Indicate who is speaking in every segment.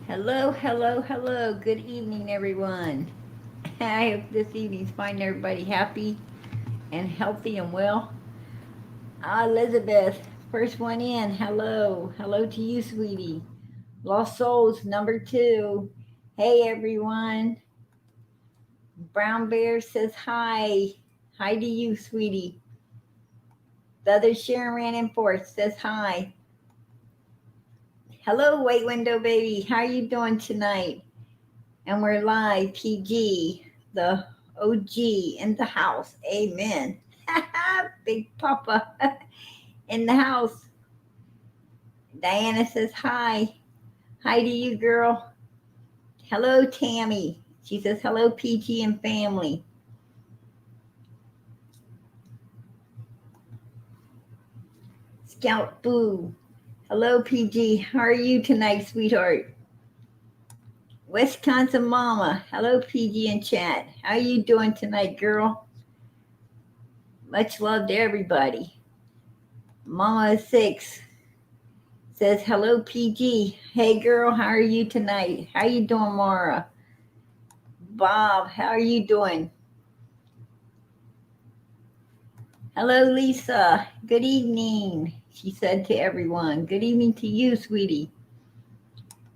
Speaker 1: Hello, hello, hello. Good evening, everyone. I hope this evening's finding everybody happy and healthy and well. Elizabeth, first one in. Hello. Hello to you, sweetie. Lost Souls, number two. Hey, everyone. Brown Bear says hi. Hi to you, sweetie. The other Sharon ran in fourth says hi. Hello, White Window Baby. How are you doing tonight? And we're live, PG, the OG in the house. Amen. Big Papa in the house. Diana says hi. Hi to you, girl. Hello, Tammy. She says hello, PG and family. Scout Boo. Hello, PG. How are you tonight, sweetheart? Wisconsin Mama. Hello, PG in chat. How are you doing tonight, girl? Much love to everybody. Mama is 6. Says hello, PG. Hey, girl, how are you tonight? How you doing, Mara? Bob, how are you doing? Hello, Lisa. Good evening, she said to everyone. Good evening to you, sweetie.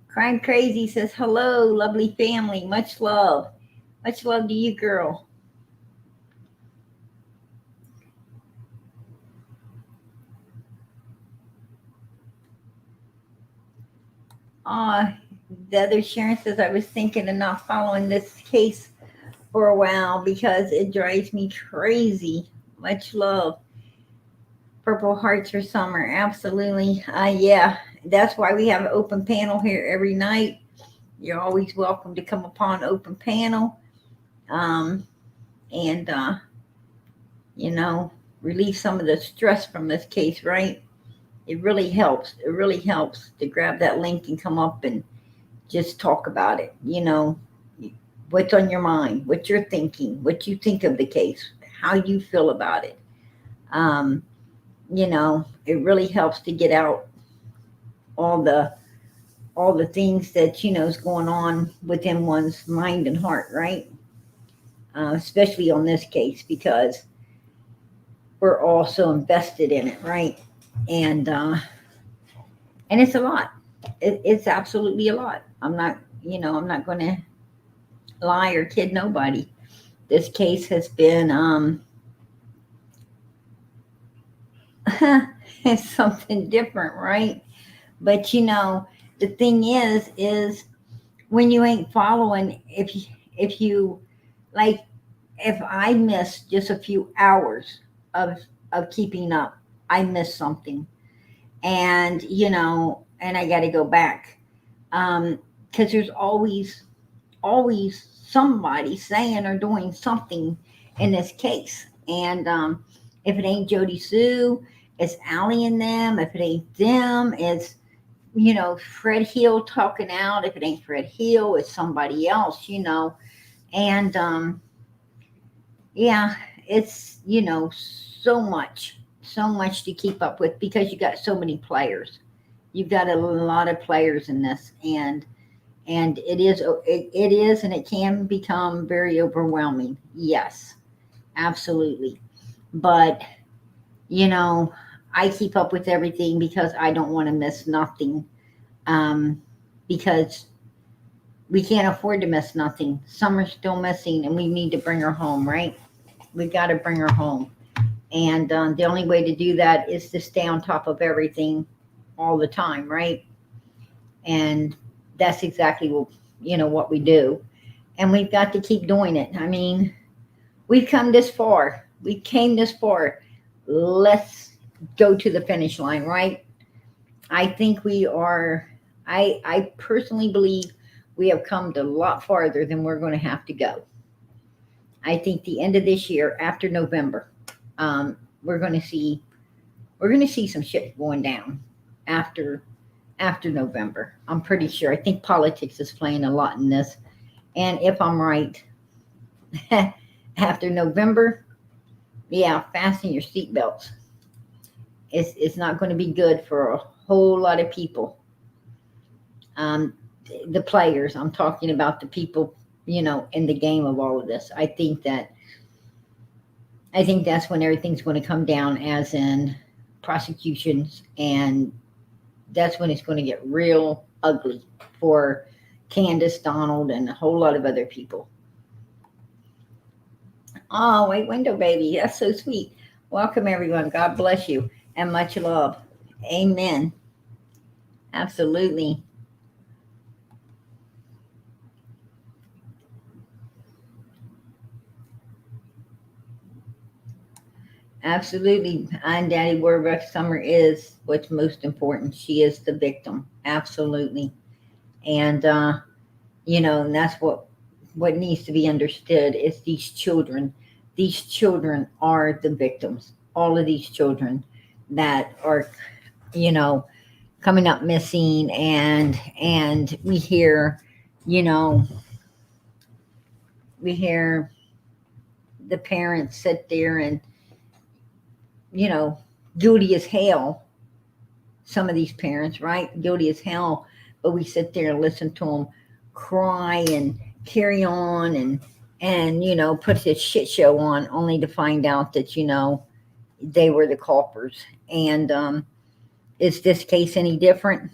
Speaker 1: Crime Crazy says hello, lovely family. Much love. Much love to you, girl. Ah, the other Sharon says I was thinking of not following this case for a while because it drives me crazy. Much love. Purple hearts for summer, absolutely. Yeah, that's why we have an open panel here every night. You're always welcome to come upon open panel, um, and you know, relieve some of the stress from this case. Right? It really helps. It really helps to grab that link and come up and just talk about it. What's on your mind, what you're thinking, what you think of the case, how you feel about it. Um, it really helps to get out all the all the things that is going on within one's mind and heart, right? Especially on this case because we're all so invested in it, right? And it's a lot. It's absolutely a lot. I'm not going to lie or kid nobody. This case has been it's something different, right? But the thing is when you ain't following, if you like, if I miss just a few hours of keeping up, I miss something, and I got to go back, because there's always somebody saying or doing something in this case, and if it ain't Jody Sue, it's Allie and them. If it ain't them, it's Fred Hill talking out. If it ain't Fred Hill, it's somebody else, and yeah, it's so much to keep up with because you got so many players. You've got a lot of players in this, and it is and it can become very overwhelming. Yes, absolutely. But you know, I keep up with everything because I don't want to miss nothing. Um, because we can't afford to miss nothing. Summer's still missing, and we need to bring her home, right? We got to bring her home. And the only way to do that is to stay on top of everything all the time, right? And that's exactly what we do. And we've got to keep doing it. I mean, we've come this far. We came this far. Let's go to the finish line, right? I think we are. I personally believe we have come a lot farther than we're going to have to go. I think the end of this year, after November, um, we're going to see we're going to see some shit going down after November. I'm pretty sure. I think politics is playing a lot in this, and if I'm right, after November, yeah, fasten your seatbelts. It's not going to be good for a whole lot of people. the players. I'm talking about the people, in the game of all of this. I think that's when everything's going to come down, as in prosecutions, and that's when it's going to get real ugly for Candace, Donald, and a whole lot of other people. Oh, wait, window baby, that's so sweet. Welcome everyone. God bless you and much love. Amen. Absolutely. Absolutely. And Daddy Warbuck, Summer is what's most important. She is the victim. Absolutely. And and that's what needs to be understood is these children. These children are the victims. All of these children that are, you know, coming up missing, and you know, we hear the parents sit there and, you know, guilty as hell. Some of these parents, right? Guilty as hell, but we sit there and listen to them cry and carry on, and put this shit show on, only to find out that they were the culprits. And is this case any different?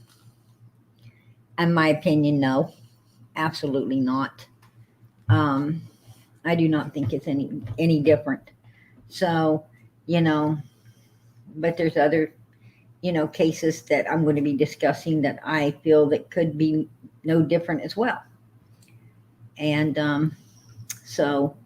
Speaker 1: In my opinion, no, absolutely not. um I do not think it's any different. So, you know but there's other cases that I'm going to be discussing that I feel that could be no different as well. And so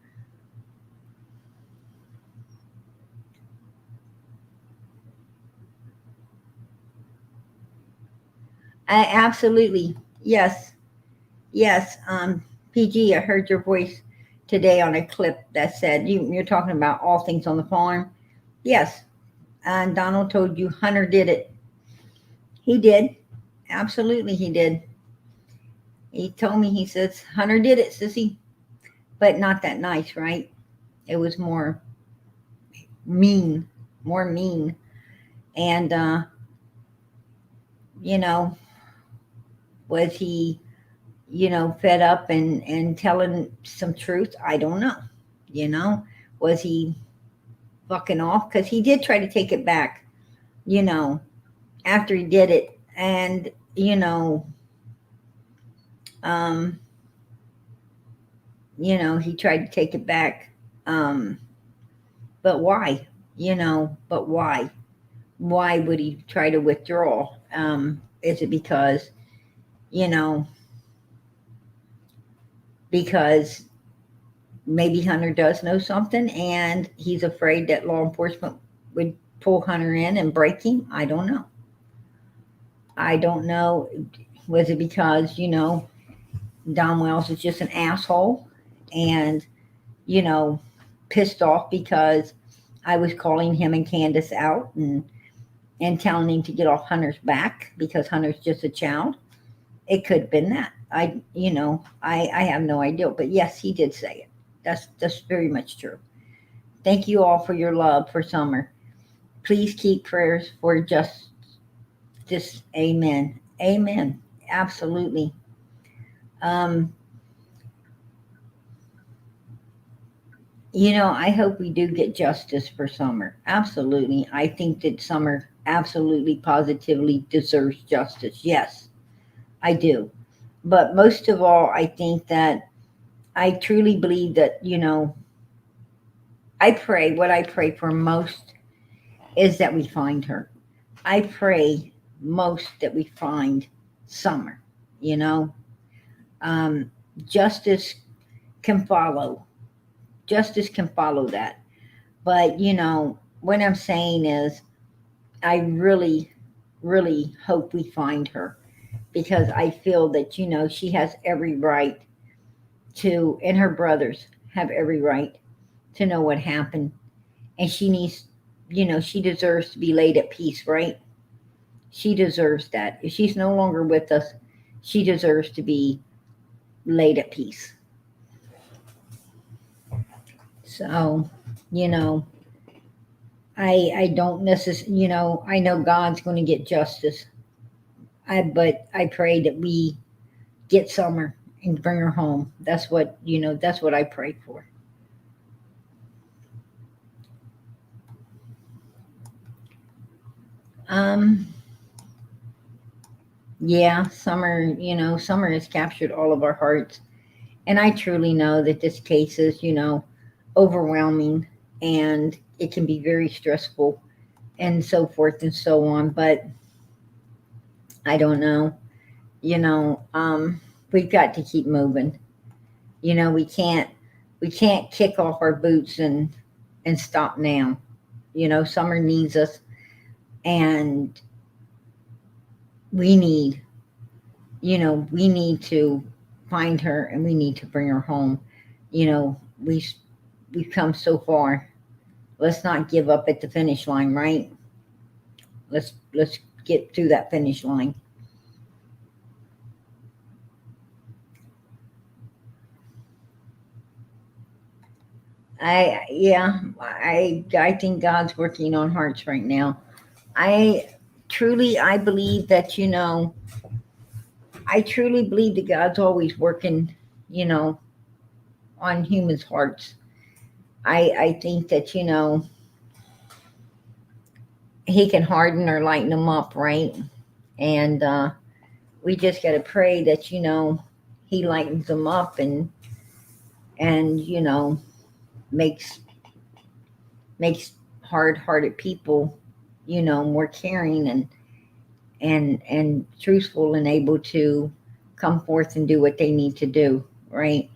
Speaker 1: I absolutely, yes, yes. PG, I heard your voice today on a clip that said you're talking about all things on the farm. Yes, and Donald told you Hunter did it. He did, absolutely, he did. He told me, he says Hunter did it, sissy, but not that nice, right? It was mean, more mean, and you know, was he fed up and telling some truth? I don't know. You know, was he fucking off? Because he did try to take it back. You know, after he did it, and um, he tried to take it back. Um, but why? But why? Why would he try to withdraw? Is it because you know because maybe Hunter does know something and he's afraid that law enforcement would pull Hunter in and break him? I don't know. I don't know. Was it because, Don Wells is just an asshole and, you know, pissed off because I was calling him and Candace out and telling him to get off Hunter's back because Hunter's just a child? It could have been that. I have no idea. But yes, he did say it. That's very much true. Thank you all for your love for Summer. Please keep prayers for justice. Amen. Amen. Absolutely. Um, I hope we do get justice for Summer. Absolutely. I think that Summer absolutely positively deserves justice. Yes, I do. But most of all, I think that I truly believe that, what I pray for most is that we find her. I pray most that we find Summer, you know. Um, justice can follow. Justice can follow that. But, what I'm saying is, I really, really hope we find her because I feel that, she has every right to, and her brothers have every right to know what happened. And she needs, she deserves to be laid at peace, right? She deserves that. If she's no longer with us, she deserves to be laid at peace. So, you know, I don't necessarily, I know God's going to get justice. But I pray that we, get Summer and bring her home. That's what, that's what I pray for. Um, yeah, Summer has captured all of our hearts. And I truly know that this case is, overwhelming, and it can be very stressful and so forth and so on. But I don't know, you know, we've got to keep moving. We can't kick off our boots and stop now. Summer needs us, and we need, we need to find her, and we need to bring her home. You know, we we've come so far. Let's not give up at the finish line, right? Let's get through that finish line. I think God's working on hearts right now. I I believe that, I truly believe that God's always working, you know, on humans' hearts. I think that, He can harden or lighten them up, right? And we just got to pray that, He lightens them up, and makes makes hard-hearted people, more caring and truthful, and able to come forth and do what they need to do, right?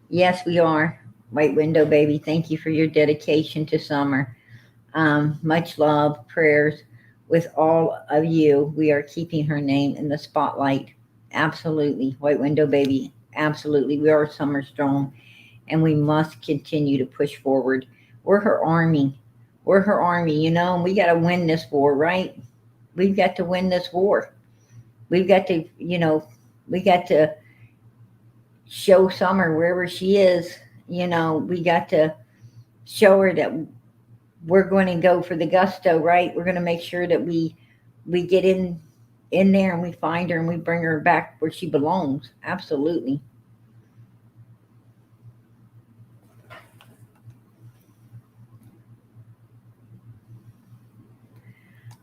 Speaker 1: Yes, we are. White Window Baby, thank you for your dedication to Summer. Much love, prayers with all of you. We are keeping her name in the spotlight. Absolutely. White Window Baby, absolutely. We are Summer Strong, and we must continue to push forward. We're her army. We're her army, and we got to win this war, right? We've got to win this war. We've got to, we got to show Summer wherever she is. We got to show her that we're going to go for the gusto, right? We're going to make sure that we get in there, and we find her, and we bring her back where she belongs. Absolutely.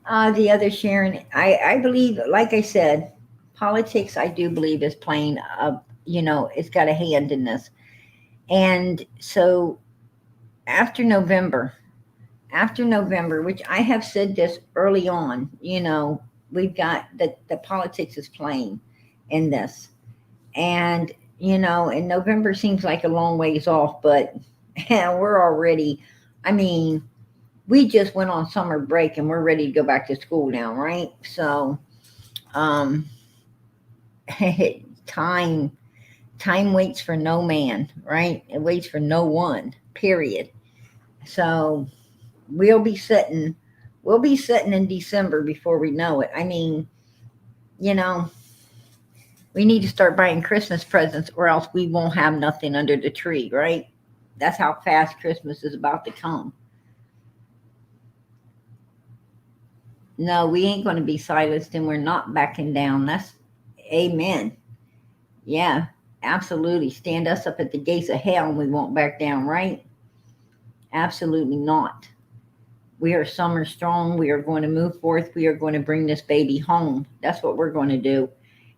Speaker 1: The other Sharon, I believe, like I said, politics, I do believe, is playing it's got a hand in this. And so after November, which I have said this early on, we've got the politics is playing in this. And, and November seems like a long ways off, but we're already, I mean, we just went on summer break, and we're ready to go back to school now, right? So, um, time, time waits for no man, right? It waits for no one, period. So we'll be sitting, in December before we know it. I mean, you know, we need to start buying Christmas presents, or else we won't have nothing under the tree, right? That's how fast Christmas is about to come. No, we ain't going to be silenced, and we're not backing down. That's amen. Yeah, absolutely. Stand us up at the gates of hell, and we won't back down, right? Absolutely not. We are Summer Strong. We are going to move forth. We are going to bring this baby home. That's what we're going to do.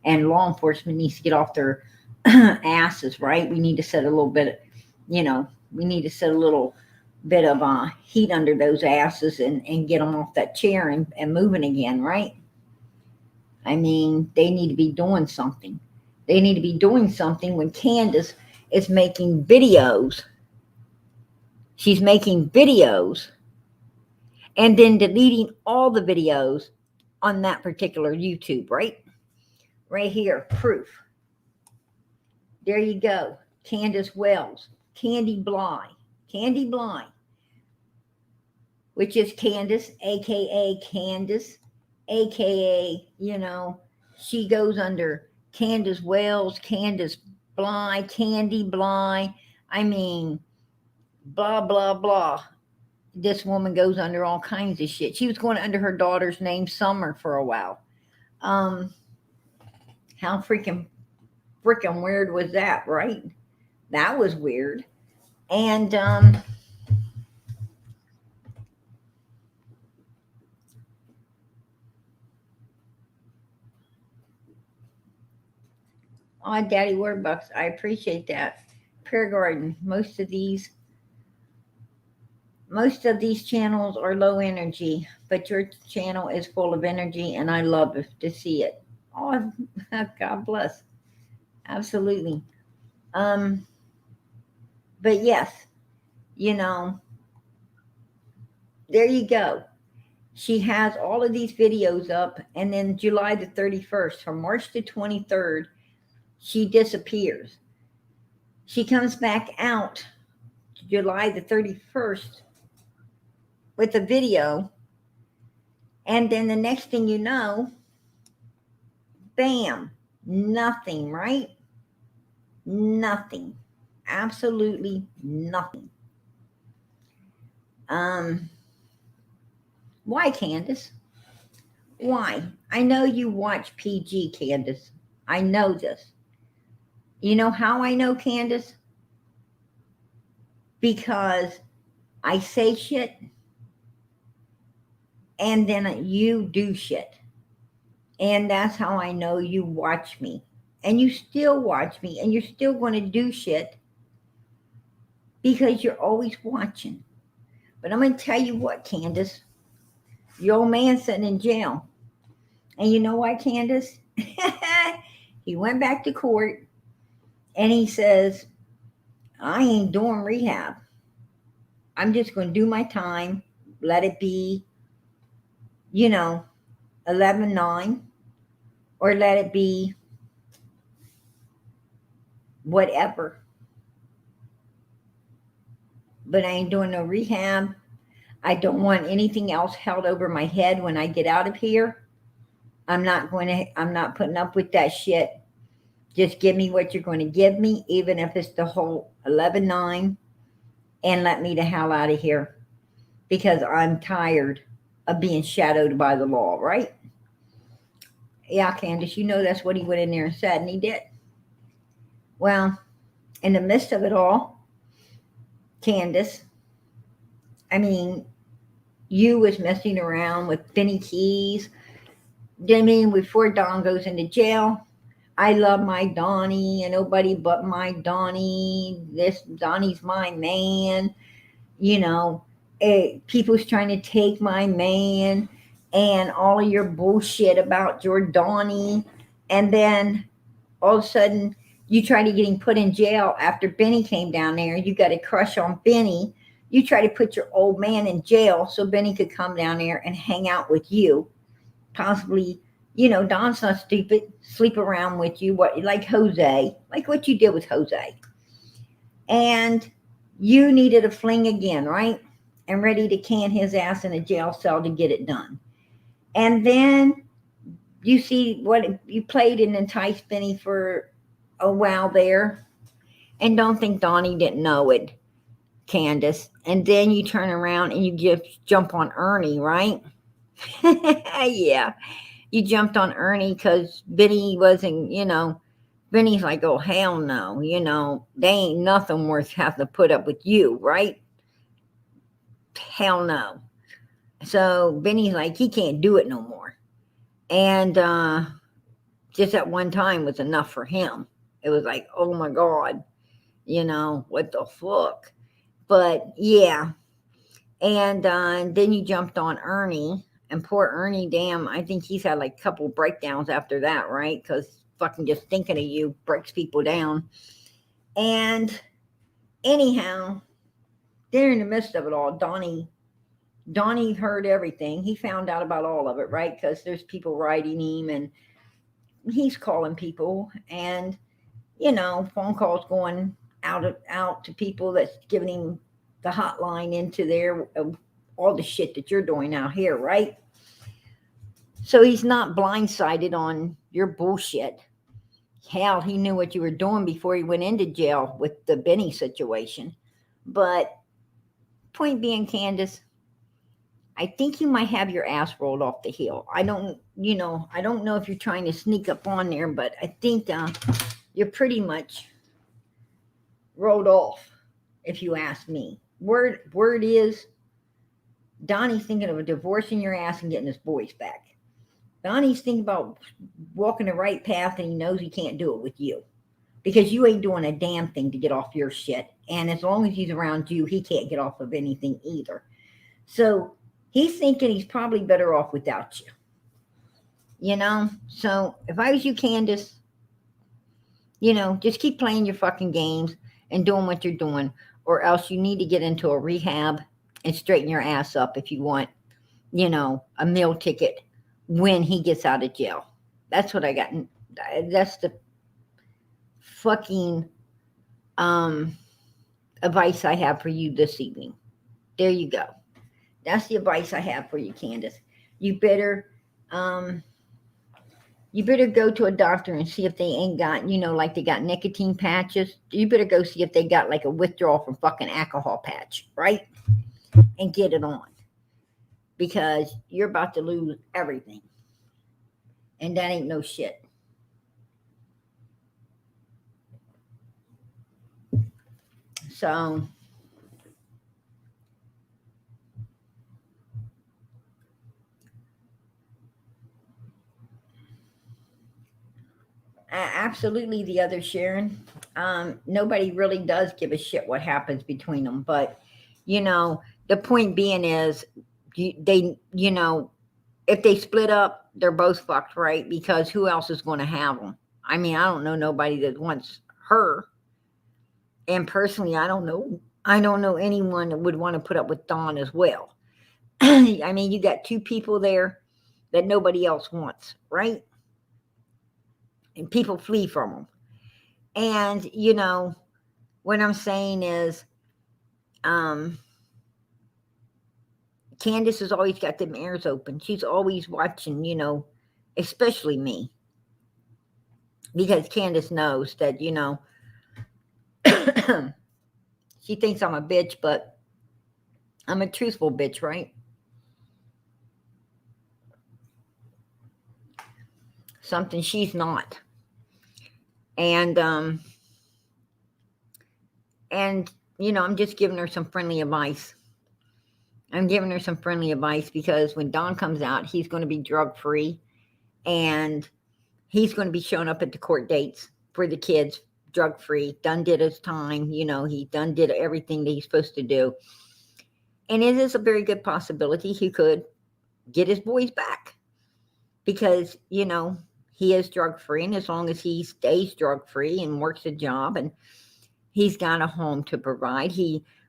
Speaker 1: And law enforcement needs to get off their asses, right? We need to set a little bit, we need to set a little bit of heat under those asses, and get them off that chair, and moving again, right? I mean, they need to be doing something. They need to be doing something when Candace is making videos. She's making videos, and then deleting all the videos on that particular YouTube, right? Right here, proof. There you go. Candace Wells, Candy Bly, which is Candace, aka Candace, aka, she goes under Candace Wells, Candace Bly, Candy Bly. I mean, blah, blah, blah. this woman goes under all kinds of shit. She was going under her daughter's name, Summer, for a while. Um, how freaking weird was that, right? That was weird. And oh, Daddy Wordbucks, I appreciate that. Prayer Garden. Most of these channels are low energy, but your channel is full of energy, and I love to see it. Oh, God bless. Absolutely. Um, but yes, you know, there you go. She has all of these videos up, and then July the 31st, from March the 23rd, she disappears. She comes back out July the 31st with a video, and then the next thing you know, bam, nothing, right? Nothing. Absolutely nothing. Um, why, Candace? Why? I know you watch PG, Candace. I know this. You know how I know, Candace? Because I say shit and then you do shit. And that's how I know you watch me. And you still watch me and you're still going to do shit because you're always watching. But I'm going to tell you what, Candace. Your old man's sitting in jail. And you know why, Candace? He went back to court and he says, I ain't doing rehab. I'm just going to do my time. Let it be, 11-9, or let it be whatever. But I ain't doing no rehab. I don't want anything else held over my head when I get out of here. I'm not putting up with that shit. Just give me what you're going to give me, even if it's the whole 11-9, and let me the hell out of here. Because I'm tired of being shadowed by the law, right? Yeah, Candace, you know that's what he went in there and said, and he did. Well, in the midst of it all, Candace, I mean, you was messing around with Benny Keys. I mean, before Don goes into jail, I love my Donnie and nobody but my Donnie. This Donnie's my man. People's trying to take my man and all of your bullshit about your Donnie. And then all of a sudden, you try to get him put in jail after Benny came down there. You got a crush on Benny. You try to put your old man in jail so Benny could come down there and hang out with you. Possibly, Don's not stupid. Sleep around with you, like Jose, like what you did with Jose. And you needed a fling again, right? And ready to can his ass in a jail cell to get it done. And then you see what you played and enticed Benny for a while there, and don't think Donnie didn't know it, Candace. And then you turn around and you just jump on Ernie, right? Yeah, you jumped on Ernie because Benny wasn't, Benny's like, oh, hell no, they ain't nothing worth having to put up with you, right? Hell no. So Benny's like, he can't do it no more. And just at one time was enough for him. It was like, oh my God, what the fuck? But yeah. And then you jumped on Ernie. And poor Ernie, damn, I think he's had like a couple breakdowns after that, right? Because fucking just thinking of you breaks people down. And anyhow, there in the midst of it all, Donnie heard everything. He found out about all of it, right? Because there's people writing him and he's calling people and, phone calls going out to people that's giving him the hotline into there, all the shit that you're doing out here, right? So he's not blindsided on your bullshit. Hell, he knew what you were doing before he went into jail with the Benny situation. But point being, Candace, I think you might have your ass rolled off the hill. I don't know if you're trying to sneak up on there, but I think you're pretty much rolled off, if you ask me. Word is, Donnie's thinking of divorcing your ass and getting his boys back. Donnie's thinking about walking the right path, and he knows he can't do it with you because you ain't doing a damn thing to get off your shit. And as long as he's around you, he can't get off of anything either. So he's thinking he's probably better off without you. So if I was you, Candace, just keep playing your fucking games and doing what you're doing, or else you need to get into a rehab and straighten your ass up if you want, a meal ticket when he gets out of jail. That's what I got. That's the fucking advice I have for you this evening. There you go. That's the advice I have for you, Candace. You better go to a doctor and see if they ain't got, like they got nicotine patches. You better go see if they got like a withdrawal from fucking alcohol patch, right? And get it on. Because you're about to lose everything. And that ain't no shit. So absolutely, the other Sharon. Nobody really does give a shit what happens between them, but the point being is, if they split up, they're both fucked, right? Because who else is going to have them? I mean, I don't know nobody that wants her, and personally, I don't know. I don't know anyone that would want to put up with Dawn as well. I mean, you got two people there that nobody else wants, right? And people flee from them. And what I'm saying is, Candace has always got them ears open. She's always watching, especially me. Because Candace knows that, she thinks I'm a bitch, but I'm a truthful bitch, right? Something she's not. And I'm just giving her some friendly advice. I'm giving her some friendly advice because when Don comes out, he's going to be drug free, and he's going to be showing up at the court dates for the kids, drug free. Done did his time. He done did everything that he's supposed to do. And it is a very good possibility he could get his boys back because, he is drug free. And as long as he stays drug free and works a job and he's got a home to provide,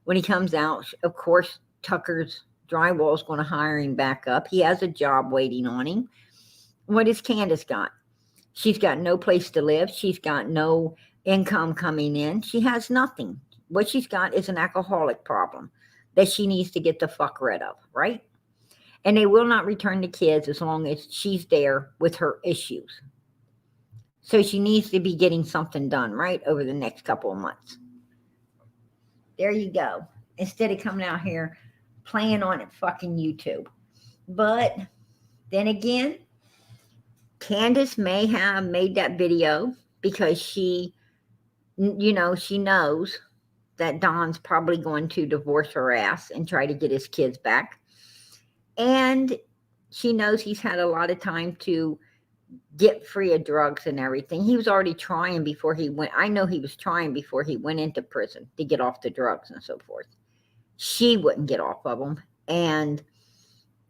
Speaker 1: when he comes out, of course, Tucker's drywall is going to hire him back up. He has a job waiting on him. What has Candace got? She's got no place to live. She's got no income coming in. She has nothing. What she's got is an alcoholic problem that she needs to get the fuck rid of, right? And they will not return the kids as long as she's there with her issues. So she needs to be getting something done, right, over the next couple of months. There you go. Instead of coming out here playing on it fucking YouTube. But then again, Candace may have made that video because she knows that Don's probably going to divorce her ass and try to get his kids back. And she knows he's had a lot of time to get free of drugs and everything. He was already trying before he went. I know he was trying before he went into prison to get off the drugs and so forth. She wouldn't get off of them. And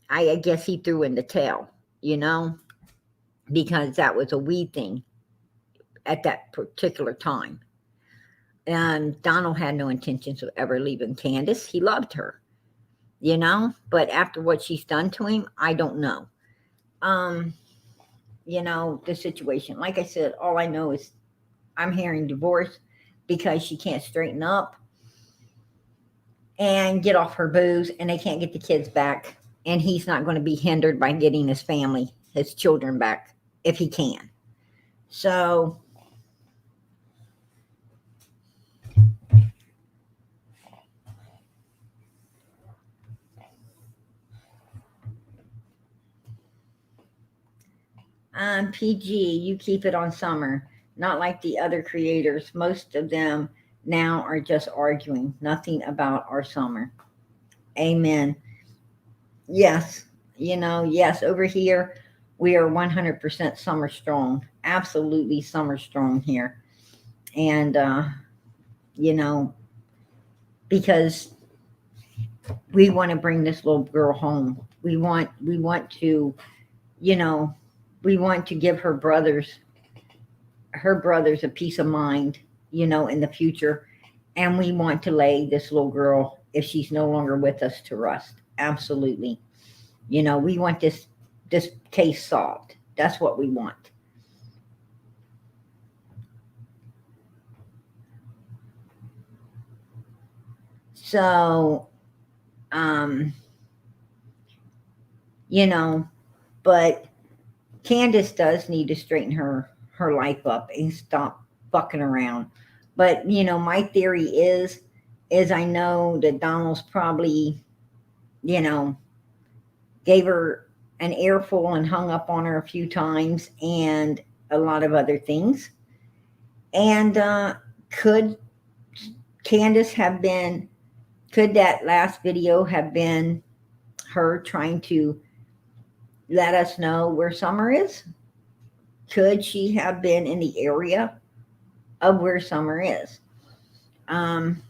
Speaker 1: I guess he threw in the towel, because that was a weed thing at that particular time. And Donald had no intentions of ever leaving Candace. He loved her, but after what she's done to him, I don't know. The situation. Like I said, all I know is I'm hearing divorce because she can't straighten up and get off her booze, and they can't get the kids back. And he's not going to be hindered by getting his family, his children back if he can. So PG, you keep it on summer. Not like the other creators. Most of them now are just arguing. Nothing about our summer. Amen. Yes. Yes, over here we are 100% summer strong. Absolutely summer strong here. And, you know, because we want to bring this little girl home. We want to, you know, we want to give her brothers a peace of mind, in the future. And we want to lay this little girl, if she's no longer with us, to rest. Absolutely. We want this case solved. That's what we want. So, um, but Candace does need to straighten her life up and stop fucking around. But my theory is I know that Donald's probably you know gave her an earful and hung up on her a few times and a lot of other things. And could Candace have been? Could that last video have been her trying to let us know where Summer is? Could she have been in the area of where Summer is? Um,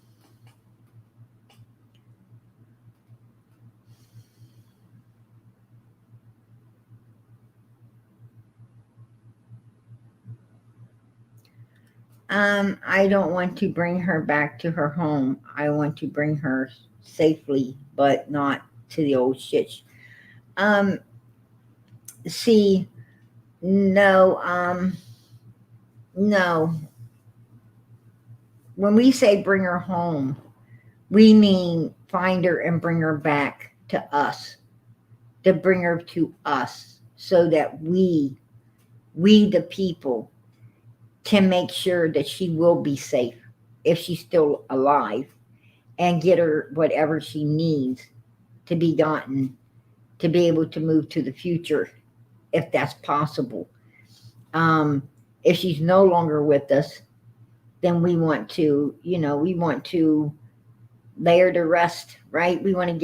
Speaker 1: I don't want to bring her back to her home. I want to bring her safely, but not to the old shit. Um, See, no, no. When we say bring her home, we mean find her and bring her back to us, to bring her to us, so that we the people, can make sure that she will be safe if she's still alive, and get her whatever she needs to be gotten to be able to move to the future, if that's possible. Um, if she's no longer with us, then we want to lay her to rest, right? We want to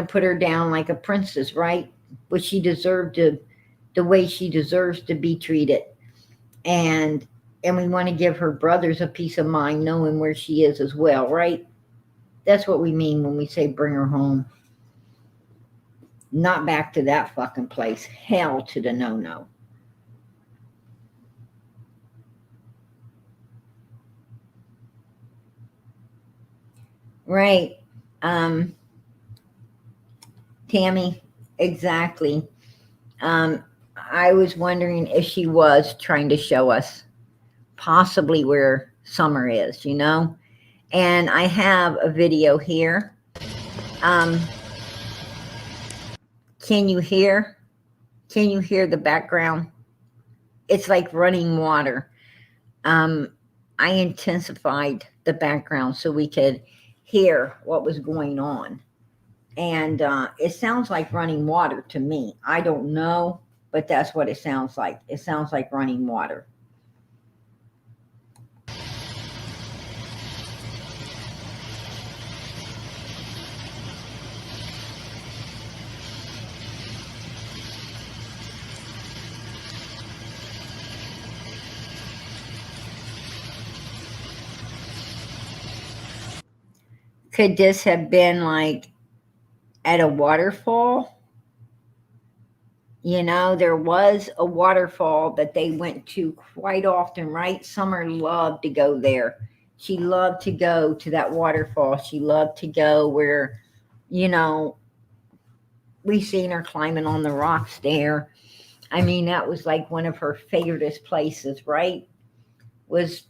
Speaker 1: put her down like a princess, right? Which she deserved to, the way she deserves to be treated. And and we want to give her brothers a peace of mind knowing where she is as well, right? That's what we mean when we say bring her home. Not back to that fucking place. Hell to the no. Right. Um, Tammy, exactly. I was wondering if she was trying to show us possibly where Summer is. And I have a video here. Um, can you hear? Can you hear the background? It's like running water. I intensified the background so we could hear what was going on. And it sounds like running water to me. I don't know, but that's what it sounds like. It sounds like running water. Could this have been like at a waterfall? There was a waterfall that they went to quite often, right? Summer loved to go there. She loved to go to that waterfall. She loved to go where, you know, we seen her climbing on the rocks there. I mean, that was like one of her favorite places, right? Was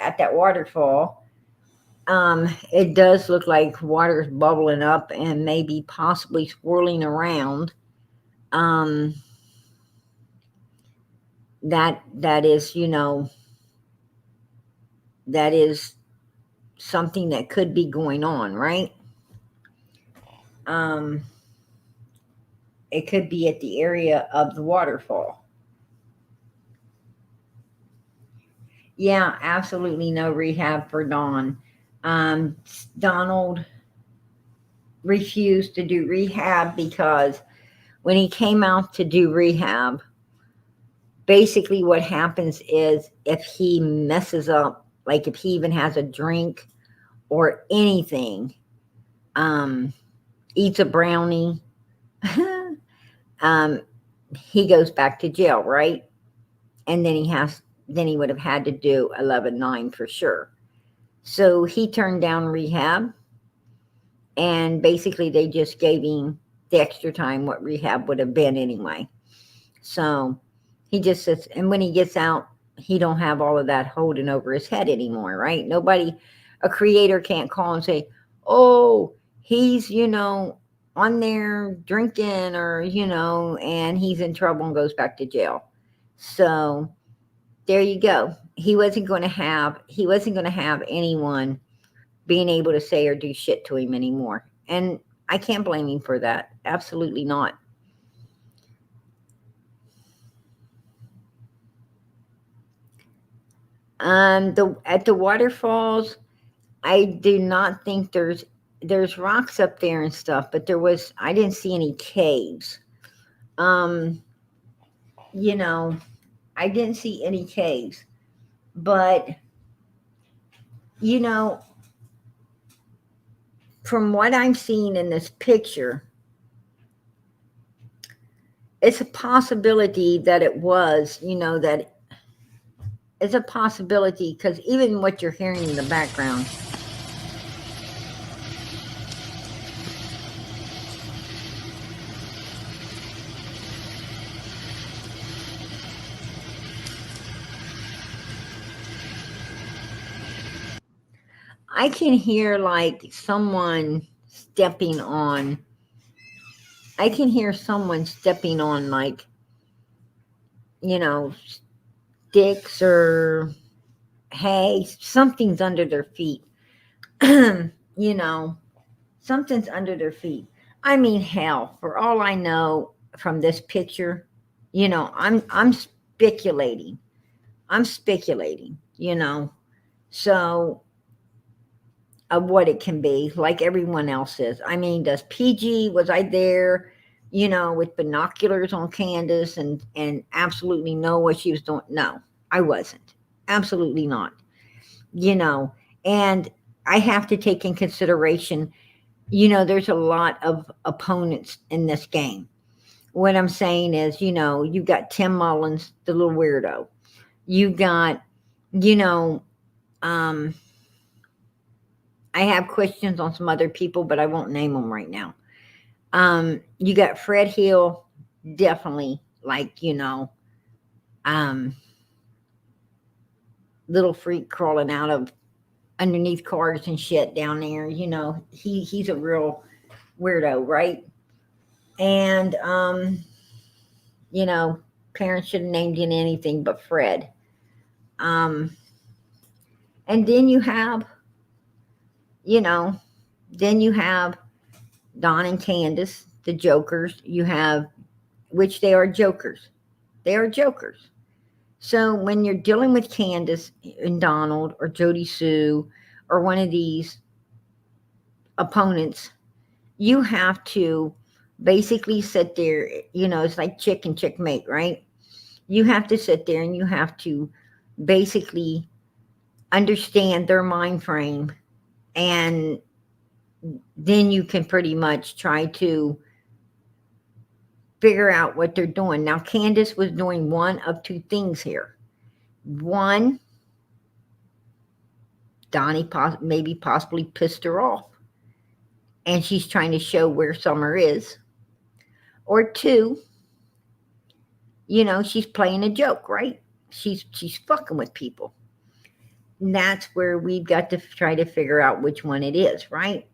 Speaker 1: at that waterfall. It does look like water's bubbling up and maybe possibly swirling around. Um, that is, that is something that could be going on, right? Um, It could be at the area of the waterfall. Yeah, absolutely no rehab for Don. Donald refused to do rehab because when he came out to do rehab, basically what happens is if he messes up, like if he even has a drink or anything, um, eats a brownie, um, he goes back to jail, right? And then he would have had to do 11-9 for sure. So he turned down rehab, and basically they just gave him the extra time what rehab would have been anyway. So he just sits, and when he gets out, he don't have all of that holding over his head anymore, right? Nobody, a creator can't call and say, "Oh, he's on there drinking, or and he's in trouble and goes back to jail." So there you go. He wasn't going to have anyone being able to say or do shit to him anymore. And I can't blame him for that. Absolutely not. The at the waterfalls, I do not think there's rocks up there and stuff, but I didn't see any caves. Um, you know, I didn't see any caves. But, you know, from what I'm seeing in this picture, it's a possibility that it was, that it's a possibility because even what you're hearing in the background, I can hear like I can hear someone stepping on like, you know, sticks or hay, something's under their feet. you know, Something's under their feet. I mean, hell, for all I know from this picture, I'm speculating. I'm speculating, so of what it can be, like everyone else is. I mean, was I there, with binoculars on Candace and absolutely know what she was doing? No, I wasn't. Absolutely not. You know, and I have to take in consideration, there's a lot of opponents in this game. What I'm saying is, you got Tim Mullins, the little weirdo. You got, you know, um, I have questions on some other people, but I won't name them right now. You got Fred Hill, definitely like, um, little freak crawling out of underneath cars and shit down there. He's a real weirdo, right? And you know, parents should have named him anything but Fred. Um, and you know, then you have Don and Candace, the jokers. You have, which they are jokers. They are jokers. So when you're dealing with Candace and Donald or Jody Sue or one of these opponents, you have to basically sit there. It's like chick and checkmate, right? You have to sit there and you have to basically understand their mind frame, and then you can pretty much try to figure out what they're doing. Now, Candace was doing one of two things here. One, Donnie maybe possibly pissed her off, and she's trying to show where Summer is. Or two, she's playing a joke, right? She's fucking with people. And that's where we've got to try to figure out which one it is, right?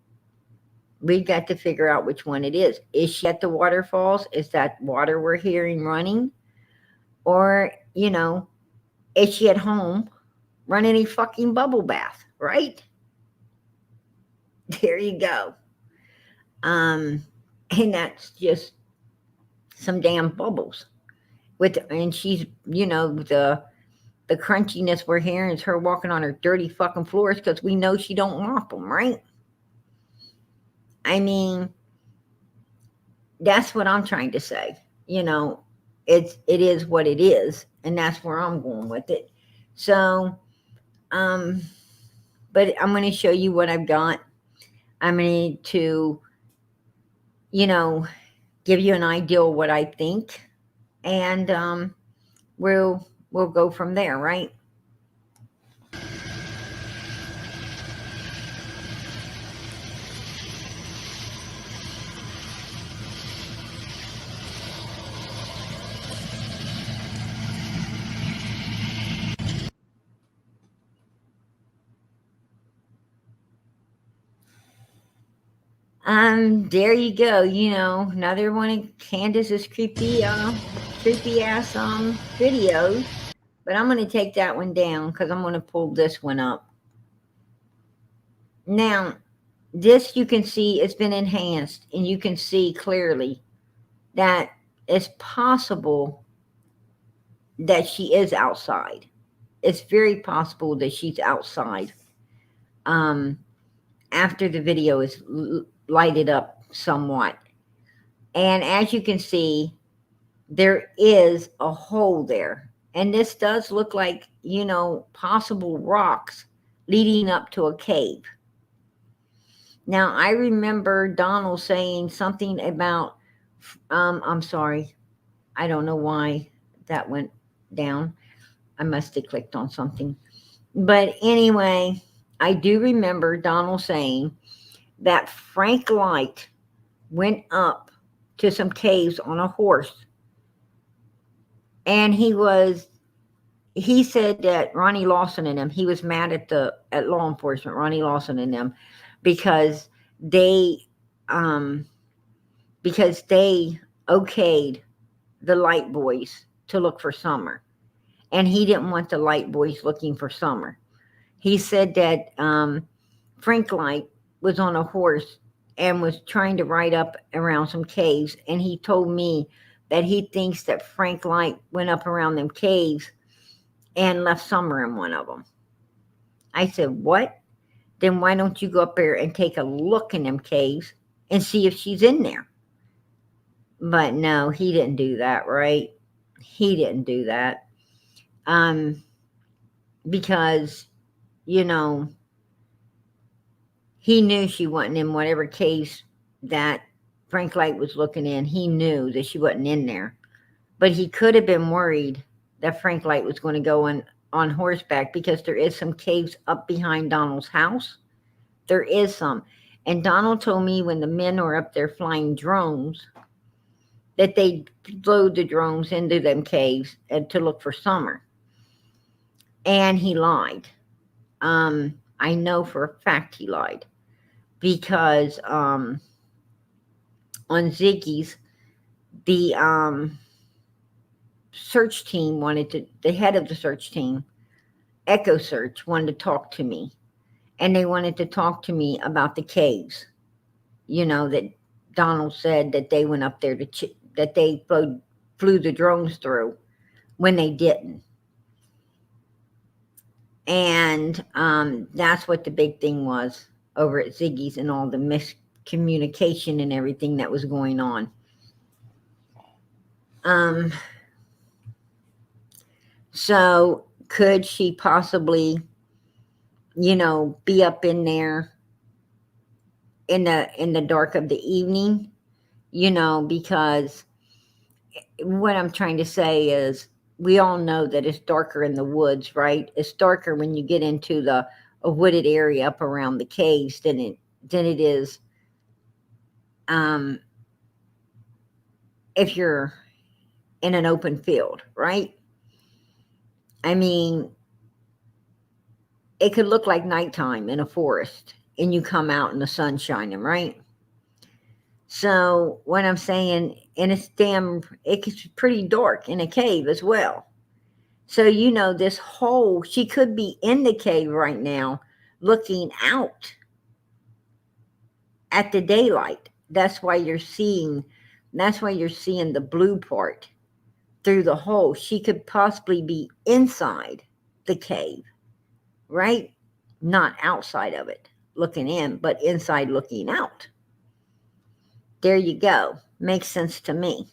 Speaker 1: We've got to figure out which one it is. Is she at the waterfalls? Is that water we're hearing running? Or, is she at home running a fucking bubble bath, right? There you go. And that's just some damn bubbles and she's, the crunchiness we're hearing is her walking on her dirty fucking floors because we know she don't mop them, right? I mean, that's what I'm trying to say. It is what it is, and that's where I'm going with it. So, um, but I'm going to show you what I've got. I'm going to, you know, give you an idea of what I think, and we'll go from there, right? There you go. Another one of Candace's creepy ass videos. But I'm gonna take that one down because I'm gonna pull this one up. Now, this you can see it's been enhanced, and you can see clearly that it's possible that she is outside. It's very possible that she's outside. Um, After the video is lighted up somewhat. And as you can see, there is a hole there. And this does look like, possible rocks leading up to a cave. Now, I remember Donald saying something about, I'm sorry, I don't know why that went down. I must have clicked on something. But anyway, I do remember Donald saying that Frank Light went up to some caves on a horse. And he said that Ronnie Lawson and them, he was mad at law enforcement, Ronnie Lawson and them, because they okayed the Light Boys to look for Summer. And he didn't want the Light Boys looking for Summer. He said that Frank Light was on a horse and was trying to ride up around some caves, and he told me that he thinks that Frank Light went up around them caves and left Summer in one of them. I said, what? Then why don't you go up there and take a look in them caves and see if she's in there? But no, he didn't do that, right? He didn't do that. Because, he knew she wasn't in whatever caves that Frank Light was looking in. He knew that she wasn't in there. But he could have been worried that Frank Light was going to go on horseback, because there is some caves up behind Donald's house. There is some. And Donald told me when the men were up there flying drones that they load the drones into them caves and to look for Summer. And he lied. I know for a fact he lied. Because on Ziggy's, the search team the head of the search team, Echo Search, wanted to talk to me. And they wanted to talk to me about the caves. That Donald said that they went up there that they flew the drones through when they didn't. And that's what the big thing was over at Ziggy's, and all the miscommunication and everything that was going on. So could she possibly, be up in there in the dark of the evening? Because what I'm trying to say is, we all know that it's darker in the woods, right? It's darker when you get into a wooded area up around the caves than it is if you're in an open field, right? I mean, it could look like nighttime in a forest, and you come out and the sun's shining, right? So what I'm saying, and it's pretty dark in a cave as well. So, this hole, she could be in the cave right now looking out at the daylight. That's why you're seeing That's why you're seeing the blue part through the hole. She could possibly be inside the cave, right? Not outside of it looking in, but inside looking out. There you go. Makes sense to me.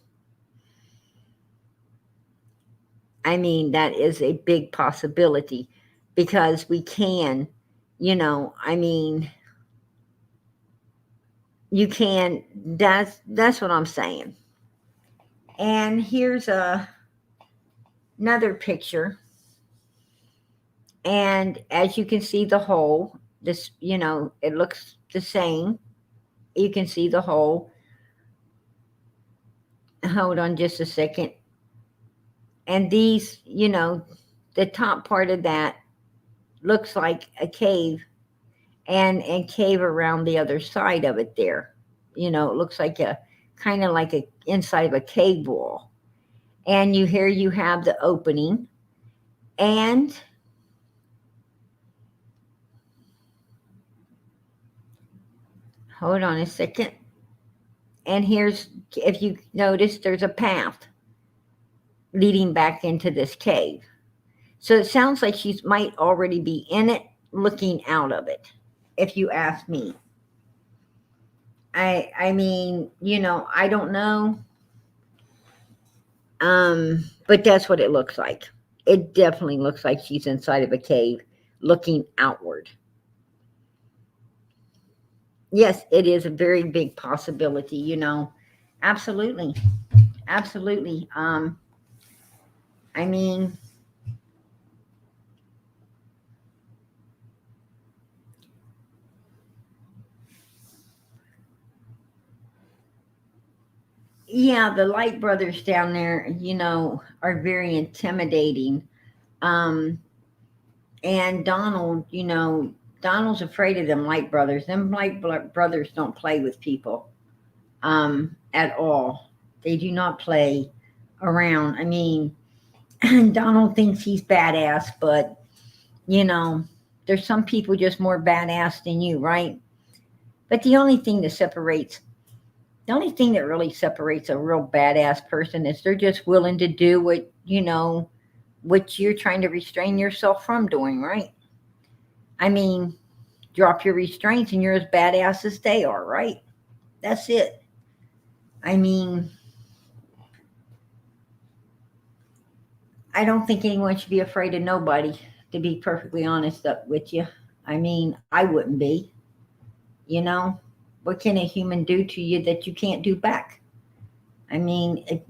Speaker 1: I mean, that is a big possibility because we can, I mean, you can, that's what I'm saying. And here's another picture. And as you can see the hole, this, it looks the same. You can see the hole. Hold on just a second. And these, the top part of that looks like a cave and cave around the other side of it there. It looks like a kind of like a inside of a cave wall. And you have the opening. And hold on a second. And here's, if you notice, there's a path leading back into this cave. So it sounds like she might already be in it, looking out of it, if you ask me. I mean, I don't know. But that's what it looks like. It definitely looks like she's inside of a cave looking outward. Yes, it is a very big possibility, Absolutely. Absolutely. I mean, yeah, the Light brothers down there, are very intimidating. Um, and Donald, Donald's afraid of them Light brothers. Them brothers don't play with people at all. They do not play around. I mean, Donald thinks he's badass, but, there's some people just more badass than you, right? But the only thing that really separates a real badass person is they're just willing to do what you're trying to restrain yourself from doing, right? I mean, drop your restraints and you're as badass as they are, right? That's it. I mean, I don't think anyone should be afraid of nobody, to be perfectly honest up with you. I mean, I wouldn't be, you know? What can a human do to you that you can't do back? I mean, if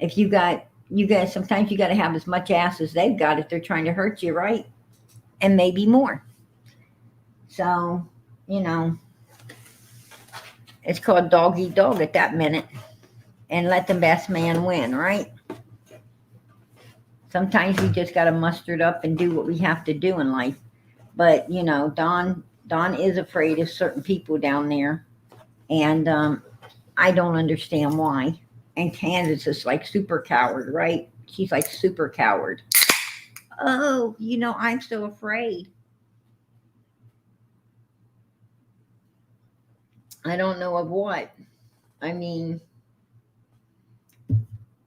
Speaker 1: you guys, sometimes you got to have as much ass as they've got if they're trying to hurt you, right? And maybe more. So, it's called dog eat dog at that minute and let the best man win, right? Sometimes we just got to muster it up and do what we have to do in life. But, Don is afraid of certain people down there. And I don't understand why. And Candace is like super coward, right? She's like super coward. Oh, I'm so afraid. I don't know of what. I mean,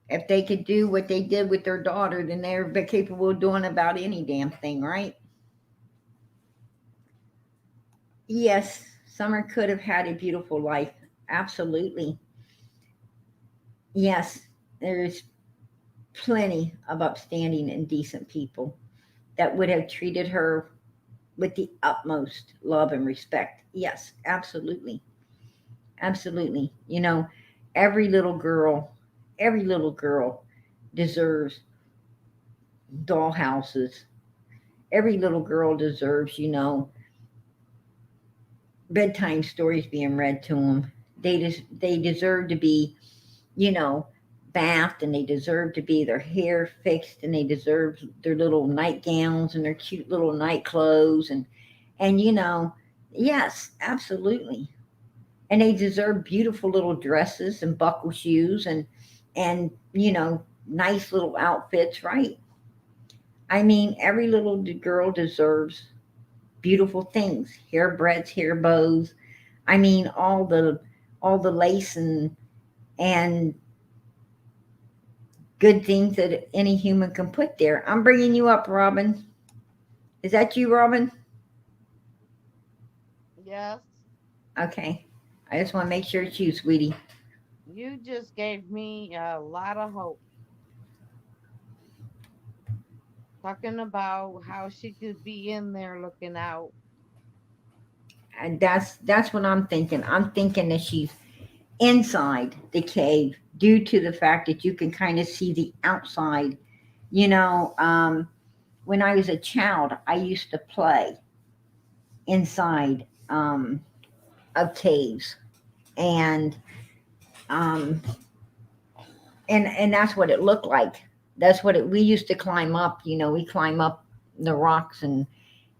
Speaker 1: if they could do what they did with their daughter, then they're capable of doing about any damn thing, right? Yes, Summer could have had a beautiful life. Absolutely. Yes, there's plenty of upstanding and decent people that would have treated her with the utmost love and respect. Yes, absolutely. Absolutely. Every little girl, every little girl deserves dollhouses. Every little girl deserves, bedtime stories being read to them. They deserve to be, you know, bathed, and they deserve to be their hair fixed, and they deserve their little nightgowns and their cute little night clothes, and yes, absolutely. And they deserve beautiful little dresses and buckle shoes and nice little outfits, right? I mean, every little girl deserves beautiful things, hair breadths, hair bows. I mean, all the lace and good things that any human can put there. I'm bringing you up, Robin. Is that you, Robin?
Speaker 2: Yes.
Speaker 1: Okay. I just want to make sure it's you, sweetie.
Speaker 2: You just gave me a lot of hope. Talking about how she could be in there looking out.
Speaker 1: And that's what I'm thinking. I'm thinking that she's inside the cave due to the fact that you can kind of see the outside. You know, when I was a child, I used to play inside of caves, and um, and that's what it looked like. That's what we used to climb up. You know, we climb up the rocks and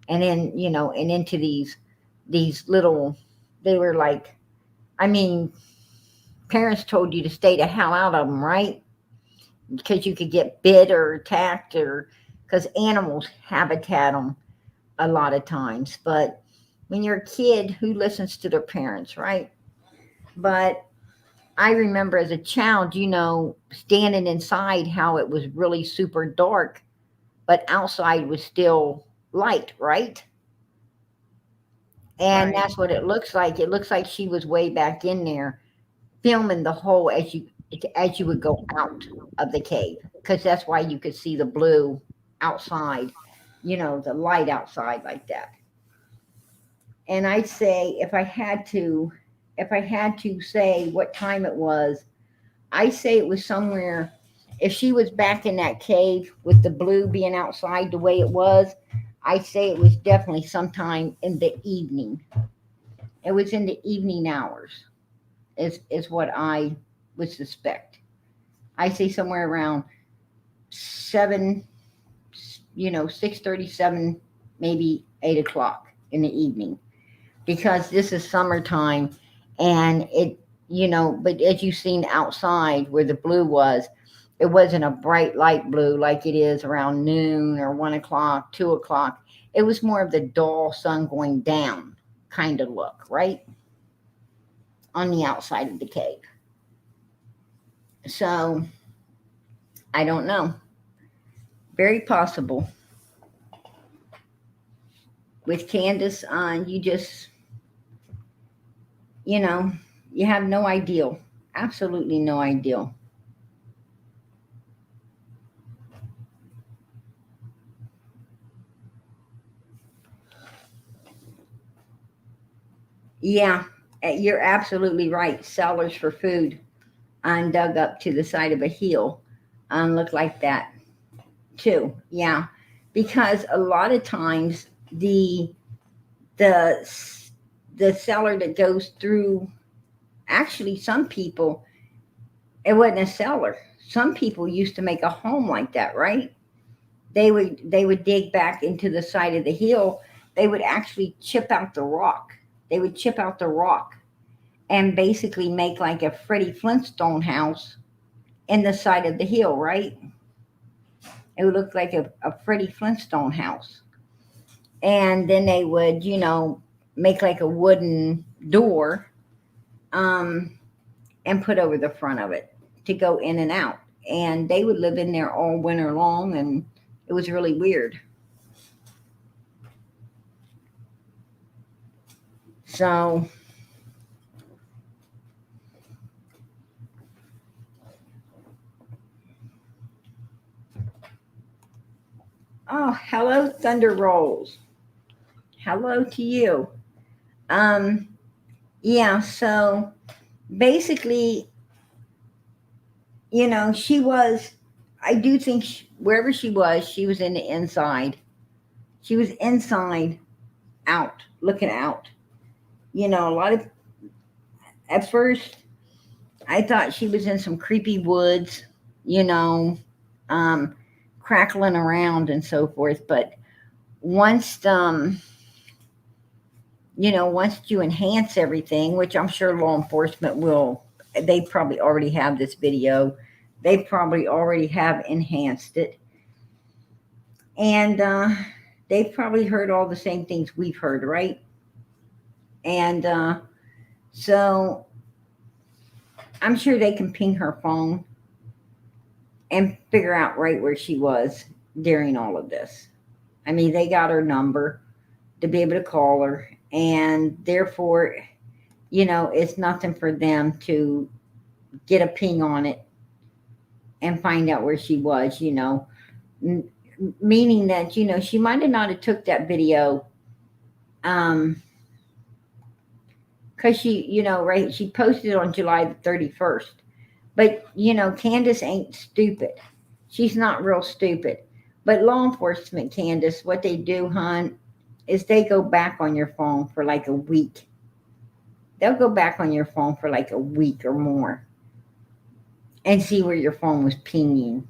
Speaker 1: then and into these little. They were like, I mean, parents told you to stay the hell out of them, right? Because you could get bit or attacked, or because animals habitat them a lot of times. But when you're a kid, who listens to their parents, right? But I remember as a child, standing inside how it was really super dark, but outside was still light, right? And
Speaker 2: Right.
Speaker 1: that's what it looks like. It looks like she was way back in there filming the hole as you would go out of the cave, because that's why you could see the blue outside, the light outside like that. And I'd say if I had to say what time it was, I say it was somewhere. If she was back in that cave with the blue being outside the way it was, I say it was definitely sometime in the evening. It was in the evening hours, is what I would suspect. I say somewhere around 7, 6:37, maybe 8 o'clock in the evening, because this is summertime, and but as you've seen outside where the blue was, it wasn't a bright light blue like it is around noon or 1 o'clock, 2 o'clock. It was more of the dull sun going down kind of look, right? On the outside of the cave. So I don't know. Very possible. With Candace on, you know, you have no idea. Absolutely no idea. Yeah, you're absolutely right. Sellers for food on dug up to the side of a hill look like that too. Yeah, because a lot of times the the seller that goes through, actually some people, it wasn't a cellar. Some people used to make a home like that, right? They would dig back into the side of the hill. They would actually chip out the rock. They would chip out the rock and basically make like a Freddie Flintstone house in the side of the hill, right? It would look like a Freddie Flintstone house. And then they would, make like a wooden door, um, and put over the front of it to go in and out. And they would live in there all winter long, and it was really weird. So, oh, hello, Thunder Rolls. Hello to you. Um, yeah, so basically, she was, I do think wherever she was in the inside. She was inside out, looking out. A lot of, at first, I thought she was in some creepy woods, you know, um, crackling around and so forth. But once, once you enhance everything, which I'm sure law enforcement will, they probably already have this video. They probably already have enhanced it. And they've probably heard all the same things we've heard, right? And so I'm sure they can ping her phone and figure out right where she was during all of this. I mean, they got her number to be able to call her, and therefore, it's nothing for them to get a ping on it and find out where she was. M- Meaning that she might have not have took that video, um, because right, she posted it on July the 31st. But Candace ain't stupid. She's not real stupid. But law enforcement, Candace, what they do, hon, is they go back on your phone for like a week. They'll go back on your phone for like a week or more and see where your phone was pinging,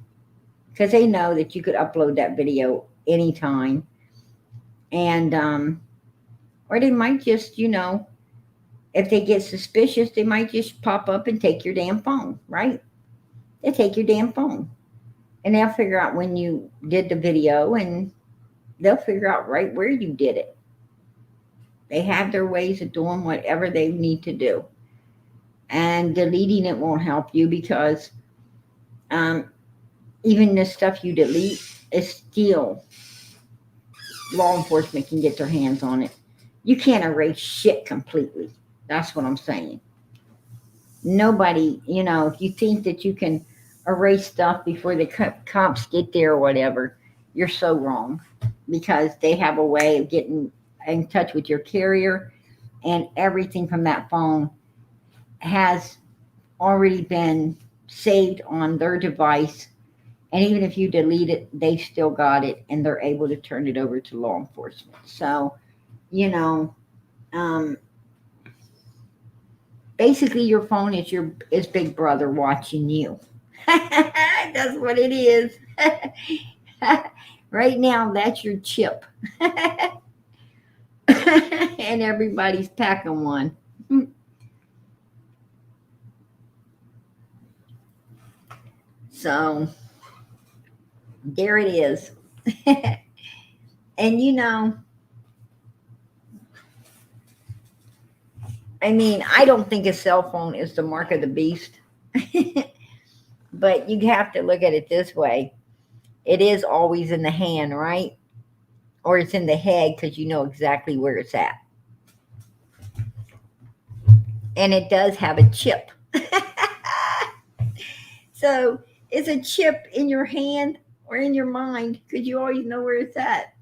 Speaker 1: because they know that you could upload that video anytime. And or they might just, if they get suspicious, they might just pop up and take your damn phone, right? They take your damn phone, and they'll figure out when you did the video, and they'll figure out right where you did it. They have their ways of doing whatever they need to do, and deleting it won't help you because um, even the stuff you delete is still, law enforcement can get their hands on it. You can't erase shit completely. That's what I'm saying. Nobody, if you think that you can erase stuff before the cops get there or whatever, you're so wrong, because they have a way of getting in touch with your carrier, and everything from that phone has already been saved on their device. And even if you delete it, they still got it, and they're able to turn it over to law enforcement. So, you know, um, basically your phone is Big Brother watching you. That's what it is. Right now, that's your chip. And everybody's packing one. So there it is. And I mean, I don't think a cell phone is the mark of the beast. But you have to look at it this way: it is always in the hand, right? Or it's in the head, because you know exactly where it's at. And it does have a chip. So it's a chip in your hand or in your mind, because you always know where it's at.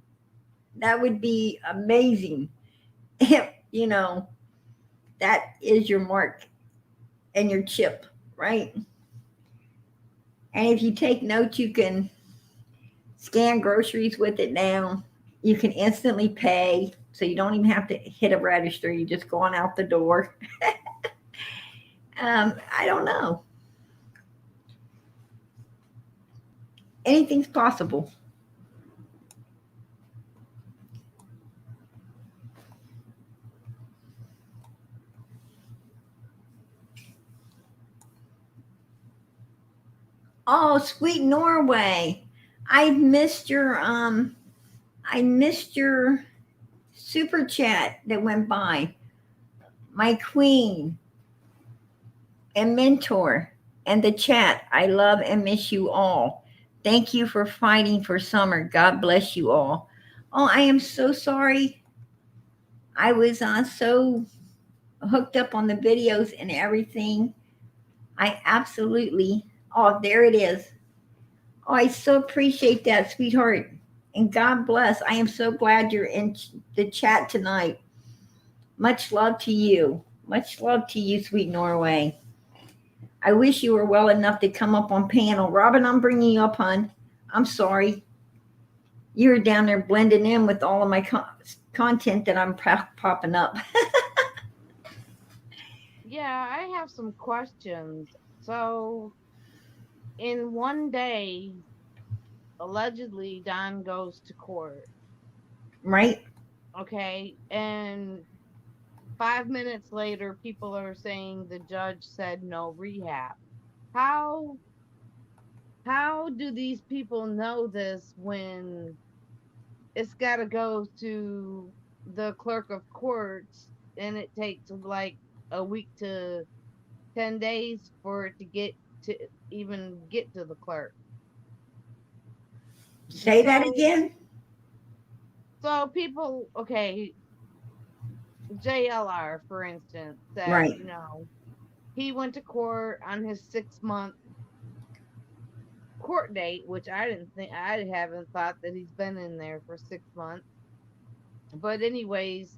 Speaker 1: That would be amazing if, that is your mark and your chip, right? And if you take notes, you can scan groceries with it now. You can instantly pay, so you don't even have to hit a register. You just go on out the door. I don't know. Anything's possible. Oh, sweet Norway. I missed your super chat that went by. My queen and mentor and the chat. I love and miss you all. Thank you for fighting for summer. God bless you all. Oh, I am so sorry. I was so hooked up on the videos and everything. I absolutely. Oh, there it is. Oh, I so appreciate that, sweetheart. And God bless. I am so glad you're in the chat tonight. Much love to you. Much love to you, sweet Norway. I wish you were well enough to come up on panel. Robin, I'm bringing you up, hon. I'm sorry. You're down there blending in with all of my content that I'm popping up.
Speaker 2: Yeah, I have some questions. So, in one day, allegedly, Don goes to court.
Speaker 1: Right?
Speaker 2: Okay. And 5 minutes later, people are saying the judge said no rehab. How how do these people know this when it's got to go to the clerk of courts and it takes like a week to 10 days for it to get to even get to the clerk.
Speaker 1: Say that
Speaker 2: So
Speaker 1: again.
Speaker 2: so people, okay, JLR for instance said,
Speaker 1: Right.
Speaker 2: he went to court on his 6 month court date, which I haven't thought that he's been in there for 6 months. But anyways,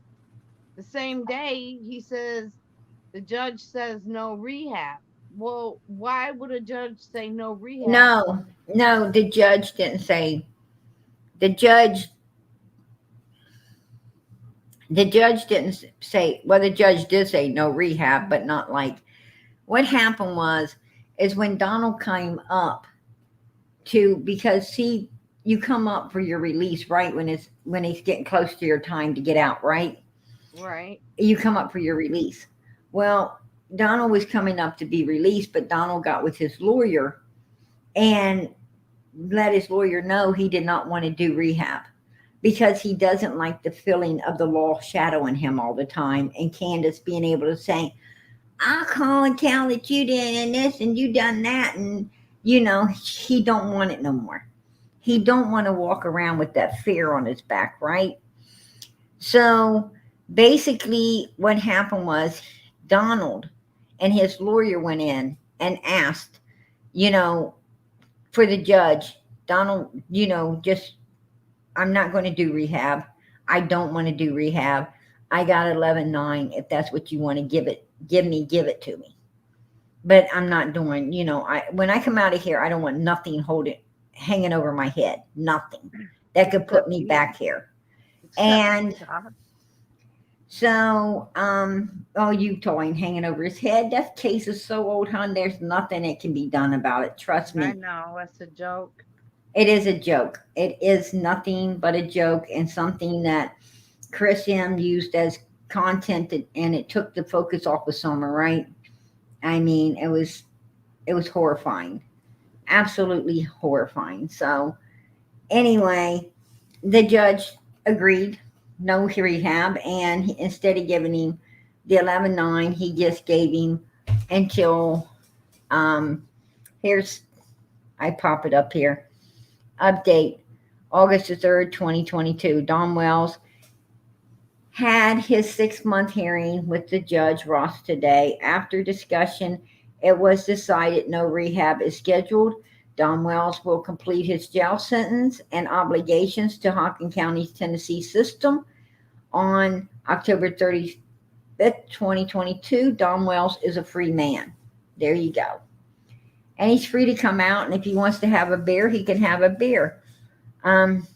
Speaker 2: the same day he says the judge says no rehab. Well, why would a judge say no rehab?
Speaker 1: No, no, the judge didn't say. The judge, the judge didn't say. Well, the judge did say no rehab, but not like. What happened was, is when Donald came up to, because he, you come up for your release right when it's getting close to your time to get out, right?
Speaker 2: Right.
Speaker 1: You come up for your release. Well, Donald was coming up to be released, but Donald got with his lawyer and let his lawyer know he did not want to do rehab because he doesn't like the feeling of the law shadowing him all the time, and Candace being able to say, I'll call and tell that you did and this and you done that, and he don't want it no more. He don't want to walk around with that fear on his back, right? So basically what happened was Donald and his lawyer went in and asked, you know, for the judge, Donald, just, I'm not going to do rehab. I don't want to do rehab. I got 11.9. If that's what you want to give it to me. But I'm not doing, when I come out of here, I don't want nothing hanging over my head. Nothing that could put
Speaker 2: Except
Speaker 1: me
Speaker 2: you.
Speaker 1: back here.
Speaker 2: Except you,
Speaker 1: And
Speaker 2: Doc.
Speaker 1: so, oh, you toying hanging over his head. That case is so old, hon. There's nothing that can be done about it. Trust
Speaker 2: I
Speaker 1: me.
Speaker 2: know, that's a joke.
Speaker 1: It is a joke. It is nothing but a joke and something that Chris M used as content, and it took the focus off of Summer, right? I mean, it was horrifying. Absolutely horrifying. So anyway, the judge agreed, no rehab, and instead of giving him the 11.9, he just gave him until, um, here's, I pop it up here, update, August the 3rd, 2022. Don Wells had his 6 month hearing with the judge Ross today. After discussion, it was decided no rehab is scheduled. Don Wells will complete his jail sentence and obligations to Hockin County's Tennessee system on October 35th, 2022. Don Wells is a free man. There you go. And he's free to come out, and if he wants to have a beer, he can have a beer. Um,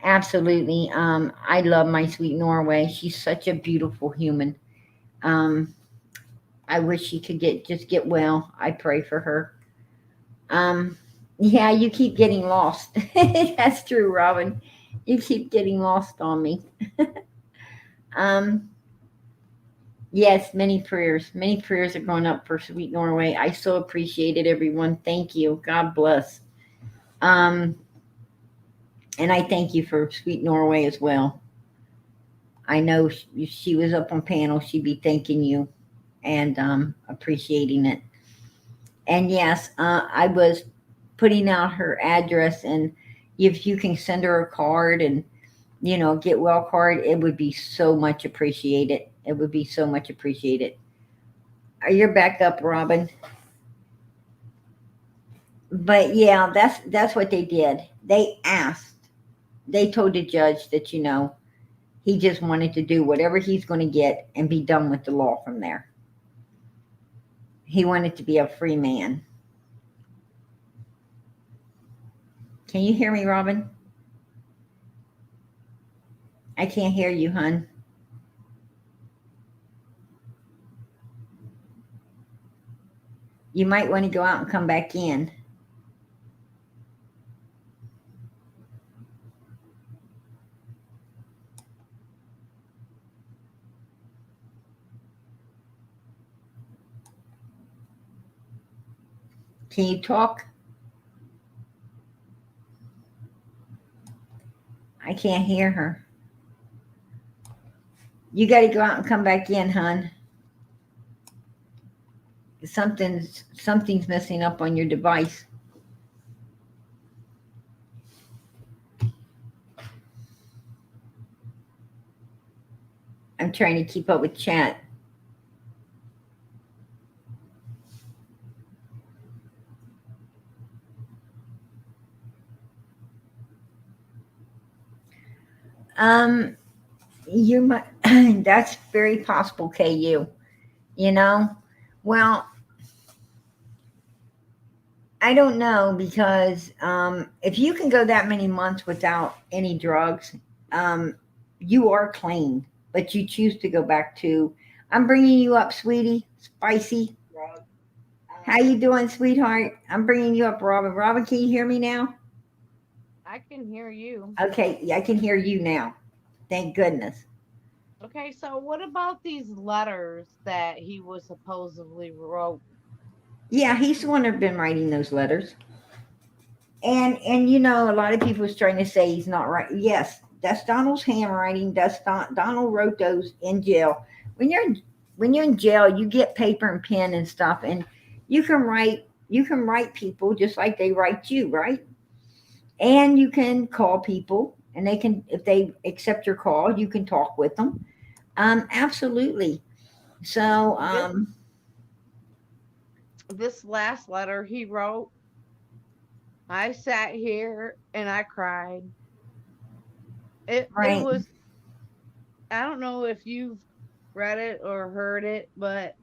Speaker 1: Absolutely. I love my sweet Norway. She's such a beautiful human. Um, I wish she could just get well. I pray for her. Um, yeah, you keep getting lost. That's true, Robin. You keep getting lost on me. Um, yes, many prayers. Many prayers are going up for sweet Norway. I so appreciate it, everyone. Thank you. God bless. Um, and I thank you for sweet Norway as well. I know if she was up on panel, she'd be thanking you and appreciating it. And yes, I was putting out her address, and if you can send her a card and get well card, it would be so much appreciated. It would be so much appreciated. You're back up, Robin. But yeah, that's what they did. They asked. They told the judge that he just wanted to do whatever he's going to get and be done with the law from there. He wanted to be a free man. Can you hear me, Robin? I can't hear you, hun. You might want to go out and come back in. Can you talk? I can't hear her. You got to go out and come back in, hun. something's messing up on your device. I'm trying to keep up with chat. Um, you might. That's very possible, KU. You know, well, I don't know because if you can go that many months without any drugs, um, you are clean. But you choose to go back to. I'm bringing you up, sweetie, spicy. How you doing, sweetheart? I'm bringing you up, Robin. Robin, can you hear me now?
Speaker 2: I can hear you.
Speaker 1: Okay, yeah, I can hear you now. Thank goodness.
Speaker 2: Okay, so what about these letters that he was supposedly wrote?
Speaker 1: Yeah, he's the one that's been writing those letters. And you know, a lot of people is trying to say he's not right. Yes, that's Donald's handwriting. That's Donald wrote those in jail. When you're when you're in jail, you get paper and pen and stuff, and you can write people just like they write you, right? And you can call people, and they can if they accept your call, you can talk with them. Absolutely. So,
Speaker 2: This this last letter he wrote, I sat here and I cried. It
Speaker 1: right,
Speaker 2: was, I don't know if you've read it or heard it, but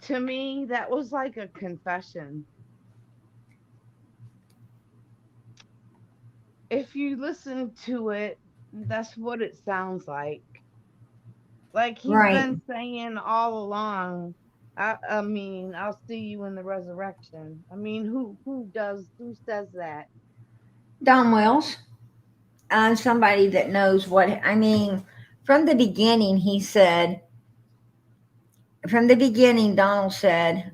Speaker 2: to me that was like a confession. If you listen to it, that's what it sounds like he's
Speaker 1: right.
Speaker 2: been saying all along. I mean, I'll see you in the resurrection. I mean, who says that?
Speaker 1: Don Wells, somebody that knows what I mean. From the beginning, he said. From the beginning, Donald said,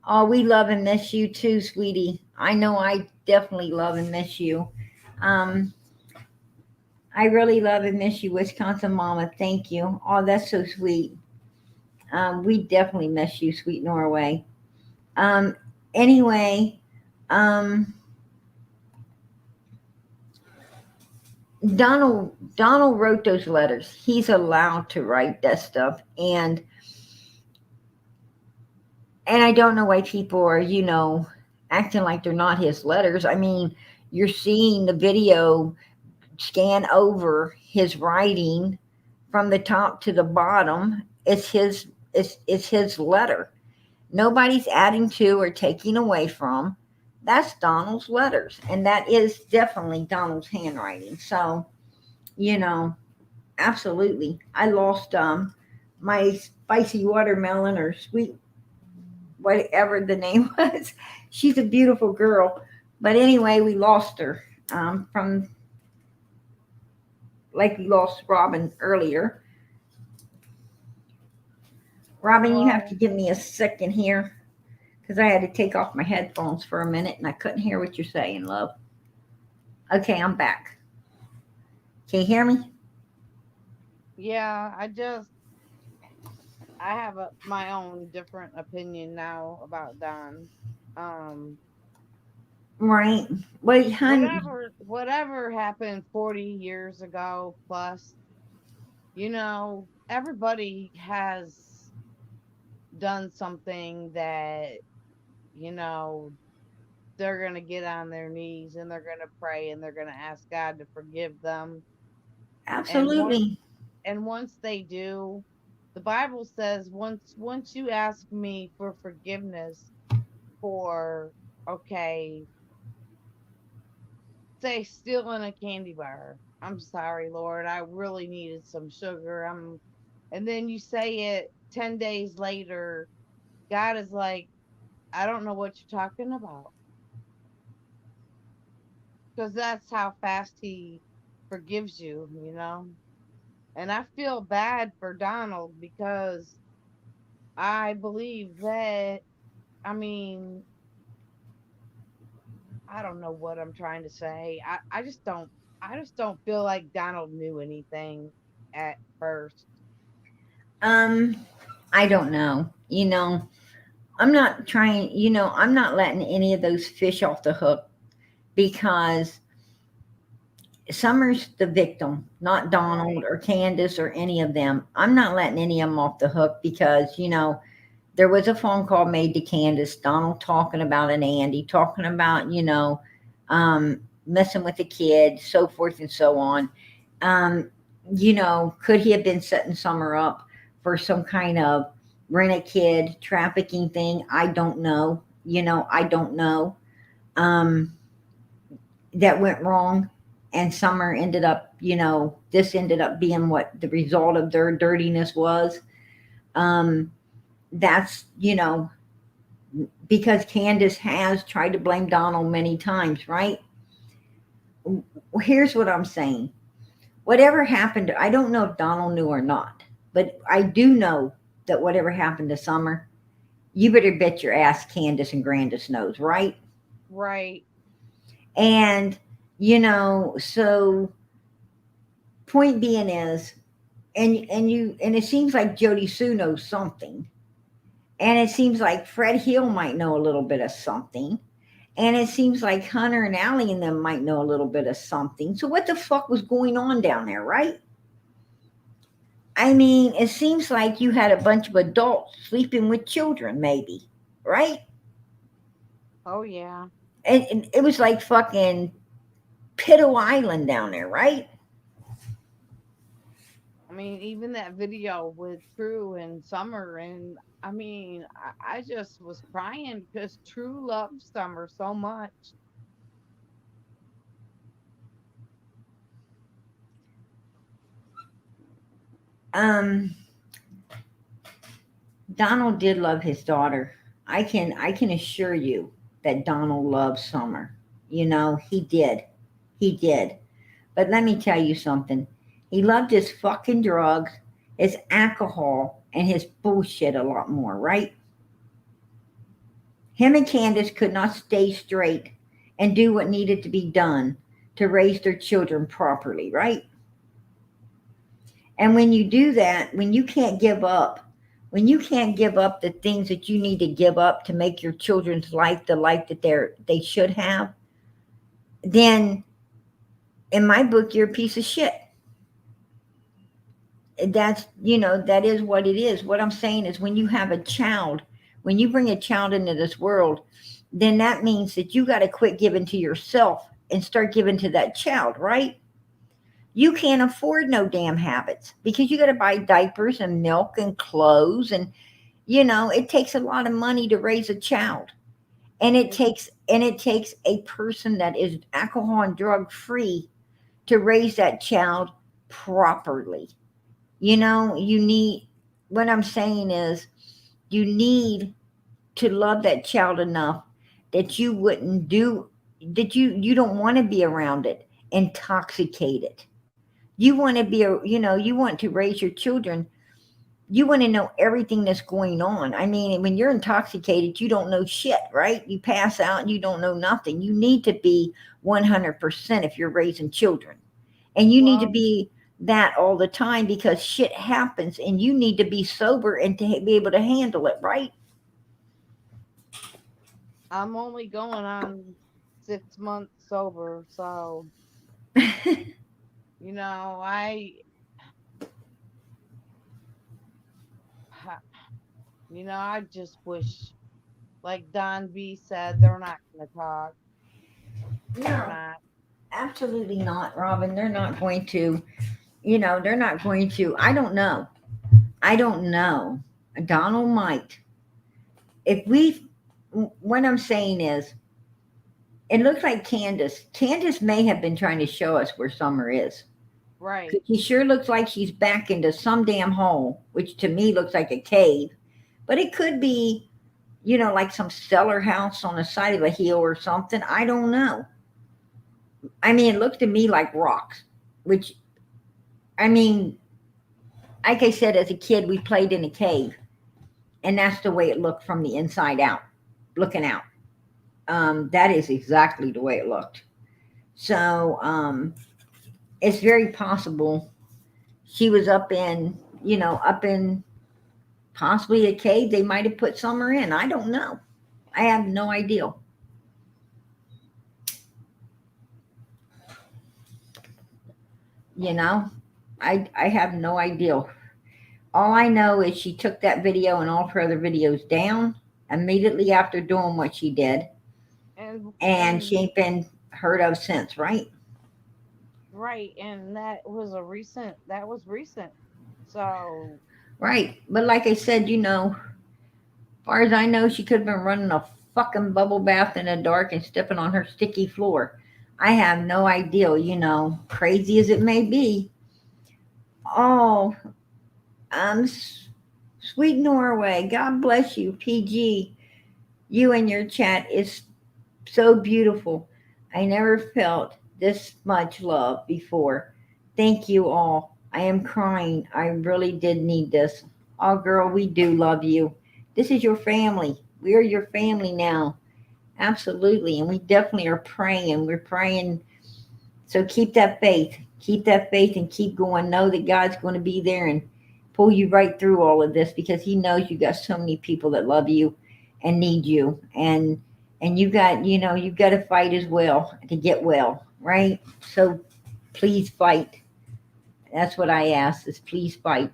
Speaker 1: "Oh, we love and miss you too, sweetie. I know I definitely love and miss you. Um, I really love and miss you, Wisconsin Mama. Thank you. Oh, that's so sweet. We definitely miss you, sweet Norway. Um, anyway, um, Donald wrote those letters. He's allowed to write that stuff, and I don't know why people are, acting like they're not his letters. I mean, you're seeing the video scan over his writing from the top to the bottom. It's his letter. Nobody's adding to or taking away from. That's Donald's letters, and that is definitely Donald's handwriting. So, you know, absolutely. I lost my spicy watermelon or sweet whatever the name was. She's a beautiful girl, but anyway, we lost her from like we lost Robin earlier. Robin, you have to
Speaker 2: Well,
Speaker 1: give me a second here because I had to take off my headphones for a minute and I couldn't hear what you're saying, love. Okay, I'm back. Can you hear me?
Speaker 2: yeah, I have my own different opinion now about Don. Um,
Speaker 1: Right. Wait, hun.
Speaker 2: whatever happened 40 years ago plus, everybody has done something that, you know, they're going to get on their knees and they're going to pray and they're going to ask God to forgive them. And
Speaker 1: Absolutely.
Speaker 2: once they do, the Bible says once you ask me for forgiveness for, okay, say stealing a candy bar. I'm sorry, Lord. I really needed some sugar. And then you say it 10 days later, God is like, I don't know what you're talking about. Because that's how fast he forgives you. And I feel bad for Donald because I believe that, I mean, I don't know what I'm trying to say. I just don't feel like Donald knew anything at first.
Speaker 1: Um, I don't know. You know, I'm not trying, I'm not letting any of those fish off the hook because Summer's the victim, not Donald
Speaker 2: Right.
Speaker 1: or Candace or any of them. I'm not letting any of them off the hook because, there was a phone call made to Candace, Donald talking about an Andy, talking about, messing with the kid, so forth and so on. Um, could he have been setting Summer up for some kind of rent a kid trafficking thing? I don't know. I don't know. Um, that went wrong. And Summer ended up, this ended up being what the result of their dirtiness was. Um, that's, because Candace has tried to blame Donald many times, right? Here's what I'm saying. Whatever happened, I don't know if Donald knew or not, but I do know that whatever happened to Summer, you better bet your ass Candace and Grandis knows, right?
Speaker 2: Right.
Speaker 1: And, so point being is, and it seems like Jody Sue knows something. And it seems like Fred Hill might know a little bit of something. And it seems like Hunter and Allie and them might know a little bit of something. So what the fuck was going on down there, right? I mean, it seems like you had a bunch of adults sleeping with children, maybe, right?
Speaker 2: Oh yeah.
Speaker 1: And it was like fucking Pitto Island down there, right?
Speaker 2: I mean, even that video with True and Summer, and I mean, I just was crying because True loved Summer so much.
Speaker 1: Um, Donald did love his daughter. I can assure you that Donald loved Summer. He did. He did. But let me tell you something. He loved his fucking drugs, his alcohol, and his bullshit a lot more, right? Him and Candace could not stay straight and do what needed to be done to raise their children properly, right? And when you do that, when you can't give up the things that you need to give up to make your children's life the life that they should have, then in my book you're a piece of shit. That is what it is. What I'm saying is when you have a child, when you bring a child into this world, then that means that you got to quit giving to yourself and start giving to that child, right? You can't afford no damn habits because you got to buy diapers and milk and clothes, and it takes a lot of money to raise a child. And it
Speaker 2: It,
Speaker 1: takes a person that is alcohol and drug free to raise that child properly. You need, what I'm saying is, you need to love that child enough that you wouldn't do, that you don't want to be around it, intoxicated. You want to be, you want to raise your children. You want to know everything that's going on. I mean, when you're intoxicated, you don't know shit, right? You pass out and you don't know nothing. You need to be 100% if you're raising children. And you need to
Speaker 2: well,
Speaker 1: be that all the time because shit happens and you need to be sober and to be able to handle it, right?
Speaker 2: I'm only going on 6 months sober, so you know, ha- I just wish, like Don B said, they're not going to talk. They're
Speaker 1: No,
Speaker 2: not.
Speaker 1: absolutely not, Robin. They're not going to, they're not going to. I don't know. I don't know. Donald might. If we, what I'm saying is, it looks like Candace may have been trying to show us where Summer is. 'Cause
Speaker 2: Right.
Speaker 1: she sure looks like she's back into some damn hole, which to me looks like a cave. But it could be, like some cellar house on the side of a hill or something. I don't know. I mean, it looked to me like rocks, which, I mean, like I said, as a kid, we played in a cave, and that's the way it looked from the inside out, looking out. That is exactly the way it looked. So it's very possible she was up in Possibly a cave they might have put Summer in. I don't know. I have no idea. You know, I have no idea. All I know is she took that video and all of her other videos down immediately after doing what she did, and she
Speaker 2: and
Speaker 1: ain't been heard of since, right?
Speaker 2: right, and that was recent. So
Speaker 1: Right. But like I said, far as I know, she could have been running a fucking bubble bath in the dark and stepping on her sticky floor. I have no idea, crazy as it may be. Oh, um, s- sweet Norway, God bless you, PG. You and your chat is so beautiful. I never felt this much love before. Thank you all. I am crying. I really did need this. Oh, girl, we do love you. This is your family. We are your family now. Absolutely. And we definitely are praying. We're praying. So keep that faith. Keep that faith and keep going. Know that God's going to be there and pull you right through all of this because He knows you got so many people that love you and need you. And you've got to fight as well to get well, right? So please fight. That's what I ask is please fight.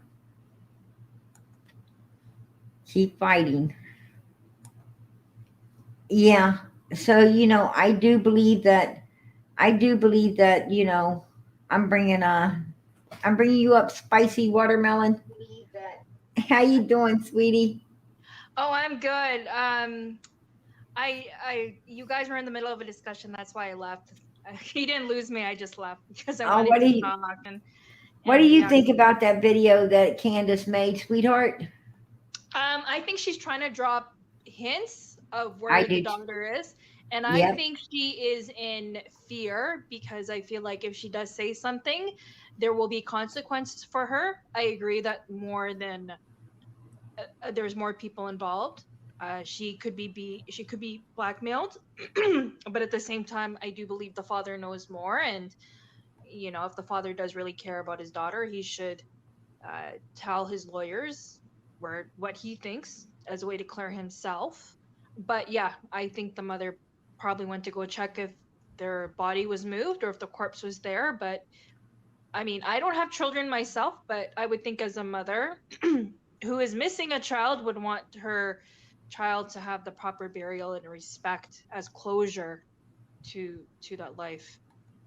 Speaker 1: Keep fighting. Yeah. So, I do believe that, I'm bringing I'm bringing you up, spicy watermelon. How you doing, sweetie?
Speaker 3: Oh, I'm good. You guys were in the middle of a discussion. That's why I left. You didn't lose me. I just left because I
Speaker 1: Oh,
Speaker 3: wanted to talk.
Speaker 1: what do
Speaker 3: And
Speaker 1: you
Speaker 3: yeah,
Speaker 1: think about that video that Candace made, sweetheart?
Speaker 3: I think she's trying to drop hints of
Speaker 1: I
Speaker 3: where the
Speaker 1: do.
Speaker 3: daughter is, and I
Speaker 1: Yep.
Speaker 3: think she is in fear because I feel like if she does say something, there will be consequences for her. I agree that more than there's more people involved. She could be blackmailed, but at the same time, I do believe the father knows more. And if the father does really care about his daughter, he should tell his lawyers what he thinks as a way to clear himself. But yeah, I think the mother probably went to go check if their body was moved or if the corpse was there. But I mean, I don't have children myself, but I would think as a mother who is missing a child would want her child to have the proper burial and respect as closure to that life.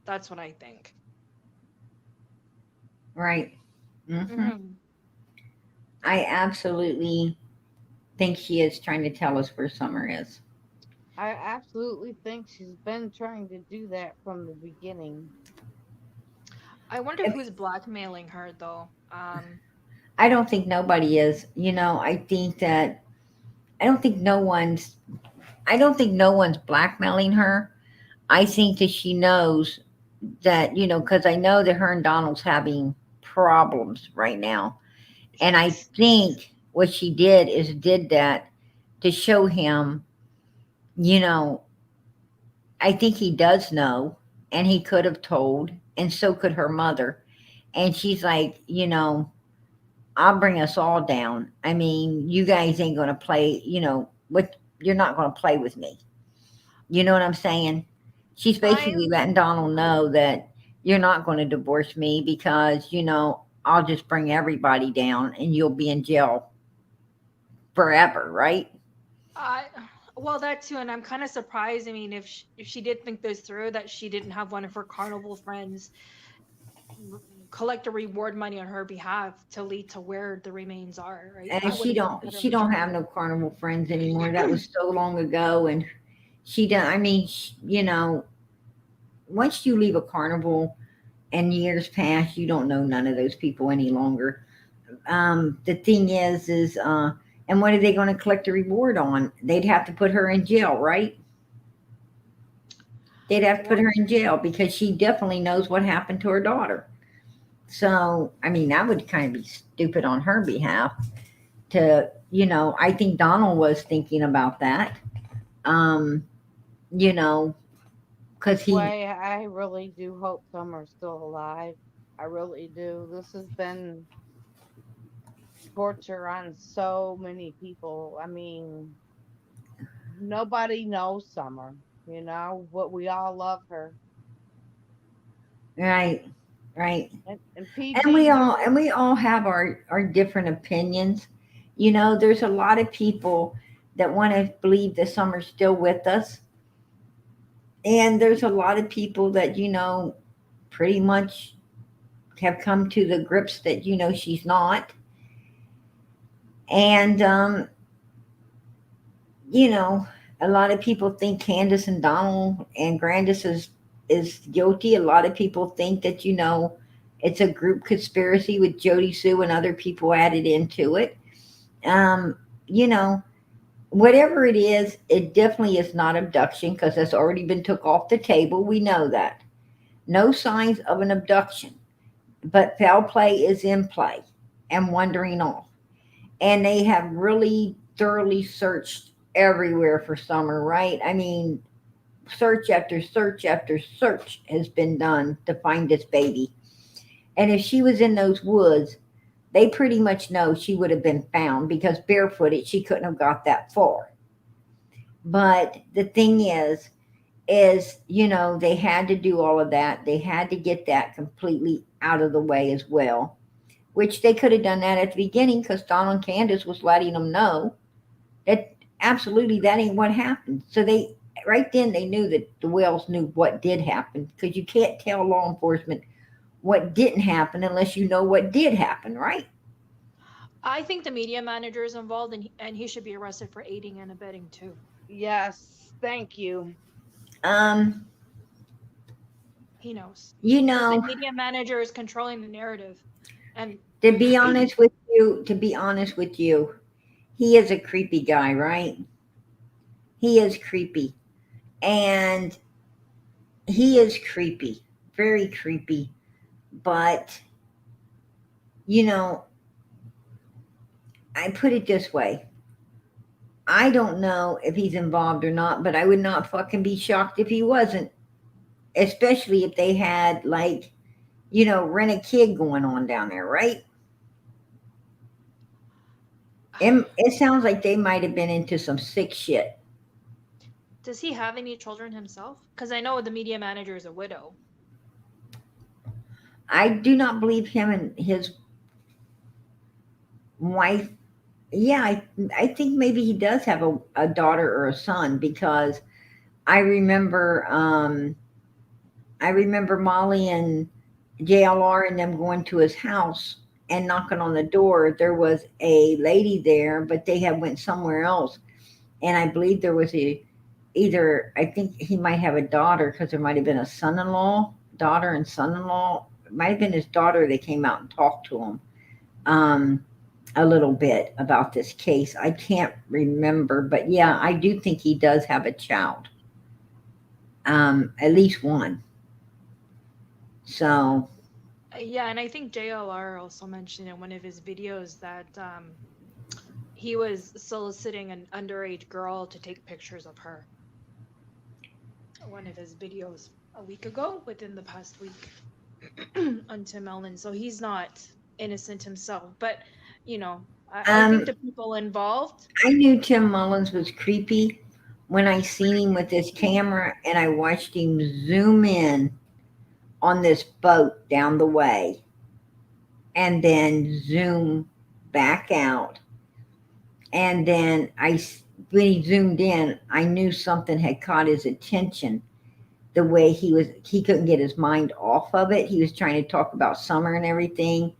Speaker 3: That's what I think.
Speaker 1: Right. Hmm.
Speaker 3: Hmm.
Speaker 1: I absolutely think she is trying to tell us where Summer is.
Speaker 2: I absolutely think she's been trying to do that from the beginning.
Speaker 3: I wonder who's blackmailing her though.
Speaker 1: I don't think nobody is. I think that I don't think no one's I don't think no one's blackmailing her. I think that she knows that, because I know that her and Donald's having problems right now. And I
Speaker 3: Yes.
Speaker 1: think what she did that to show him, you know, I think he does know and he could have told, and so could her mother. And she's like, I'll bring us all down. I mean, you guys ain't going to play, you're not going to play with me. You know what I'm saying? She's
Speaker 3: I
Speaker 1: basically letting Donald know that you're not going to divorce me because, I'll just bring everybody down and you'll be in jail forever, right?
Speaker 3: I well that too, and I'm kind of surprised. I mean, if she did think this through, that she didn't have one of her carnival friends r- collect the reward money on her behalf to lead to where the remains are, right?
Speaker 1: And
Speaker 3: That would
Speaker 1: she
Speaker 3: have been
Speaker 1: don't
Speaker 3: better
Speaker 1: she
Speaker 3: of a
Speaker 1: don't have no
Speaker 3: strategy.
Speaker 1: carnival friends anymore. That was so long ago, and she don't. I mean, once you leave a carnival and years pass, you don't know none of those people any longer. The thing and what are they going to collect a reward on? They'd have to put her in jail, right? They'd have to put
Speaker 3: Well,
Speaker 1: her in jail because she definitely knows what happened to her daughter. So, I mean, that would kind of be stupid on her behalf I think Donald was thinking about that. Um, you know, because he,
Speaker 2: Why I really do hope Summer's still alive. I really do. This has been torture on so many people. I mean, nobody knows Summer, but we all love her.
Speaker 1: Right, right.
Speaker 2: And
Speaker 1: And
Speaker 2: PG,
Speaker 1: we all have our different opinions. There's a lot of people that want to believe that Summer's still with us, and there's a lot of people that pretty much have come to the grips that she's not. And you know, a lot of people think Candace and Donald and Grandis is guilty. A lot of people think that it's a group conspiracy with Jody Sue and other people added into it. Um, you know, Whatever it is, it definitely is not abduction because that's already been took off the table. We know that. No signs of an abduction, but foul play is in play and wandering off. And they have really thoroughly searched everywhere for Summer, right? I mean, search after search after search has been done to find this baby. And if she was in those woods, they pretty much know she would have been found because barefooted, she couldn't have got that far. But the thing is, they had to do all of that. They had to get that completely out of the way as well, which they could have done that at the beginning because Donald and Candace was letting them know that absolutely that ain't what happened. So they, right then, they knew that the Wells knew what did happen because you can't tell law enforcement what didn't happen unless you know what did happen, right?
Speaker 3: I think the media manager is involved, and he should be arrested for aiding and abetting too.
Speaker 2: yes, thank you.
Speaker 1: Um,
Speaker 3: He knows
Speaker 1: you
Speaker 3: because the
Speaker 1: know,
Speaker 3: media manager is controlling the narrative, and
Speaker 1: to be honest with you, he is a creepy guy, right? He is creepy. And he is creepy, very creepy. But, you know, I put it this way. I don't know if he's involved or not, but I would not fucking be shocked if he wasn't. Especially if they had, like, rent a kid going on down there, right? It sounds like they might have been into some sick shit.
Speaker 3: does he have any children himself? Because I know the media manager is a widow.
Speaker 1: I do not believe him and his wife. Yeah, I think maybe he does have a daughter or a son because I remember I remember Molly and JLR and them going to his house and knocking on the door. There was a lady there, but they had went somewhere else. And I believe there was either I think he might have a daughter because there might have been a son-in-law, daughter and son-in-law. It might have been his daughter that came out and talked to him um, a little bit about this case. I can't remember, but yeah, I do think he does have a child, at least one. So
Speaker 3: Yeah, and I think JLR also mentioned in one of his videos that he was soliciting an underage girl to take pictures of her. One of his videos a week ago, within the past week, on Tim Allen. So he's not innocent himself, but I think
Speaker 1: um,
Speaker 3: the people involved.
Speaker 1: I knew Tim Mullins was creepy when I seen him with this camera and I watched him zoom in on this boat down the way and then zoom back out. And then when he zoomed in, I knew something had caught his attention. The way he couldn't get his mind off of it. He was trying to talk about summer and everything,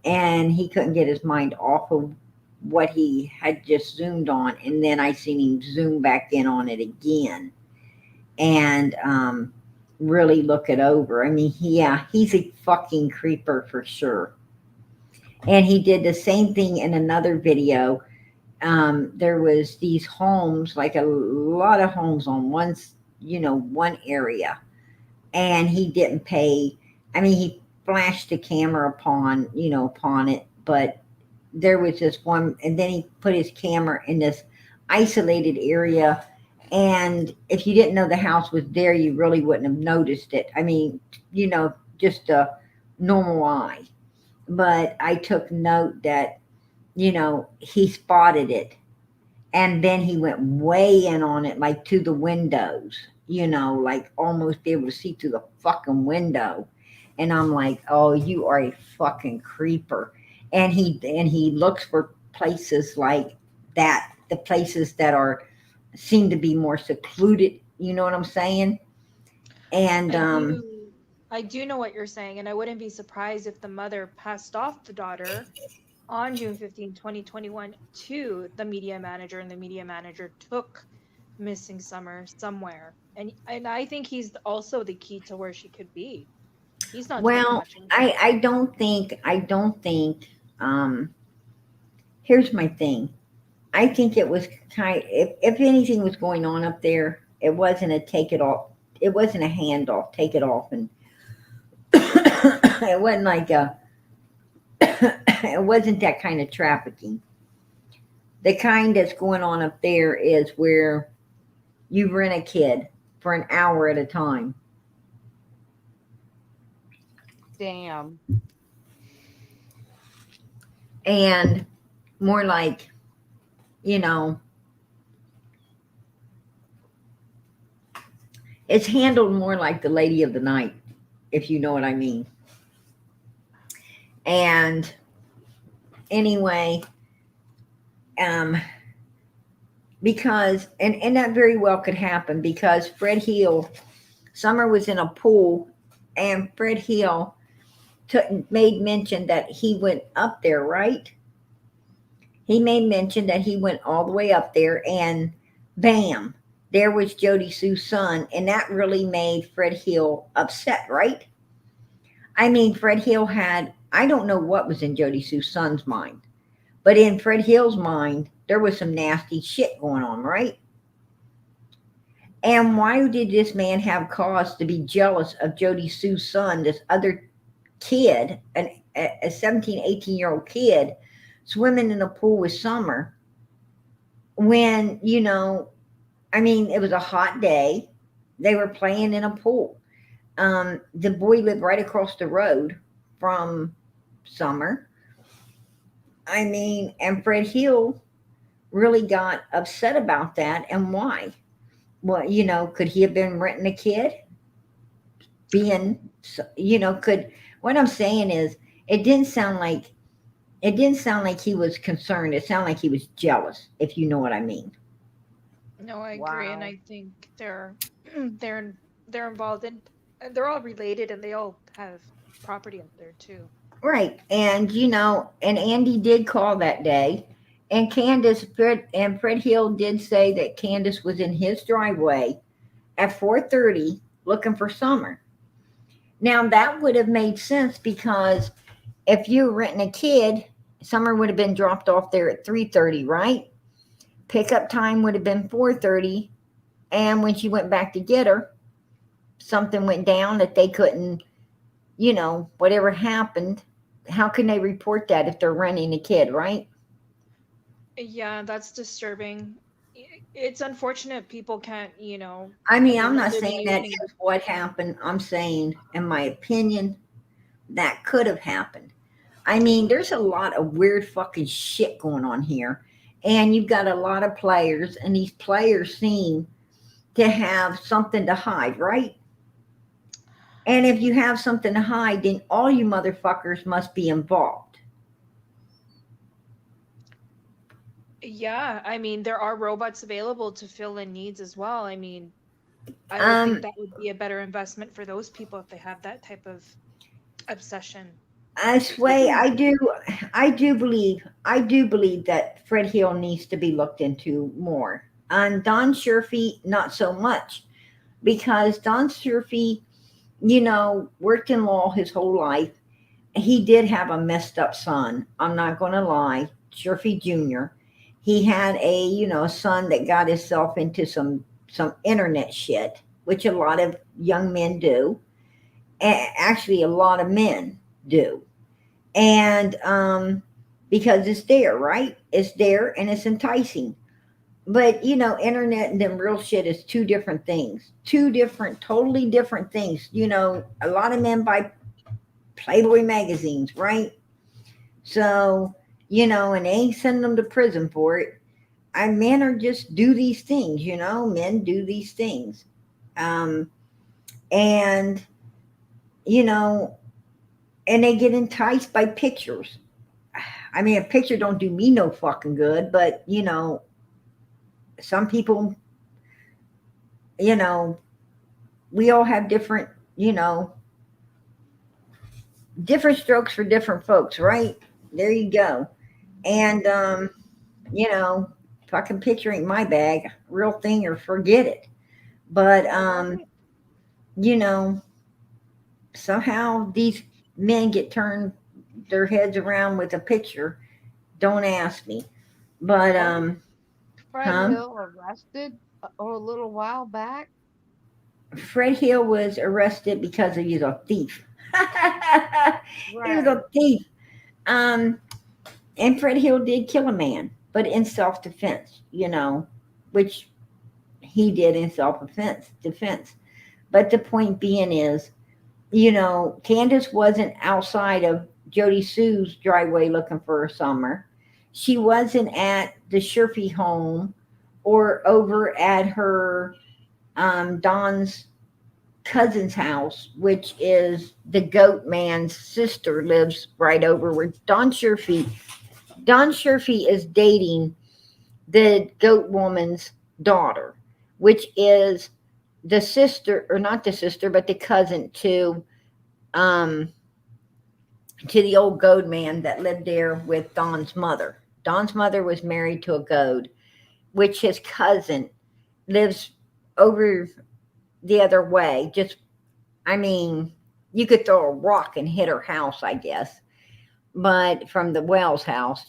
Speaker 1: and he couldn't get his mind off of what he had just zoomed on. And then I seen him zoom back in on it again and really look it over. I mean, yeah, he's a fucking creeper for sure. And he did the same thing in another video. There was these homes, like a lot of homes on one area, and he didn't pay. I mean, he flashed the camera upon it, but there was this one, and then he put his camera in this isolated area. And if you didn't know the house was there, you really wouldn't have noticed it. I mean, just a normal eye. But I took note that he spotted it. And then he went way in on it, like to the windows, like almost able to see through the fucking window. And I'm like, oh, you are a fucking creeper. And he looks for places like that, the places that are seem to be more secluded. You know what I'm saying? And
Speaker 3: I do I do know what you're saying, and I wouldn't be surprised if the mother passed off the daughter on June 15, 2021 to the media manager, and the media manager took missing Summer somewhere. And I think he's also the key to where she could be. He's not doing
Speaker 1: well,
Speaker 3: much of it.
Speaker 1: I don't think. Um, Here's my thing. I think it was if anything was going on up there, it wasn't a take it off. It wasn't a handoff, take it off, and it wasn't like a. It wasn't that kind of trafficking. The kind that's going on up there is where you rent a kid for an hour at a time,
Speaker 2: Damn.
Speaker 1: and more like you know, it's handled more like the lady of the night, if you know what I mean. And anyway, um, because and that very well could happen because Fred Hill, Summer was in a pool, and Fred Hill made mention that he went up there, right? He made mention that he went all the way up there, and bam, there was Jody Sue's son, and that really made Fred Hill upset, right? I mean, Fred Hill had, I don't know what was in Jody Sue's son's mind, but in Fred Hill's mind, there was some nasty shit going on, right? And why did this man have cause to be jealous of Jody Sue's son, this other kid, a 17, 18-year-old kid, swimming in a pool with Summer when, I mean, it was a hot day. They were playing in a pool. The boy lived right across the road from Summer. I mean, and Fred Hill really got upset about that. And why? Well, could he have been renting a kid? Could, what I'm saying is, it didn't sound like he was concerned. It sounded like he was jealous, if you know what I mean.
Speaker 3: No, I agree, and
Speaker 2: Wow.
Speaker 3: I think they're they're involved in, and they're all related, and they all have property up there too.
Speaker 1: Right. And and Andy did call that day. And Fred Hill did say that Candace was in his driveway at 4:30 looking for Summer. Now that would have made sense because if you were renting a kid, Summer would have been dropped off there at 3:30, right? Pickup time would have been 4:30, and when she went back to get her, something went down that they couldn't, whatever happened. How can they report that if they're renting a kid, right?
Speaker 3: Yeah, that's disturbing. It's unfortunate people can't,
Speaker 1: I mean, I'm
Speaker 3: even
Speaker 1: not
Speaker 3: live in
Speaker 1: saying that
Speaker 3: unity.
Speaker 1: is what happened. I'm saying, in my opinion, that could have happened. I mean, there's a lot of weird fucking shit going on here. And you've got a lot of players, and these players seem to have something to hide, right? And if you have something to hide, then all you motherfuckers must be involved.
Speaker 3: Yeah, I mean, there are robots available to fill in needs as well. I mean, I would think
Speaker 1: Um,
Speaker 3: that would be a better investment for those people if they have that type of obsession.
Speaker 1: I sway. I do believe that Fred Hill needs to be looked into more. On Don Sherfy, not so much, because Don Sherfy, worked in law his whole life. He did have a messed up son. I'm not going to lie, Sherfy Jr. He had a son that got himself into some internet shit, which a lot of young men do. Actually, a lot of men do. And because it's there, right? It's there and it's enticing. But internet and then real shit is two different things. Two different, totally different things. A lot of men buy Playboy magazines, right? So, and they ain't sending them to prison for it. And men are just do these things, men do these things. Um, and, you know, and they get enticed by pictures. I mean, a picture don't do me no fucking good, but, some people, you know, we all have different, different strokes for different folks, right? There you go. And, you know, fucking picture ain't my bag, real thing or forget it. But,
Speaker 2: Right.
Speaker 1: you know, somehow these men get turned their heads around with a picture. Don't ask me. But,
Speaker 2: Wasn't Fred
Speaker 1: huh?
Speaker 2: Hill arrested a little while back?
Speaker 1: Fred Hill was arrested because he was a thief. He was a
Speaker 2: Right.
Speaker 1: thief. Um, and Fred Hill did kill a man, but in self defense, which he did in self defense. But the point being is, Candace wasn't outside of Jody Sue's driveway looking for her summer. She wasn't at the Sherfy home or over at her Don's cousin's house, which is the goat man's sister, lives right over where Don Sherfy is dating the goat woman's daughter, which is the sister, or not the sister, but the cousin um to the old goat man that lived there with Don's mother. Don's mother was married to a goat, which his cousin lives over the other way. Just, I mean, you could throw a rock and hit her house, I guess. But from the Wells house,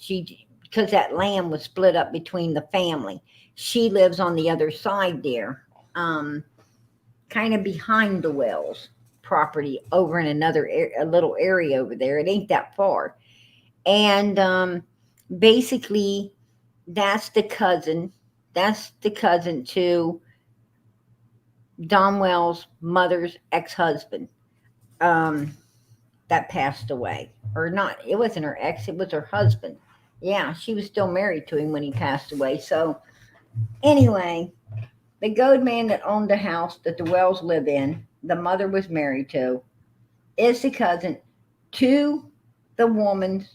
Speaker 1: because that land was split up between the family, she lives on the other side there, um, kind of behind the Wells property, over in another a little area over there. It ain't that far, and basically, that's the cousin. That's the cousin to Don Wells' mother's ex-husband. Um, that passed away. Or not, it wasn't her ex, it was her husband. Yeah, she was still married to him when he passed away. So, anyway, the goat man that owned the house that the Wells live in, the mother was married to, is the cousin to the woman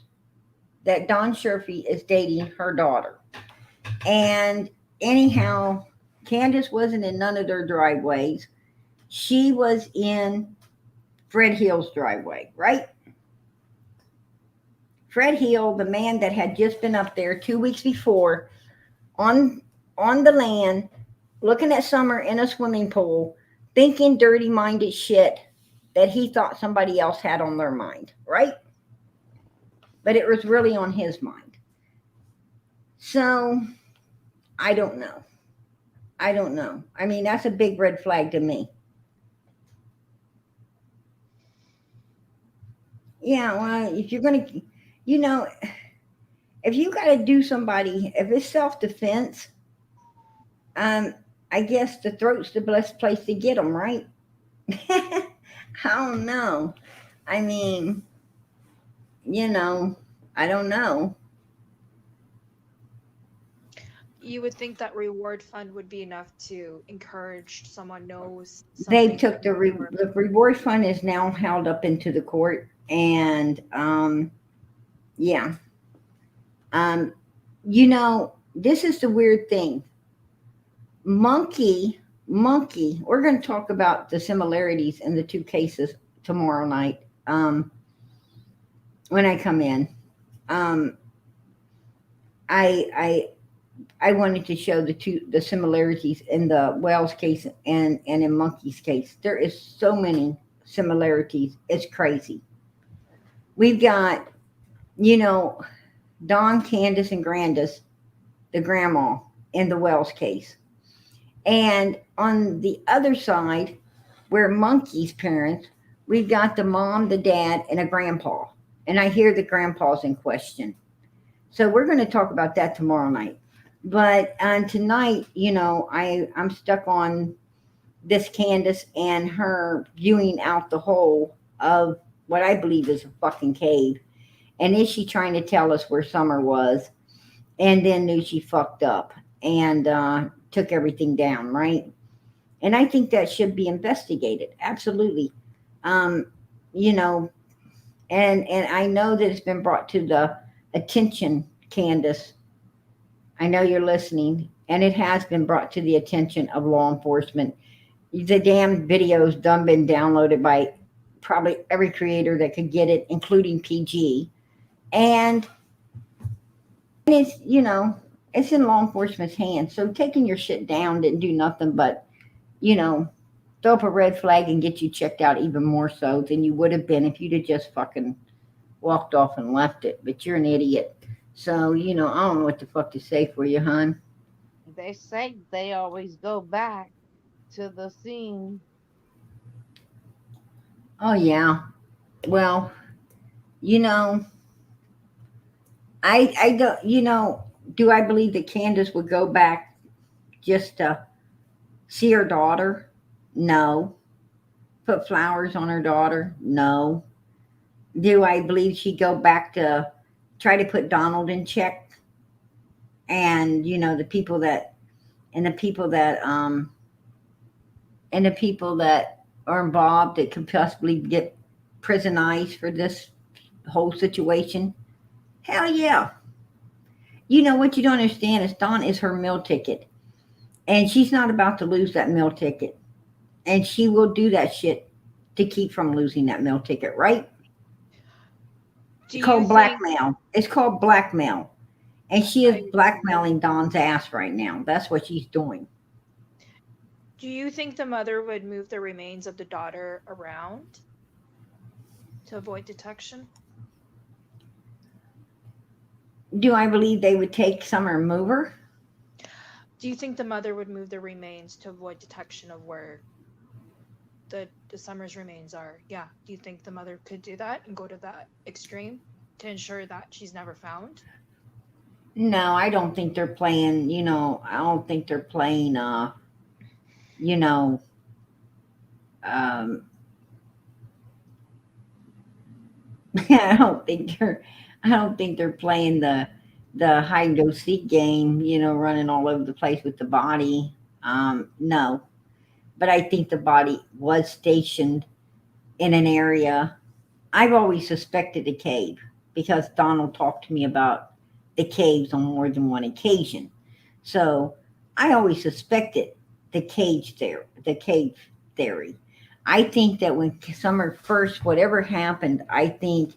Speaker 1: that Don Sherfy is dating her daughter. And anyhow, Candace wasn't in none of their driveways. She was in Fred Hill's driveway, right? Fred Hill, the man that had just been up there 2 weeks before on on the land, looking at Summer in a swimming pool, thinking dirty minded shit that he thought somebody else had on their mind, right? But it was really on his mind. So I don't know. I don't know. I mean, that's a big red flag to me. Yeah, well, if you're gonna, you know, if you got to do somebody, if it's self defense, um, I guess the throat's the best place to get them, right? I don't know. I mean, you know, I don't know.
Speaker 3: You would think that reward fund would be enough to encourage someone knows
Speaker 1: They
Speaker 3: something
Speaker 1: took
Speaker 3: more.
Speaker 1: the reward fund is now held up into the court, and yeah, um, this is the weird thing. Monkey. We're going to talk about the similarities in the two cases tomorrow night. When I come in, um, I I wanted to show the similarities in the Wells case and in Monkey's case. There is so many similarities. It's crazy. We've got, you know, Don, Candace, and Grandis, the grandma, in the Wells case. And on the other side, where Monkey's parents, we've got the mom, the dad, and a grandpa. And I hear the grandpa's in question. So we're going to talk about that tomorrow night. But tonight, I'm stuck on this Candace and her viewing out the whole of what I believe is a fucking cave. And is she trying to tell us where Summer was and then knew she fucked up and took everything down, right? And I think that should be investigated. Absolutely. Um, you know, and I know that it's been brought to the attention, Candace. I know you're listening, and it has been brought to the attention of law enforcement. The damn video's done been downloaded by probably every creator that could get it, including PG. And it's, it's in law enforcement's hands. So taking your shit down didn't do nothing but, you know, throw up a red flag and get you checked out even more so than you would have been if you'd have just fucking walked off and left it. But you're an idiot. So, I don't know what the fuck to say for you, hon.
Speaker 2: They say they always go back to the scene.
Speaker 1: Oh, yeah. Well, you know, I don't, do I believe that Candace would go back just to see her daughter? No. Put flowers on her daughter? No. Do I believe she'd go back to try to put Donald in check? And, the people that, and the people that, and the people that are involved that could possibly get prisonized for this whole situation? Hell yeah. What you don't understand is Dawn is her meal ticket. And she's not about to lose that meal ticket. And she will do that shit to keep from losing that meal ticket, right?
Speaker 3: Do
Speaker 1: It's called
Speaker 3: you think
Speaker 1: blackmail. It's called blackmail. And she
Speaker 3: I
Speaker 1: is
Speaker 3: agree.
Speaker 1: blackmailing Dawn's ass right now. That's what she's doing.
Speaker 3: Do you think the mother would move the remains of the daughter around to avoid detection?
Speaker 1: Do I believe they would take Summer and move her?
Speaker 3: Do you think the mother would move the remains to avoid detection of where the Summer's remains are? Yeah. Do you think the mother could do that and go to that extreme to ensure that she's never found?
Speaker 1: No, I don't think they're playing, I don't think they're playing, you know, um, I don't think they're playing the hide and go seek game, running all over the place with the body. No, but I think the body was stationed in an area. I've always suspected a cave because Donald talked to me about the caves on more than one occasion. So I always suspected the cave theory. I think that when Summer first, whatever happened, I think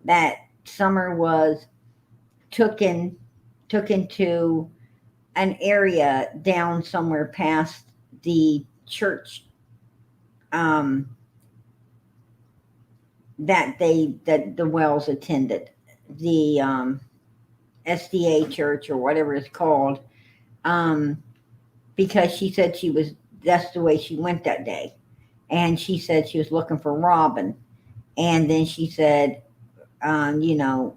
Speaker 1: that Summer was taken taken to an area down somewhere past the church um, that the Wells attended, the SDA church or whatever it's called, um, because she said that's the way she went that day, and she said she was looking for Robin, and then she said, you know,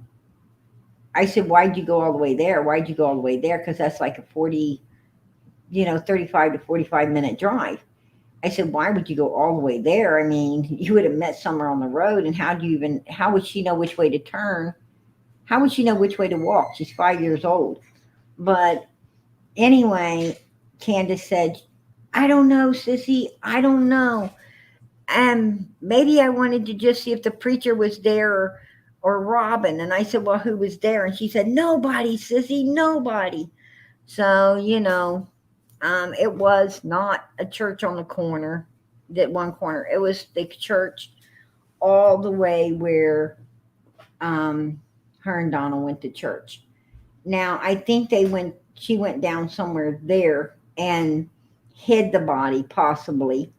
Speaker 1: I said, why'd you go all the way there? Why'd you go all the way there? Because that's like a 35 to 45 minute drive. I said, why would you go all the way there? I mean, you would have met somewhere on the road, and how would she know which way to turn? How would she know which way to walk? She's 5 years old. But anyway, Candace said, I don't know, sissy. I don't know. Maybe I wanted to just see if the preacher was there or Robin. And I said, well, who was there? And she said, nobody, sissy, nobody. So, it was not a church on the corner, that one corner. It was the church all the way where her and Donald went to church. Now, I think she went down somewhere there and hid the body, possibly.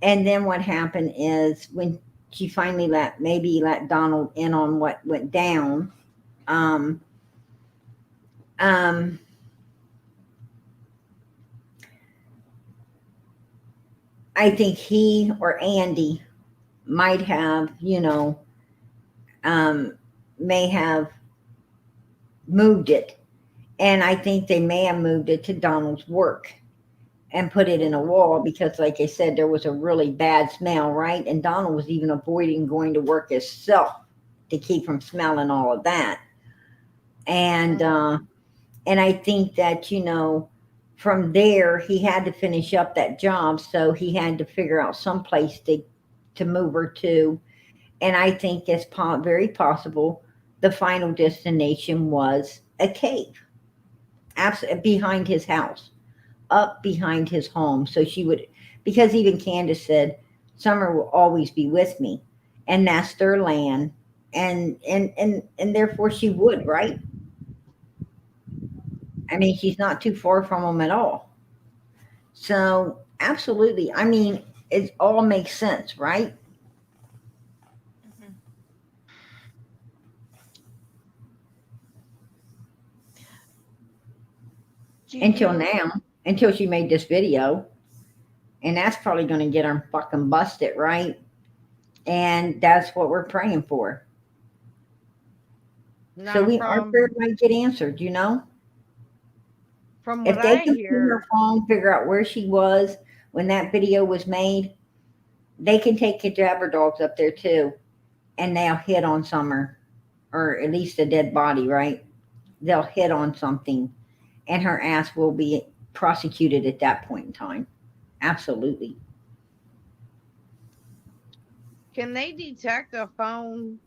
Speaker 1: And then what happened is when she finally let Donald in on what went down, um, um, I think he or Andy might have, um, may have moved it. And I think they may have moved it to Donald's work and put it in a wall because, like I said, there was a really bad smell, right? And Donald was even avoiding going to work himself. to keep from smelling all of that. And I think that, from there he had to finish up that job, so he had to figure out some place to move her to. And I think it's very possible the final destination was a cave, behind his house, up behind his home. So she would, because even Candace said, Summer will always be with me, and that's their land, and therefore she would, right? I mean, she's not too far from them at all. So absolutely, I mean, it all makes sense, right?
Speaker 3: Mhm. Do
Speaker 1: Until
Speaker 3: you?
Speaker 1: now, until she made this video, and that's probably going to get her fucking busted, right? And that's what we're praying for. So
Speaker 2: Now,
Speaker 1: our prayer might get answered,
Speaker 2: from
Speaker 1: If
Speaker 2: what
Speaker 1: they
Speaker 2: I
Speaker 1: can ping her
Speaker 2: hear,
Speaker 1: phone, figure out where she was when that video was made, they can take cadaver dogs up there too, and they'll hit on Summer, or at least a dead body, right? They'll hit on something, and her ass will be prosecuted at that point in time. Absolutely.
Speaker 2: can they detect a phone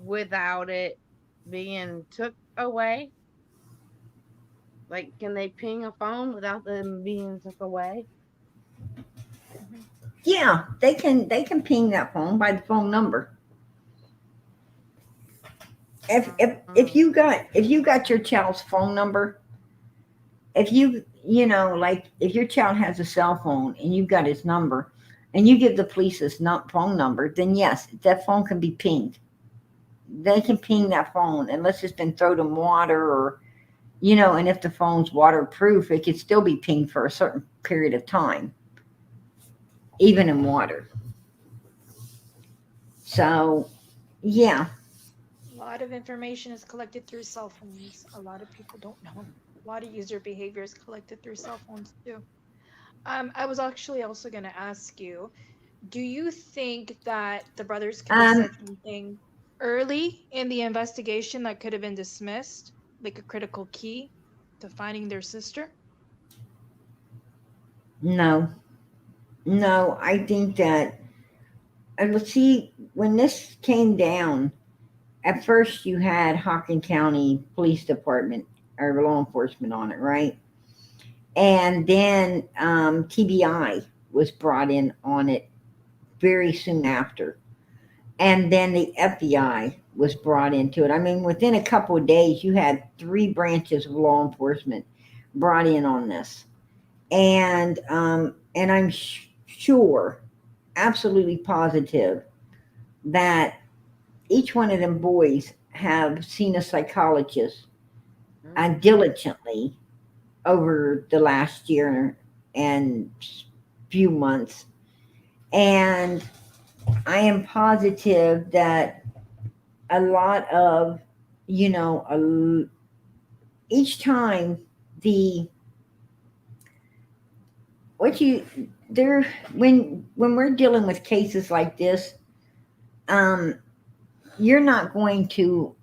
Speaker 2: without it being took away? Like, can they ping a phone without them being took away?
Speaker 3: Mhm.
Speaker 1: Yeah, they can ping that phone by the phone number. If you got your child's phone number, if like if your child has a cell phone and you've got his number, and you give the police his phone number, then yes, that phone can be pinged. They can ping that phone unless it's been thrown in water, or and if the phone's waterproof, it could still be pinged for a certain period of time, even in water. So yeah.
Speaker 3: A lot of information is collected through cell phones. A lot of people don't know. A lot of user behavior is collected through cell phones too. I was actually also going to ask you, do you think that the brothers could have
Speaker 1: um
Speaker 3: said something early in the investigation that could have been dismissed, like a critical key to finding their sister?
Speaker 1: no, no, I think that, and let's see, when this came down, at first you had Hockin County Police Department or law enforcement on it, right? And then TBI was brought in on it very soon after. And then the FBI was brought into it. I mean, within a couple of days, you had three branches of law enforcement brought in on this. And I'm sure, absolutely positive, that each one of them boys have seen a psychologist diligently over the last year and few months. And I am positive that a lot of, you know, each time the, what you, there, when we're dealing with cases like this, um, you're not going to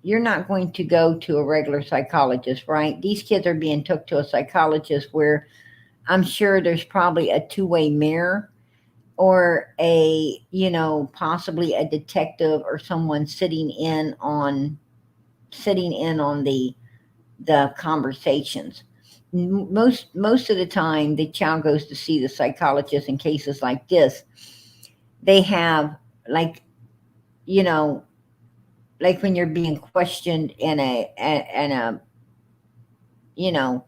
Speaker 1: go to a regular psychologist, right? These kids are being took to a psychologist where I'm sure there's probably a two-way mirror, or possibly a detective or someone sitting in on the conversations. Most of the time the child goes to see the psychologist in cases like this. They have, like, you know like when you're being questioned in a you know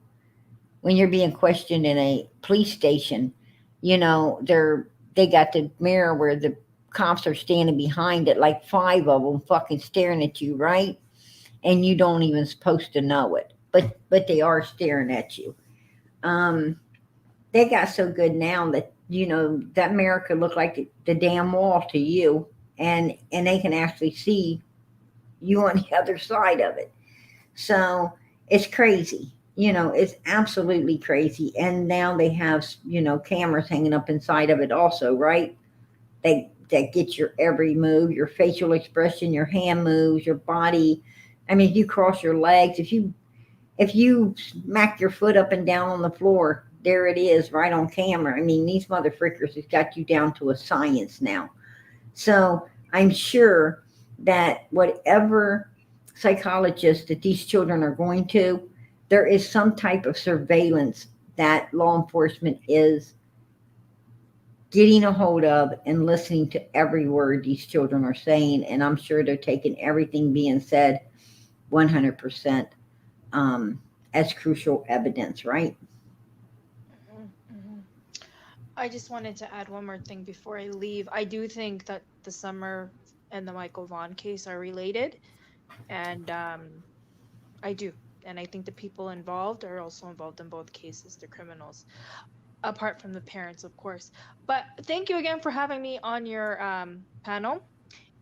Speaker 1: when you're being questioned in a police station, they got the mirror where the cops are standing behind it, like five of them fucking staring at you, right? And you don't even supposed to know it, but they are staring at you. um they got so good now that that mirror could look like the damn wall to you, and they can actually see you on the other side of it. So it's crazy. It's absolutely crazy. And now they have, cameras hanging up inside of it also, right? that get your every move, your facial expression, your hand moves, your body. I mean, if you cross your legs, if you smack your foot up and down on the floor, there it is right on camera. I mean, these mother frickers has got you down to a science now. So I'm sure that whatever psychologist that these children are going to, there is some type of surveillance that law enforcement is getting a hold of and listening to every word these children are saying. And I'm sure they're taking everything being said 100% as crucial evidence, right?
Speaker 3: Mhm, mhm. I just wanted to add one more thing before I leave. I do think that the Summer and the Michael Vaughn case are related, and I do. And I think the people involved are also involved in both cases, the criminals, apart from the parents, of course. But thank you again for having me on your panel.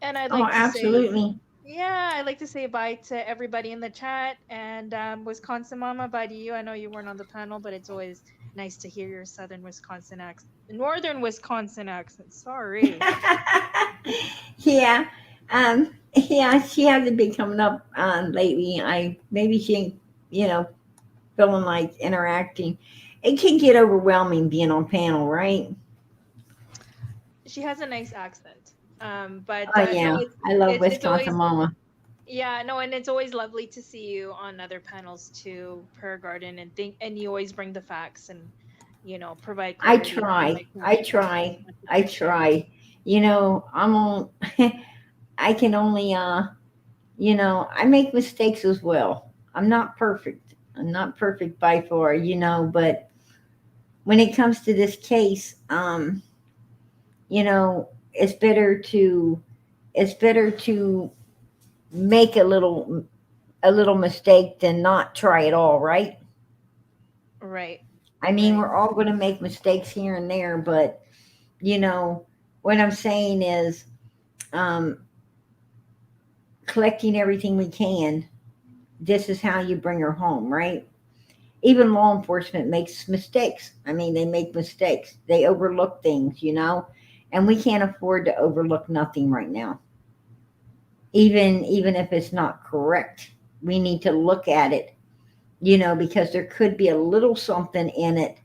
Speaker 3: And I'd
Speaker 1: Oh,
Speaker 3: like to say,
Speaker 1: absolutely.
Speaker 3: yeah, I'd like to say bye to everybody in the chat. And Wisconsin Mama, bye to you. I know you weren't on the panel, but it's always nice to hear your Southern Wisconsin accent, Northern Wisconsin accent. Sorry.
Speaker 1: Yeah. Yeah, she hasn't been coming up lately. I maybe she ain't, you know, feeling like interacting. It can get overwhelming being on panel, right?
Speaker 3: She has a nice accent. But
Speaker 1: Oh
Speaker 3: no,
Speaker 1: yeah. I love
Speaker 3: it's
Speaker 1: Wisconsin
Speaker 3: always,
Speaker 1: Mama.
Speaker 3: yeah, no, and it's always lovely to see you on other panels too, Per Garden, and think, and you always bring the facts and provide
Speaker 1: I
Speaker 3: clarity to my
Speaker 1: try. I
Speaker 3: questions and
Speaker 1: try. I
Speaker 3: contradiction.
Speaker 1: try. I'm on I can only I make mistakes as well. I'm not perfect. I'm not perfect by far, but when it comes to this case, it's better to make a little mistake than not try at all, right?
Speaker 3: Right,
Speaker 1: I mean,
Speaker 3: right.
Speaker 1: we're all going to make mistakes here and there, but you know what I'm saying is, um, collecting everything we can. This is how you bring her home, right? Even law enforcement makes mistakes. I mean, they make mistakes. They overlook things, and we can't afford to overlook nothing right now. Even if it's not correct, we need to look at it, because there could be a little something in it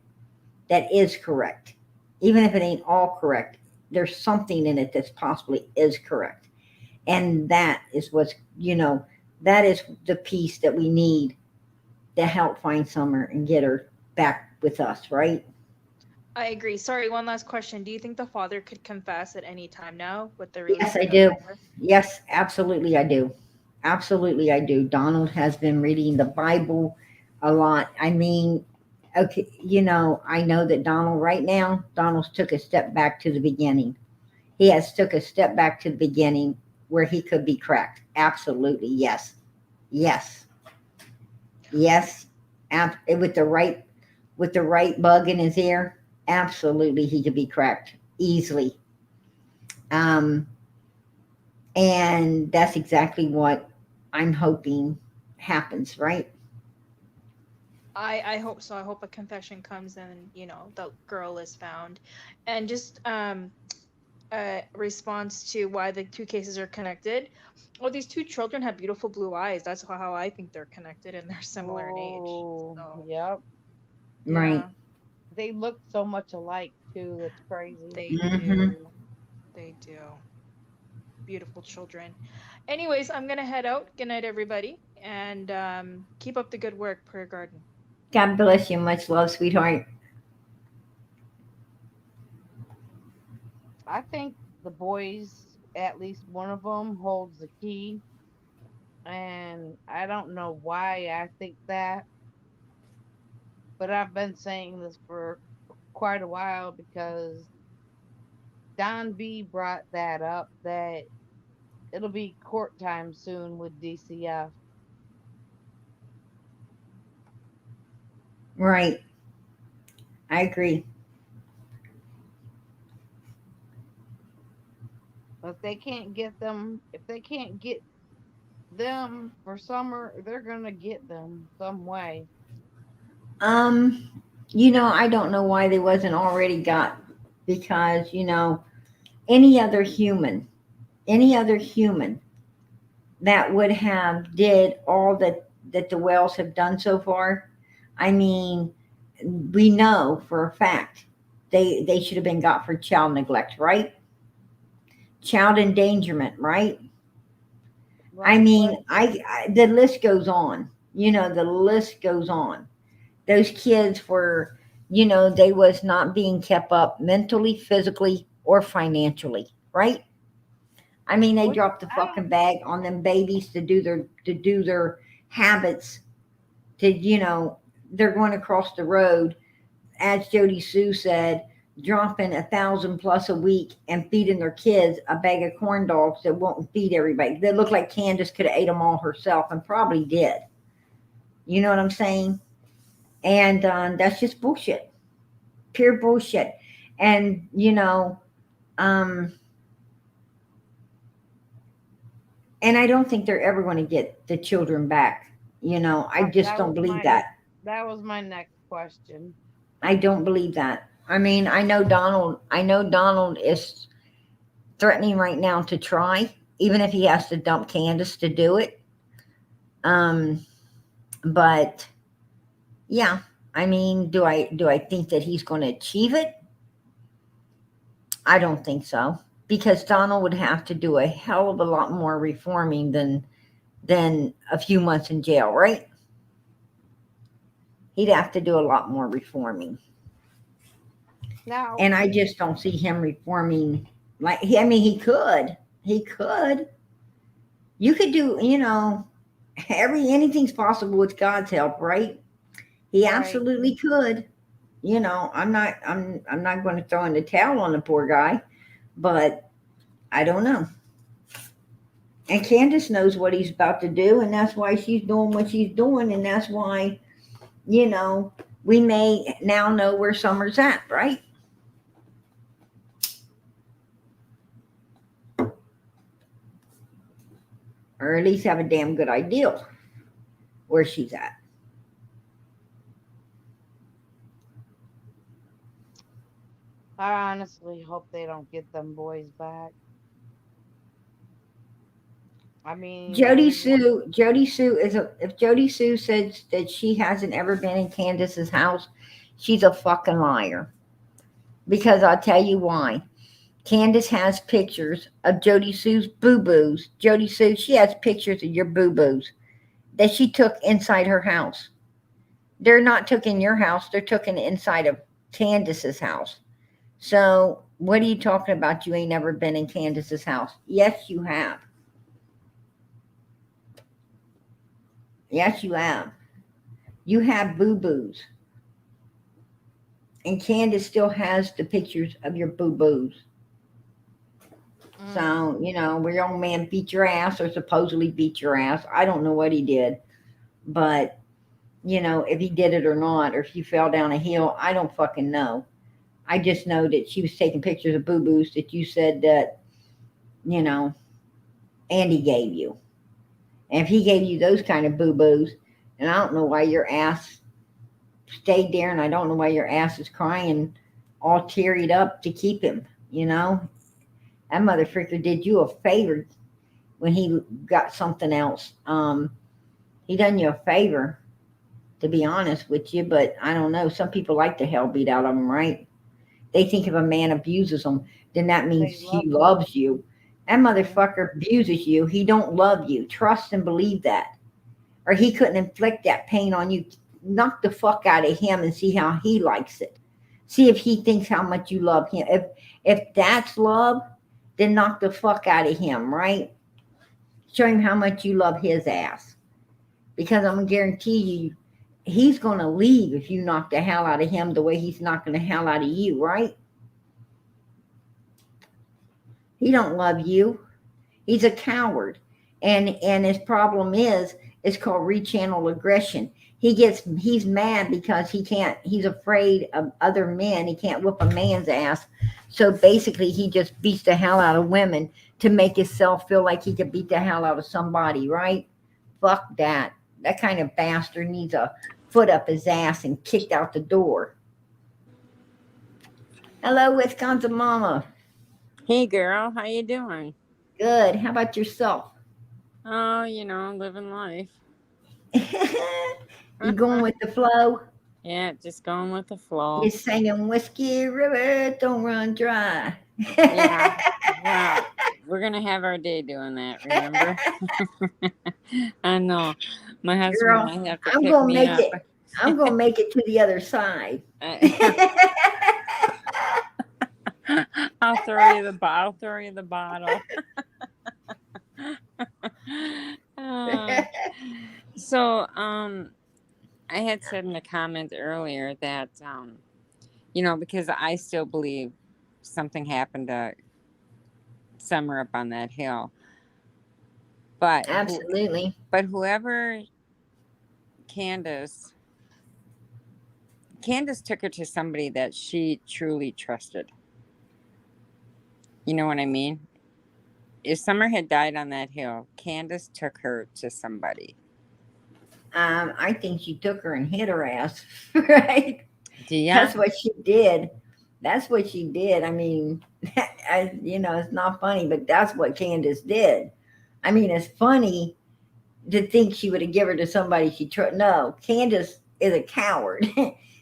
Speaker 1: that is correct. Even if it ain't all correct, there's something in it that's possibly is correct. And that is the piece that we need to help find Summer and get her back with us, right?
Speaker 3: I agree. Sorry, one last question. Do you think the father could confess at any time now with the
Speaker 1: Yes,
Speaker 3: release
Speaker 1: I
Speaker 3: of
Speaker 1: do.
Speaker 3: November?
Speaker 1: Yes, absolutely, I do. Absolutely, I do. Donald has been reading the Bible a lot. I mean, okay, I know that Donald's took a step back to the beginning. He has took a step back to the beginning where he could be cracked. Absolutely, yes. Yes. Yes. With the right bug in his ear, absolutely he could be cracked easily. Um, and that's exactly what I'm hoping happens, right?
Speaker 3: I hope so. I hope a confession comes and the girl is found. And just response to why the two cases are connected. Well, these two children have beautiful blue eyes. That's how I think they're connected, and they're similar in age.
Speaker 2: Oh,
Speaker 3: So
Speaker 2: yep.
Speaker 1: Right.
Speaker 3: yeah,
Speaker 2: They look so much alike too. It's crazy.
Speaker 3: they
Speaker 1: Hmm.
Speaker 3: do. They do. Beautiful children. Anyways, I'm gonna head out. Good night, everybody, and keep up the good work, Per Garden.
Speaker 1: God bless you. Much love, sweetheart.
Speaker 2: I think the boys, at least one of them, holds the key, and I don't know why I think that, but I've been saying this for quite a while because Don B brought that up that it'll be court time soon with DCF.
Speaker 1: Right. I agree.
Speaker 2: If they can't get them for summer, they're gonna get them some way.
Speaker 1: I don't know why they wasn't already got because, any other human, any other human that would have did all that the Wells have done so far. I mean, we know for a fact they should have been got for child neglect, right? Child endangerment, right? I
Speaker 2: Right,
Speaker 1: mean,
Speaker 2: but
Speaker 1: the list goes on. The list goes on. Those kids were, they was not being kept up mentally, physically, or financially, right? I mean, they
Speaker 2: what
Speaker 1: dropped the
Speaker 2: I don't
Speaker 1: fucking bag on them babies to do their habits. To they're going across the road, as Jody Sue said, dropping 1,000 plus a week and feeding their kids a bag of corn dogs that won't feed everybody. They look like Candace could have ate them all herself and probably did. You know what I'm saying? And that's just bullshit, pure bullshit. And um, and I don't think they're ever going to get the children back. I just
Speaker 2: that
Speaker 1: don't
Speaker 2: was
Speaker 1: believe
Speaker 2: my
Speaker 1: that.
Speaker 2: that was my next question.
Speaker 1: I don't believe that. I mean, I know Donald. I know Donald is threatening right now to try, even if he has to dump Candace to do it. Um, but yeah, I mean, do I think that he's going to achieve it? I don't think so, because Donald would have to do a hell of a lot more reforming than a few months in jail, right? He'd have to do a lot more reforming,
Speaker 2: Now,
Speaker 1: and I just don't see him reforming. Like I mean, he could. You could do, anything's possible with God's help, right? He
Speaker 2: right.
Speaker 1: absolutely could. I'm not going to throw in the towel on the poor guy, but I don't know. And Candace knows what he's about to do, and that's why she's doing what she's doing, and that's why, you know, we may now know where Summer's at, right? Or at least have a damn good idea where she's at.
Speaker 2: I honestly hope they don't get them boys back. I mean, everyone.
Speaker 1: Jody Sue if Jody Sue says that she hasn't ever been in Candace's house, she's a fucking liar. Because I'll tell you why. Candace has pictures of Jody Sue's boo boos. Jody Sue, she has pictures of your boo boos that she took inside her house. They're not took in your house, they're taken inside of Candace's house. So, what are you talking about? You ain't never been in Candace's house. Yes, you have. Yes, you have. You have boo boos. And Candace still has the pictures of your boo boos.
Speaker 2: Mm,
Speaker 1: So, where your old man beat your ass or supposedly beat your ass. I don't know what he did. But, if he did it or not, or if you fell down a hill, I don't fucking know. I just know that she was taking pictures of boo boos that you said that, you know, Andy gave you. And if he gave you those kind of boo boos, and I don't know why your ass stayed there, and I don't know why your ass is crying all tearied up to keep him. That motherfucker did you a favor when he got something else. He done you a favor, to be honest with you, but I don't know. Some people like the hell beat out of them, right? They think if a man abuses them, then that means
Speaker 2: they
Speaker 1: he
Speaker 2: love them.
Speaker 1: loves you. That
Speaker 2: Mm,
Speaker 1: motherfucker abuses you. He don't love you. Trust and believe that. Or he couldn't inflict that pain on you. Knock the fuck out of him and see how he likes it. See if he thinks how much you love him. If that's love, then knock the fuck out of him, right? Show him how much you love his ass. Because I'm gonna guarantee you, he's gonna leave if you knock the hell out of him the way he's knocking the hell out of you, right? He don't love you. He's a coward. And his problem is it's called rechannel aggression. He's mad because he's afraid of other men. He can't whoop a man's ass. So basically he just beats the hell out of women to make himself feel like he could beat the hell out of somebody, right? Fuck that. That kind of bastard needs a foot up his ass and kicked out the door. Hello, Wisconsin mama.
Speaker 4: Hey girl, how you doing?
Speaker 1: Good. How about yourself?
Speaker 4: Oh, living life.
Speaker 1: You going with the flow?
Speaker 4: Yeah, just going with the flow.
Speaker 1: You're singing Whiskey River, don't run dry.
Speaker 4: Yeah. Well, we're gonna have our day doing that, remember? I know. My husband
Speaker 1: Girl,
Speaker 4: might have to
Speaker 1: I'm
Speaker 4: pick
Speaker 1: gonna
Speaker 4: me
Speaker 1: make
Speaker 4: up.
Speaker 1: it. I'm gonna make it to the other side.
Speaker 4: I'll throw you the bottle. Uh, so, I had said in the comments earlier that, because I still believe something happened to Summer up on that hill. But
Speaker 1: Absolutely.
Speaker 4: whoever Candace Candace took her to somebody that she truly trusted. You know what I mean? If Summer had died on that hill, Candace took her to somebody.
Speaker 1: I think she took her and hit her ass, right?
Speaker 4: Do ya?
Speaker 1: That's what she did. That's what she did. I mean, it's not funny, but that's what Candace did. I mean, it's funny to think she would have given her to somebody she trust. No, Candace is a coward.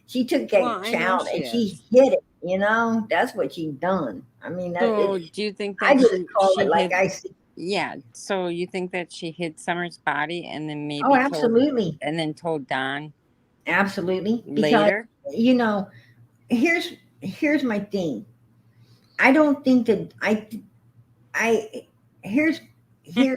Speaker 1: She took
Speaker 4: Well,
Speaker 1: that
Speaker 4: I know
Speaker 1: child
Speaker 4: she
Speaker 1: and she
Speaker 4: is.
Speaker 1: hid it. That's what she done. I mean,
Speaker 4: So, do you think
Speaker 1: I
Speaker 4: that
Speaker 1: just call
Speaker 4: she
Speaker 1: it like
Speaker 4: hid?
Speaker 1: I see.
Speaker 4: Yeah. So you think that she hid Summer's body and then
Speaker 1: Oh,
Speaker 4: maybe
Speaker 1: absolutely,
Speaker 4: told Don
Speaker 1: absolutely. Because
Speaker 4: later?
Speaker 1: you know, here's my thing. I don't think that I here's
Speaker 4: Here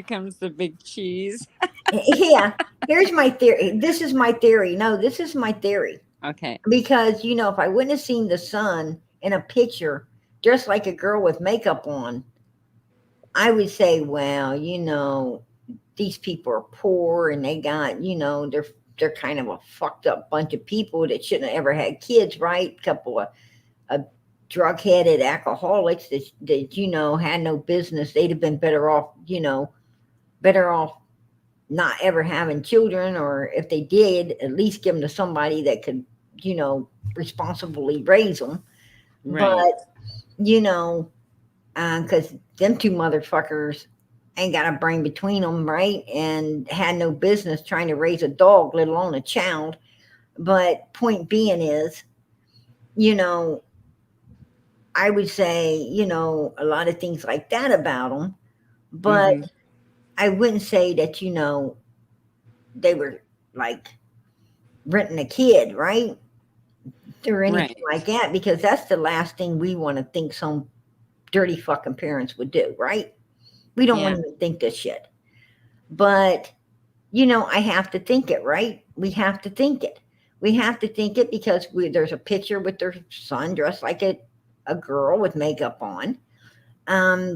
Speaker 4: comes the big cheese.
Speaker 1: yeah, here's my theory. This is my theory. No, this is my theory.
Speaker 4: Okay.
Speaker 1: Because, if I wouldn't have seen the son in a picture dressed like a girl with makeup on, I would say, well, these people are poor and they got, they're kind of a fucked up bunch of people that shouldn't have ever had kids, right? Couple of drug headed alcoholics that had no business. They'd have been better off not ever having children, or if they did, at least give them to somebody that could, you know, responsibly raise them.
Speaker 4: Right.
Speaker 1: But, you know, because them two motherfuckers ain't got a brain between them, right? And had no business trying to raise a dog, let alone a child. But point being is, you know, I would say, a lot of things like that about them. But
Speaker 4: Mm-hmm.
Speaker 1: I wouldn't say that, they were like renting a kid, right? Or anything
Speaker 4: Right.
Speaker 1: like that, because that's the last thing we want to think some dirty fucking parents would do, right? We don't want
Speaker 4: Yeah.
Speaker 1: to even think this shit. But, I have to think it, right? We have to think it. We have to think it because there's a picture with their son dressed like a girl with makeup on.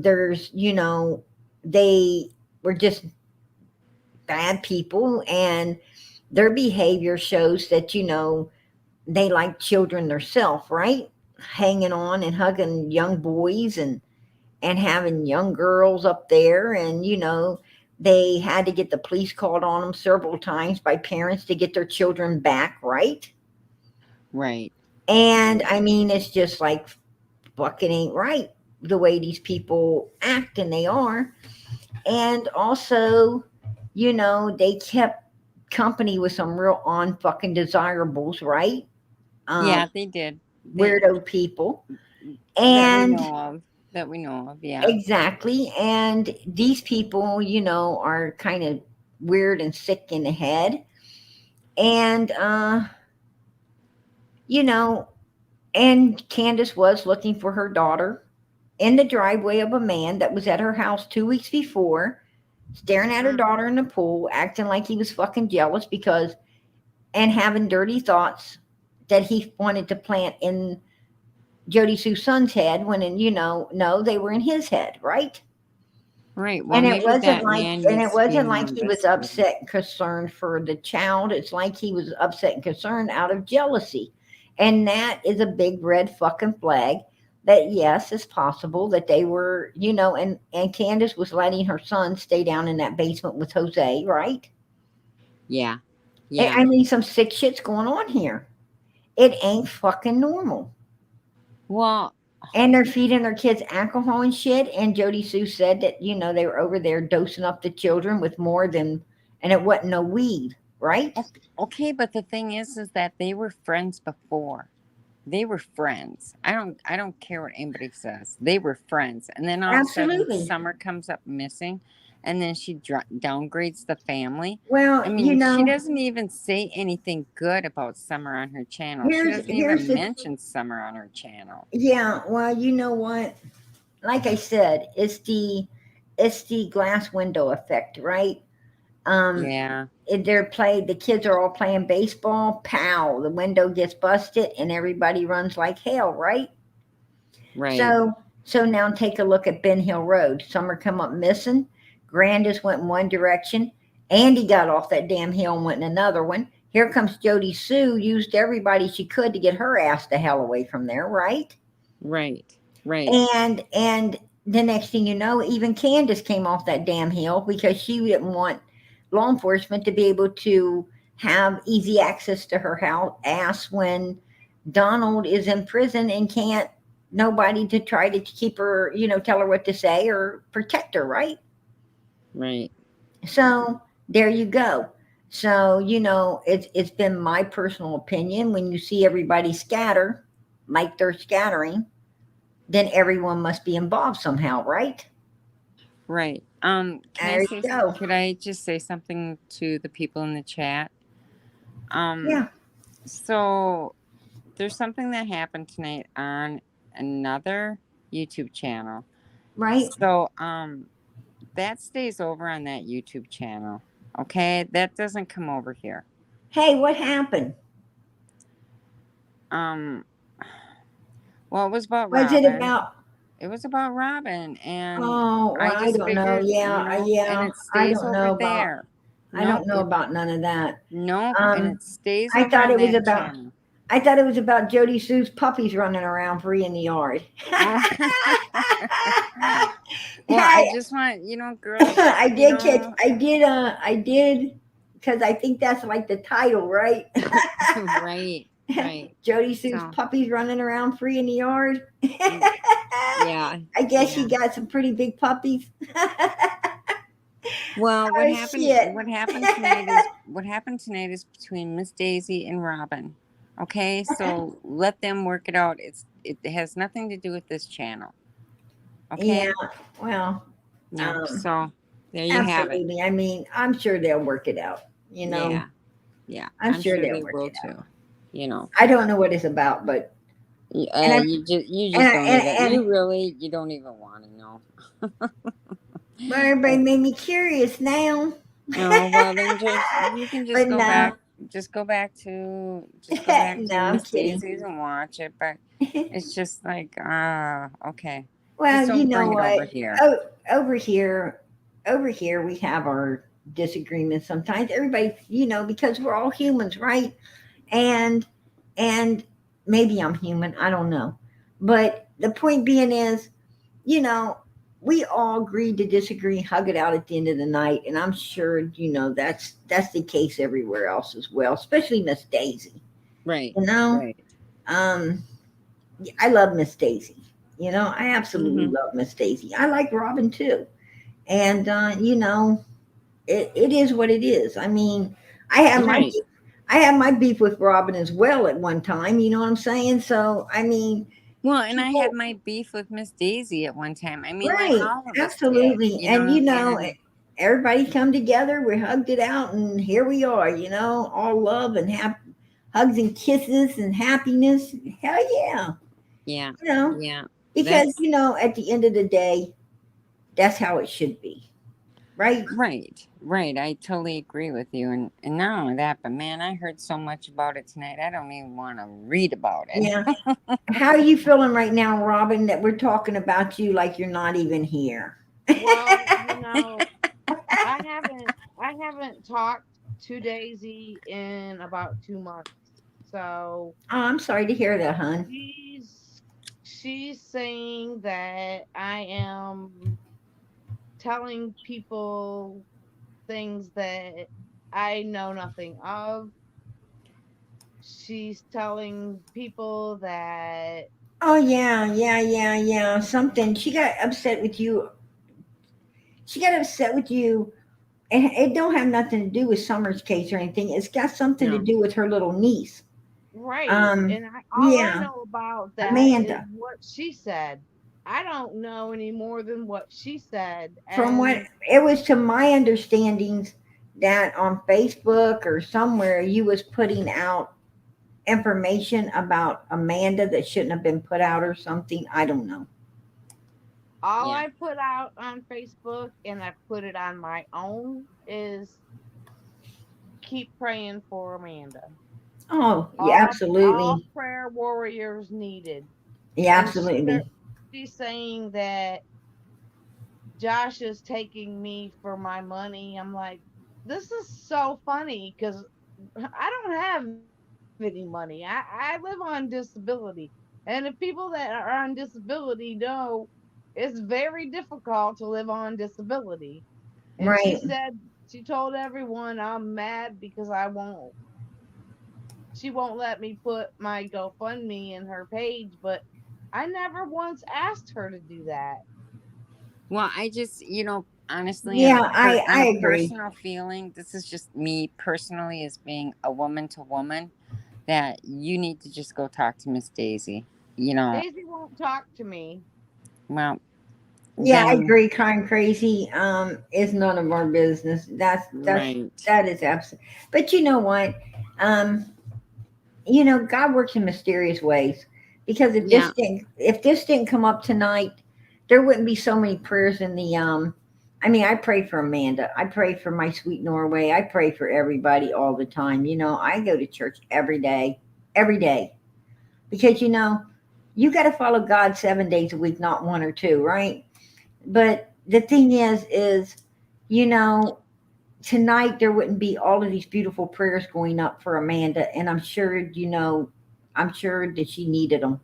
Speaker 1: There's, they were just bad people, and their behavior shows that, they like children themselves, right? Hanging on and hugging young boys and having young girls up there, and they had to get the police called on them several times by parents to get their children back, right?
Speaker 4: Right.
Speaker 1: And I mean, it's just like fucking ain't right the way these people act, and they are. And also, they kept company with some real on fucking desirables, right? Um,
Speaker 4: Yeah, they did.
Speaker 1: Weirdo people.
Speaker 4: That we
Speaker 1: And
Speaker 4: know of. That we know of. Yeah.
Speaker 1: exactly. And these people, are kind of weird and sick in the head. And, you know, and Candace was looking for her daughter in the driveway of a man that was at her house 2 weeks before, staring at her
Speaker 3: Mm.
Speaker 1: daughter in the pool, acting like he was fucking jealous because, and having dirty thoughts that he wanted to plant in Jody Sue's son's head when, no, they were in his head, right?
Speaker 4: Right. Well,
Speaker 1: And it
Speaker 4: maybe
Speaker 1: wasn't
Speaker 4: that
Speaker 1: like
Speaker 4: man
Speaker 1: and it
Speaker 4: needs to be
Speaker 1: wasn't like
Speaker 4: more
Speaker 1: he was
Speaker 4: investigated.
Speaker 1: upset and concerned for the child. It's like he was upset and concerned out of jealousy. And that is a big red fucking flag that yes, it's possible that they were, and Candace was letting her son stay down in that basement with Jose, right?
Speaker 4: Yeah.
Speaker 1: I
Speaker 4: Yeah.
Speaker 1: I mean, some sick shit's going on here. It ain't fucking normal.
Speaker 4: Well,
Speaker 1: And they're feeding their kids alcohol and shit. And Jody Sue said that, they were over there dosing up the children with more than, and it wasn't no weed, right?
Speaker 4: Okay, but the thing is that they were friends before. They were friends. I don't care what anybody says. They were friends. And then all of a sudden
Speaker 1: Absolutely.
Speaker 4: Summer comes up missing, and then she downgrades the family. I
Speaker 1: Well,
Speaker 4: mean, she doesn't even say anything good about Summer on her channel. She
Speaker 1: here's
Speaker 4: doesn't
Speaker 1: here's
Speaker 4: even
Speaker 1: the
Speaker 4: mention Summer on her channel.
Speaker 1: yeah. Well, you know what? Like I said, it's the glass window effect, right? Um,
Speaker 4: Yeah,
Speaker 1: the kids are all playing baseball. Pow! The window gets busted, and everybody runs like hell, right?
Speaker 4: right,
Speaker 1: So now take a look at Ben Hill Road. Summer come up missing. Grandis went in one direction. Andy got off that damn hill and went in another one. Here comes Jody Sue, used everybody she could to get her ass the hell away from there, right?
Speaker 4: right, right,
Speaker 1: And the next thing you know, even Candace came off that damn hill because she didn't want law enforcement to be able to have easy access to her house ass when Donald is in prison and can't nobody to try to keep her, tell her what to say or protect her, right?
Speaker 4: right.
Speaker 1: So there you go. So, it's been my personal opinion when you see everybody scatter like they're scattering, then everyone must be involved somehow, right?
Speaker 4: Right.
Speaker 1: There you go.
Speaker 4: Could I just say something to the people in the chat? Um,
Speaker 1: Yeah,
Speaker 4: so there's something that happened tonight on another YouTube channel.
Speaker 1: right.
Speaker 4: So, that stays over on that YouTube channel. Okay? That doesn't come over here.
Speaker 1: Hey, what happened?
Speaker 4: Um, well, it was about
Speaker 1: Was it
Speaker 4: Robin.
Speaker 1: about?
Speaker 4: It was about Robin, and
Speaker 1: Oh, well,
Speaker 4: I
Speaker 1: I
Speaker 4: just
Speaker 1: don't know.
Speaker 4: figured,
Speaker 1: Yeah,
Speaker 4: and
Speaker 1: yeah.
Speaker 4: it
Speaker 1: I
Speaker 4: stays
Speaker 1: don't
Speaker 4: over
Speaker 1: know about.
Speaker 4: there.
Speaker 1: I
Speaker 4: Nope,
Speaker 1: don't know about none of that.
Speaker 4: nope, and
Speaker 1: Um,
Speaker 4: it stays
Speaker 1: I
Speaker 4: over
Speaker 1: thought
Speaker 4: on
Speaker 1: it was
Speaker 4: that
Speaker 1: about.
Speaker 4: channel.
Speaker 1: I thought it was about Jody Sue's puppies running around free in the yard.
Speaker 4: Oh. Well, I
Speaker 1: I
Speaker 4: just want, girls,
Speaker 1: I did catch. I did because I think that's like the title, right?
Speaker 4: right, right.
Speaker 1: Jody Sue's
Speaker 4: So,
Speaker 1: puppies running around free in the yard.
Speaker 4: mm, yeah,
Speaker 1: I guess
Speaker 4: yeah.
Speaker 1: she got some pretty big puppies.
Speaker 4: Well,
Speaker 1: Oh shit.
Speaker 4: what happened tonight is between Miss Daisy and Robin. Okay, so let them work it out. It has nothing to do with this channel.
Speaker 1: Yeah,
Speaker 4: Okay?
Speaker 1: well,
Speaker 4: Yeah.
Speaker 1: um,
Speaker 4: So there you have it.
Speaker 1: absolutely. I mean, I'm sure they'll work it out.
Speaker 4: Yeah. Yeah.
Speaker 1: I'm
Speaker 4: I'm
Speaker 1: sure
Speaker 4: sure
Speaker 1: they'll
Speaker 4: they
Speaker 1: work
Speaker 4: will
Speaker 1: it out.
Speaker 4: too. You know.
Speaker 1: I don't know what it's about, but and I'm
Speaker 4: You
Speaker 1: and
Speaker 4: just
Speaker 1: I,
Speaker 4: don't
Speaker 1: and,
Speaker 4: even
Speaker 1: and
Speaker 4: you don't even want to know.
Speaker 1: well, everybody made me curious now.
Speaker 4: Oh, well, then you can
Speaker 1: But
Speaker 4: just go
Speaker 1: no,
Speaker 4: back, just go back
Speaker 1: no,
Speaker 4: to
Speaker 1: I'm
Speaker 4: Miss
Speaker 1: kidding.
Speaker 4: Daisy's and watch it. But it's just like, okay, just
Speaker 1: Well, you
Speaker 4: don't
Speaker 1: know
Speaker 4: bring it over
Speaker 1: what?
Speaker 4: here.
Speaker 1: Oh, over here, we have our disagreements sometimes. Everybody, because we're all humans, right? And and maybe I'm human. I don't know. But the point being is, you know, we all agreed to disagree, hug it out at the end of the night, and I'm sure that's the case everywhere else as well, especially Miss Daisy.
Speaker 4: Right,
Speaker 1: You know,
Speaker 4: right.
Speaker 1: um, I love Miss Daisy. I absolutely
Speaker 4: Mm-hmm.
Speaker 1: love Miss Daisy. I like Robin too, and it is what it is. I mean, I had my
Speaker 4: Right.
Speaker 1: beef, I had my beef with Robin as well at one time. You know what I'm saying? So I mean,
Speaker 4: Well, and I had
Speaker 1: people,
Speaker 4: my beef with Miss Daisy at one time. I mean, like
Speaker 1: right?
Speaker 4: all of us did,
Speaker 1: Absolutely, and
Speaker 4: and
Speaker 1: everybody come together. We hugged it out, and here we are. All love and hugs and kisses and happiness. Hell yeah!
Speaker 4: yeah,
Speaker 1: You know,
Speaker 4: yeah.
Speaker 1: because
Speaker 4: That's
Speaker 1: at the end of the day, that's how it should be, right?
Speaker 4: right, right. I totally agree with you. And not only that, but man, I heard so much about it tonight. I don't even want to read about it.
Speaker 1: Yeah. How are you feeling right now, Robin, that we're talking about you like you're not even here?
Speaker 2: Well, I haven't talked to Daisy in about 2 months. So
Speaker 1: Oh, I'm sorry to hear that, hon.
Speaker 2: she's saying that I am telling people things that I know nothing of. She's telling people that
Speaker 1: Oh yeah. Something. She got upset with you. She got upset with you, and it don't have nothing to do with Summer's case or anything. It's got something to
Speaker 4: No.
Speaker 1: do with her little niece.
Speaker 2: Right. And all I
Speaker 1: Yeah,
Speaker 2: know about that is
Speaker 1: Amanda.
Speaker 2: what she said. I don't know any more than what she said.
Speaker 1: From what
Speaker 2: And
Speaker 1: it was to my understandings that on Facebook or somewhere you was putting out information about Amanda that shouldn't have been put out or something. I don't know.
Speaker 2: all
Speaker 4: Yeah.
Speaker 2: I put out on Facebook and I put it on my own is keep praying for Amanda.
Speaker 1: Oh, yeah,
Speaker 2: All
Speaker 1: absolutely.
Speaker 2: prayer warriors needed.
Speaker 1: Yeah,
Speaker 2: And
Speaker 1: absolutely.
Speaker 2: she's saying that Josh is taking me for my money. I'm like, this is so funny because I don't have any money. I live on disability. And the people that are on disability know it's very difficult to live on disability. And she
Speaker 1: Right.
Speaker 2: said, she told everyone I'm mad because she won't let me put my GoFundMe in her page, but I never once asked her to do that.
Speaker 4: Well, I just, honestly,
Speaker 1: Yeah,
Speaker 4: on
Speaker 1: I
Speaker 4: a
Speaker 1: agree.
Speaker 4: personal feeling, this is just me personally as being a woman to woman, that you need to just go talk to Miss Daisy. You know,
Speaker 2: Daisy won't talk to me.
Speaker 4: well,
Speaker 1: Yeah, I
Speaker 4: then,
Speaker 1: agree. Crime crazy is none of our business.
Speaker 4: right.
Speaker 1: That is absolute. But you know what? Um, God works in mysterious ways. Because
Speaker 4: Yeah.
Speaker 1: if this didn't come up tonight, there wouldn't be so many prayers in the I mean, I pray for Amanda. I pray for my sweet Norway. I pray for everybody all the time. I go to church every day. Because you got to follow God 7 days a week, not one or two, right? But the thing is, you know, tonight there wouldn't be all of these beautiful prayers going up for Amanda, and I'm sure that she needed them,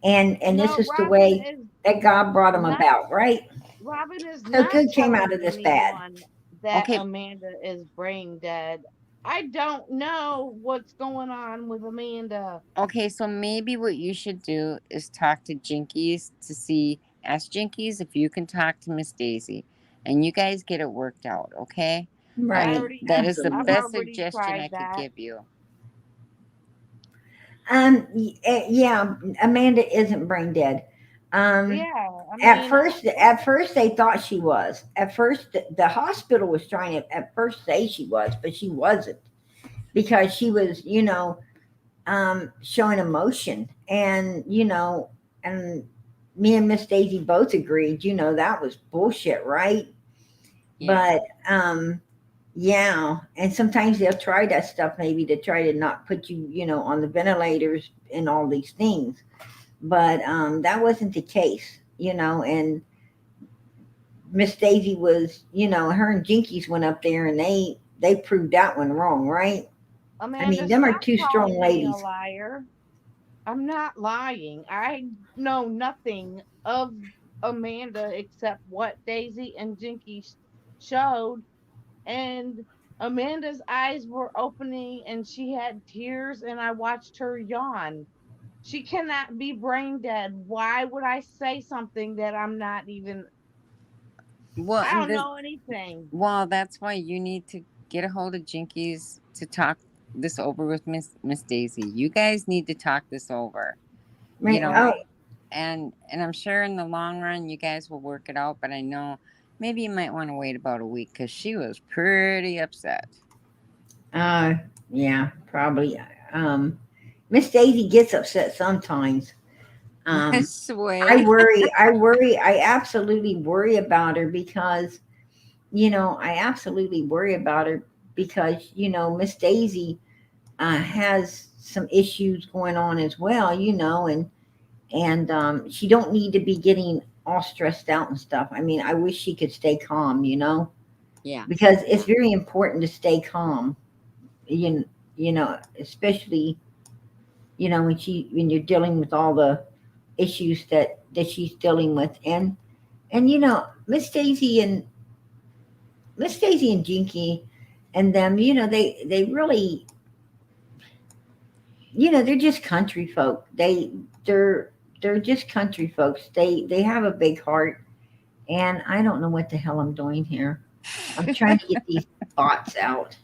Speaker 1: and this
Speaker 2: No,
Speaker 1: is the way that God brought them
Speaker 2: not
Speaker 1: about, right?
Speaker 2: Robin is
Speaker 1: So
Speaker 2: not
Speaker 1: good came out
Speaker 2: telling
Speaker 1: of this bad.
Speaker 2: anyone that
Speaker 4: Okay.
Speaker 2: Amanda is brain dead. I don't know what's going on with Amanda.
Speaker 4: Okay. So maybe what you should do is talk to Jinkies to see, ask Jinkies if you can talk to Miss Daisy and you guys get it worked out. Okay.
Speaker 1: Right,
Speaker 4: That is the
Speaker 2: I've
Speaker 1: absolutely.
Speaker 4: best
Speaker 2: already
Speaker 4: suggestion I
Speaker 2: tried
Speaker 4: could
Speaker 2: that.
Speaker 4: give you.
Speaker 1: Yeah, Amanda isn't brain dead. Um,
Speaker 2: Yeah,
Speaker 1: At first they thought she was. At first, the hospital was trying to at first say she was, but she wasn't because she was, showing emotion, and me and Miss Daisy both agreed, that was bullshit, right?
Speaker 4: Yeah.
Speaker 1: But yeah, and sometimes they'll try that stuff maybe to try to not put you, on the ventilators and all these things, but that wasn't the case, and Miss Daisy was, her and Jinkies went up there and they proved that one wrong, right? I mean,
Speaker 2: Amanda,
Speaker 1: them are
Speaker 2: stop
Speaker 1: two strong
Speaker 2: calling me a
Speaker 1: ladies.
Speaker 2: liar. I'm not lying. I know nothing of Amanda except what Daisy and Jinky showed. And Amanda's eyes were opening and she had tears, and I watched her yawn. She cannot be brain dead. Why would I say something that I'm not even,
Speaker 4: Well,
Speaker 2: I
Speaker 4: and
Speaker 2: don't
Speaker 4: this,
Speaker 2: know anything.
Speaker 4: well, that's why you need to get a hold of Jinkies to talk this over with Miss Daisy. You guys need to talk this over. You
Speaker 1: Right.
Speaker 4: know,
Speaker 1: Oh,
Speaker 4: and I'm sure in the long run you guys will work it out. But I know maybe you might want to wait about a week because she was pretty upset.
Speaker 1: uh, yeah, probably. Um, Miss Daisy gets upset sometimes. Um, I
Speaker 4: Sway.
Speaker 1: worry. I worry. I absolutely worry about her because, I absolutely worry about her because, Miss Daisy has some issues going on as well, and she don't need to be getting all stressed out and stuff. I mean, I wish she could stay calm,
Speaker 4: Yeah.
Speaker 1: because it's
Speaker 4: Yeah.
Speaker 1: very important to stay calm. Especially when you're dealing with all the issues that she's dealing with, and Miss Daisy and Jinky and them, they really, they're just country folk. They're they're just country folks. They have a big heart, and I don't know what the hell I'm doing here. I'm trying to get these thoughts out.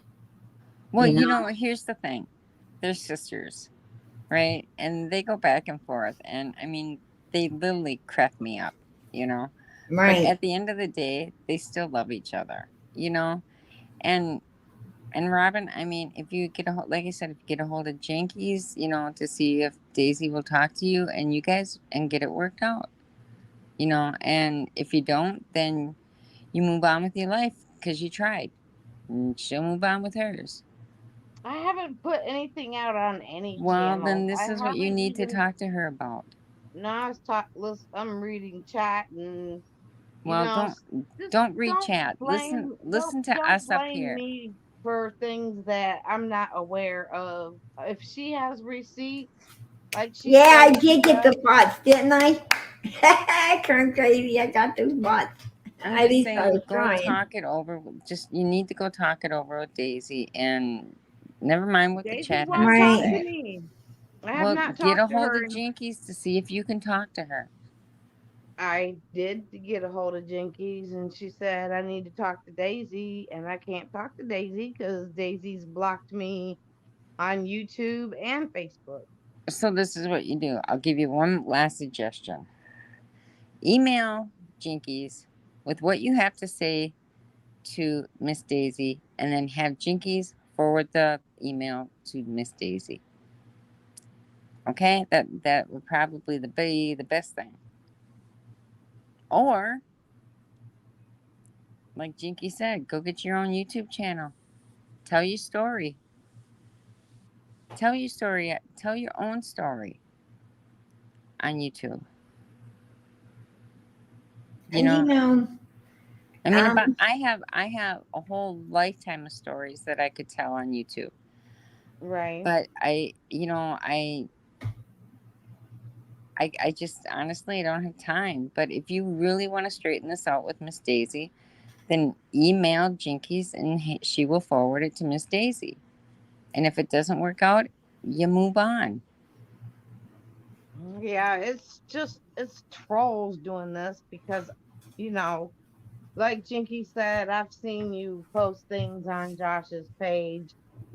Speaker 4: Well,
Speaker 1: You know,
Speaker 4: here's the thing. They're sisters, right? And they go back and forth. And I mean, they literally crack me up, you know? But
Speaker 1: right?
Speaker 4: at the end of the day, they still love each other, you know? And Robin, I mean, if you get a hold, like I said, if you get a hold of Jinkies, to see if Daisy will talk to you and you guys and get it worked out, and if you don't, then you move on with your life because you tried. And she'll move on with hers.
Speaker 2: I haven't put anything out on any
Speaker 4: Well, then
Speaker 2: channel.
Speaker 4: this
Speaker 2: I
Speaker 4: is what you
Speaker 2: haven't
Speaker 4: need to
Speaker 2: even.
Speaker 4: talk to her about.
Speaker 2: No, I was talk. Listen, I'm reading chat, and you
Speaker 4: Well,
Speaker 2: know,
Speaker 4: don't
Speaker 2: s- just
Speaker 4: don't read
Speaker 2: don't
Speaker 4: chat. Listen
Speaker 2: blame don't
Speaker 4: listen to
Speaker 2: don't
Speaker 4: us up
Speaker 2: blame
Speaker 4: here.
Speaker 2: me for things that I'm not aware of. If she has receipts, like she
Speaker 1: Yeah, I
Speaker 2: said she
Speaker 1: did get the
Speaker 2: does,
Speaker 1: bots, didn't I? I turned crazy. I got those bots.
Speaker 4: I'm
Speaker 1: At
Speaker 4: just
Speaker 1: least I
Speaker 4: saying,
Speaker 1: was
Speaker 4: go
Speaker 1: trying.
Speaker 4: talk it over. Just you need to go talk it over with Daisy, and never mind what the
Speaker 2: Daisy
Speaker 4: chat has
Speaker 2: won't
Speaker 4: to
Speaker 2: talk
Speaker 1: Right.
Speaker 2: to
Speaker 4: say.
Speaker 2: me. I have
Speaker 4: Well,
Speaker 2: not
Speaker 4: get a
Speaker 2: talked to
Speaker 4: hold of
Speaker 2: her.
Speaker 4: Jinkies to see if you can talk to her.
Speaker 2: I did get a hold of Jinkies, and she said I need to talk to Daisy, and I can't talk to Daisy because Daisy's blocked me on YouTube and Facebook.
Speaker 4: So this is what you do. I'll give you one last suggestion. Email Jinkies with what you have to say to Miss Daisy, and then have Jinkies forward the email to Miss Daisy. Okay, that would probably be the best thing. Or, like Jinky said, go get your own YouTube channel. Tell your story. Tell your story. Tell your own story on YouTube.
Speaker 1: And
Speaker 4: I mean,
Speaker 1: um,
Speaker 4: I have a whole lifetime of stories that I could tell on YouTube.
Speaker 2: Right.
Speaker 4: But I just honestly I don't have time. But if you really want to straighten this out with Miss Daisy, then email Jinkies and she will forward it to Miss Daisy. And if it doesn't work out, you move on.
Speaker 2: Yeah, it's trolls doing this because, you know, like Jinky said, I've seen you post things on Josh's page.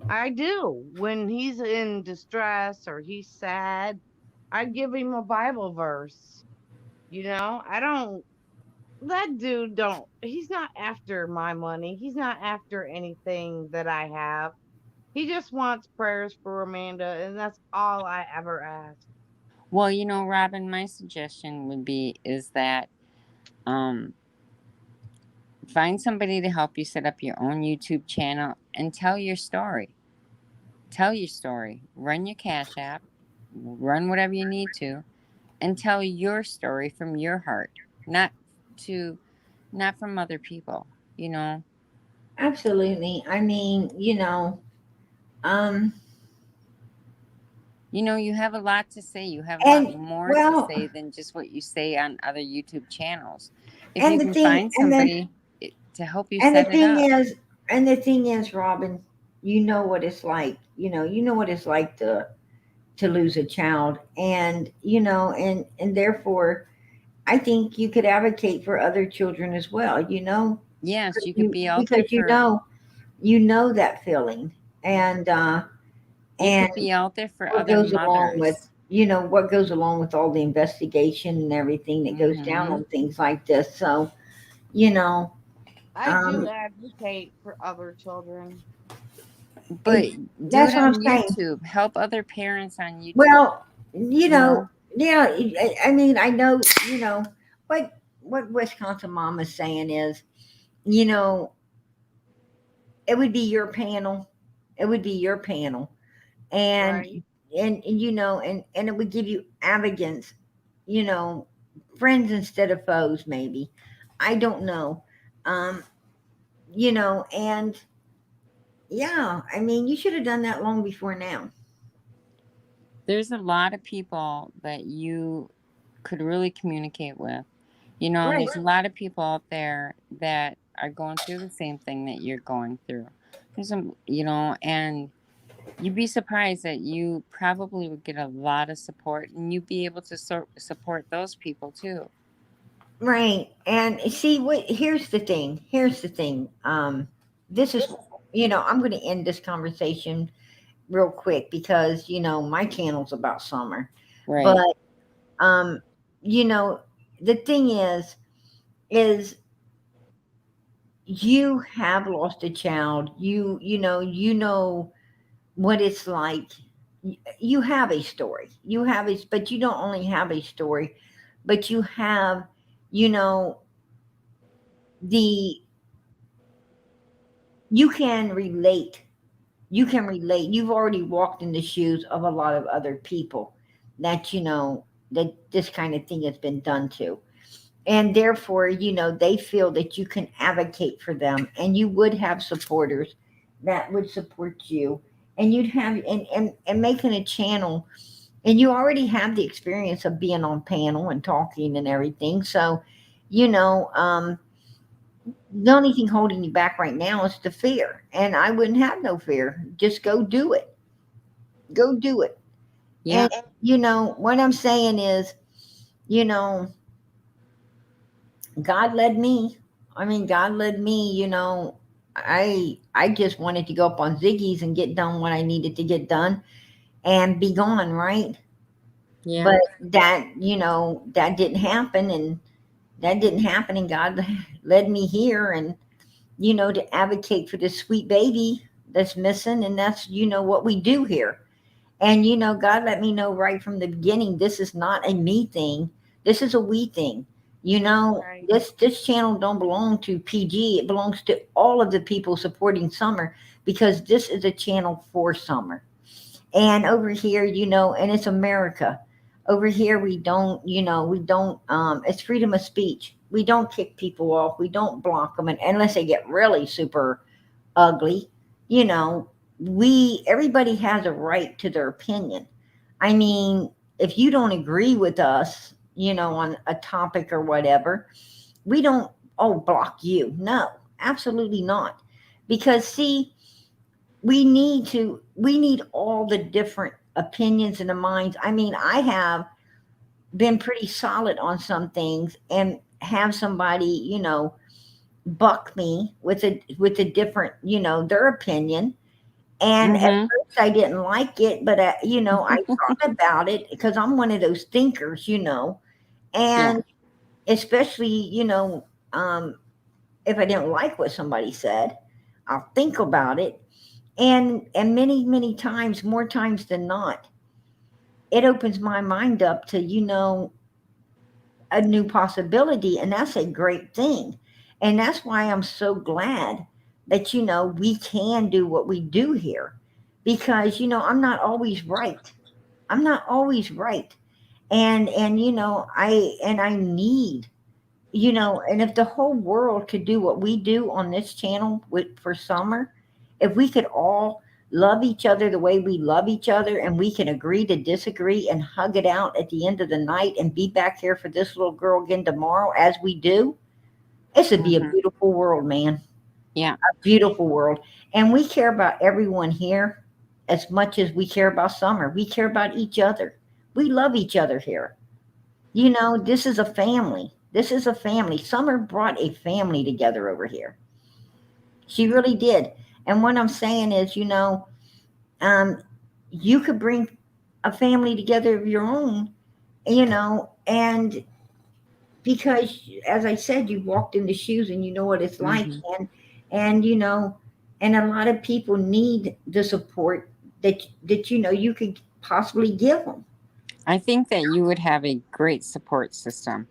Speaker 2: I do. When he's in distress or he's sad, I give him a Bible verse. I don't, that dude don't, he's not after my money. He's not after anything that I have. He just wants prayers for Amanda, and that's all I ever ask.
Speaker 4: Well, Robin, my suggestion would be is that um, find somebody to help you set up your own YouTube channel and tell your story. Tell your story. Run your Cash App. Run whatever you need to, and tell your story from your heart, not to, not from other people. You know.
Speaker 1: absolutely. I mean, um,
Speaker 4: You have a lot to say. You have a lot
Speaker 1: and
Speaker 4: more to
Speaker 1: well,
Speaker 4: say than just what you say on other YouTube channels. If
Speaker 1: and
Speaker 4: you
Speaker 1: the
Speaker 4: can
Speaker 1: thing,
Speaker 4: find somebody to help you
Speaker 1: and the
Speaker 4: set it
Speaker 1: thing
Speaker 4: up.
Speaker 1: is, and the thing is, Robin, you know what it's like. You know what it's like to lose a child, and and therefore, I think you could advocate for other children as well.
Speaker 4: Yes, you could
Speaker 1: You
Speaker 4: be out there
Speaker 1: because
Speaker 4: for
Speaker 1: you know that feeling, and
Speaker 4: you
Speaker 1: and
Speaker 4: could be out there for
Speaker 1: what
Speaker 4: other
Speaker 1: goes along with
Speaker 4: mothers.
Speaker 1: what goes along with all the investigation and everything that goes down
Speaker 4: Hmm.
Speaker 1: on things like this. So you know,
Speaker 2: I do
Speaker 1: um,
Speaker 2: advocate for other children.
Speaker 4: But do
Speaker 1: that's
Speaker 4: it
Speaker 1: what I'm
Speaker 4: on
Speaker 1: saying.
Speaker 4: YouTube. Help other parents on YouTube.
Speaker 1: Well,
Speaker 4: You know.
Speaker 1: yeah. I mean, I know. What Wisconsin mom is saying is, you know, it would be your panel. It would be your panel, and
Speaker 2: Right.
Speaker 1: and it would give you advocates, you know, friends instead of foes, maybe. I don't know. Um, and yeah, I mean, you should have done that long before now.
Speaker 4: There's a lot of people that you could really communicate with. And
Speaker 1: Right.
Speaker 4: there's a lot of people out there that are going through the same thing that you're going through. There's some, and you'd be surprised that you probably would get a lot of support, and you'd be able to support those people too.
Speaker 1: Right. And see what here's the thing. Here's the thing. This is I'm gonna end this conversation real quick because my channel's about summer.
Speaker 4: Right.
Speaker 1: But um, you know, the thing is you have lost a child. You know what it's like. You have a story. But you don't only have a story, but you have, you know, the you can relate. You can relate. You've already walked in the shoes of a lot of other people that that this kind of thing has been done to. And therefore, they feel that you can advocate for them and you would have supporters that would support you and you'd have and making a channel, and you already have the experience of being on panel and talking and everything. So you know the only thing holding you back right now is the fear, and I wouldn't have no fear. Just go do it. Go do it.
Speaker 4: Yeah.
Speaker 1: And what I'm saying is, you know God led me. I mean, God led me. I just wanted to go up on Ziggy's and get done what I needed to get done and be gone, right?
Speaker 4: Yeah.
Speaker 1: But that didn't happen, and God led me here, and to advocate for this sweet baby that's missing, and that's what we do here. And God let me know right from the beginning, this is not a me thing. This is a we thing.
Speaker 2: Right.
Speaker 1: This channel don't belong to PG. It belongs to all of the people supporting Summer, because this is a channel for Summer. And over here, and it's America. Over here we don't it's freedom of speech. We don't kick people off. We don't block them, and unless they get really super ugly. You know, we everybody has a right to their opinion. I mean, if you don't agree with us, on a topic or whatever, we don't block you. No, absolutely not. Because see, we need all the different opinions in the minds. I mean, I have been pretty solid on some things and have somebody, buck me with a different, their opinion. And at
Speaker 4: Mm-hmm.
Speaker 1: first I didn't like it, but I thought about it because I'm one of those thinkers,
Speaker 4: Yeah.
Speaker 1: and especially, um, if I didn't like what somebody said, I'll think about it, and many many times, more times than not, it opens my mind up to a new possibility, and that's a great thing. And that's why I'm so glad that we can do what we do here, because I'm not always right. I'm not always right. And I need, and if the whole world could do what we do on this channel for Summer, if we could all love each other the way we love each other, and we can agree to disagree and hug it out at the end of the night and be back here for this little girl again tomorrow as we do, this would be a
Speaker 4: Mm-hmm.
Speaker 1: beautiful world, man.
Speaker 4: Yeah.
Speaker 1: A beautiful world. And we care about everyone here as much as we care about Summer. We care about each other. We love each other here. This is a family. This is a family. Summer brought a family together over here. She really did. And what I'm saying is, um, you could bring a family together of your own, and because, as I said, you walked in the shoes and you know what it's like,
Speaker 4: Mm-hmm.
Speaker 1: and and a lot of people need the support that you could possibly give them.
Speaker 4: I think that you would have a great support system.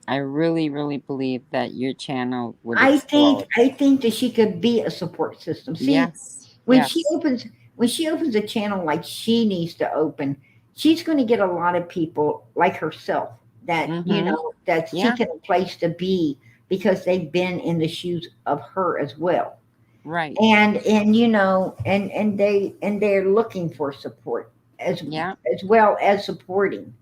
Speaker 4: I really, really believe that your channel would
Speaker 1: I think
Speaker 4: explode.
Speaker 1: I think that she could be a support system. See,
Speaker 4: Yes.
Speaker 1: when she
Speaker 4: Yes.
Speaker 1: opens when she opens a channel like she needs to open, she's going to get a lot of people like herself that
Speaker 4: Mm-hmm.
Speaker 1: that's
Speaker 4: Yeah.
Speaker 1: seeking a place to be because they've been in the shoes of her as well,
Speaker 4: Right.
Speaker 1: and they're looking for support
Speaker 4: Yeah.
Speaker 1: as well as supporting.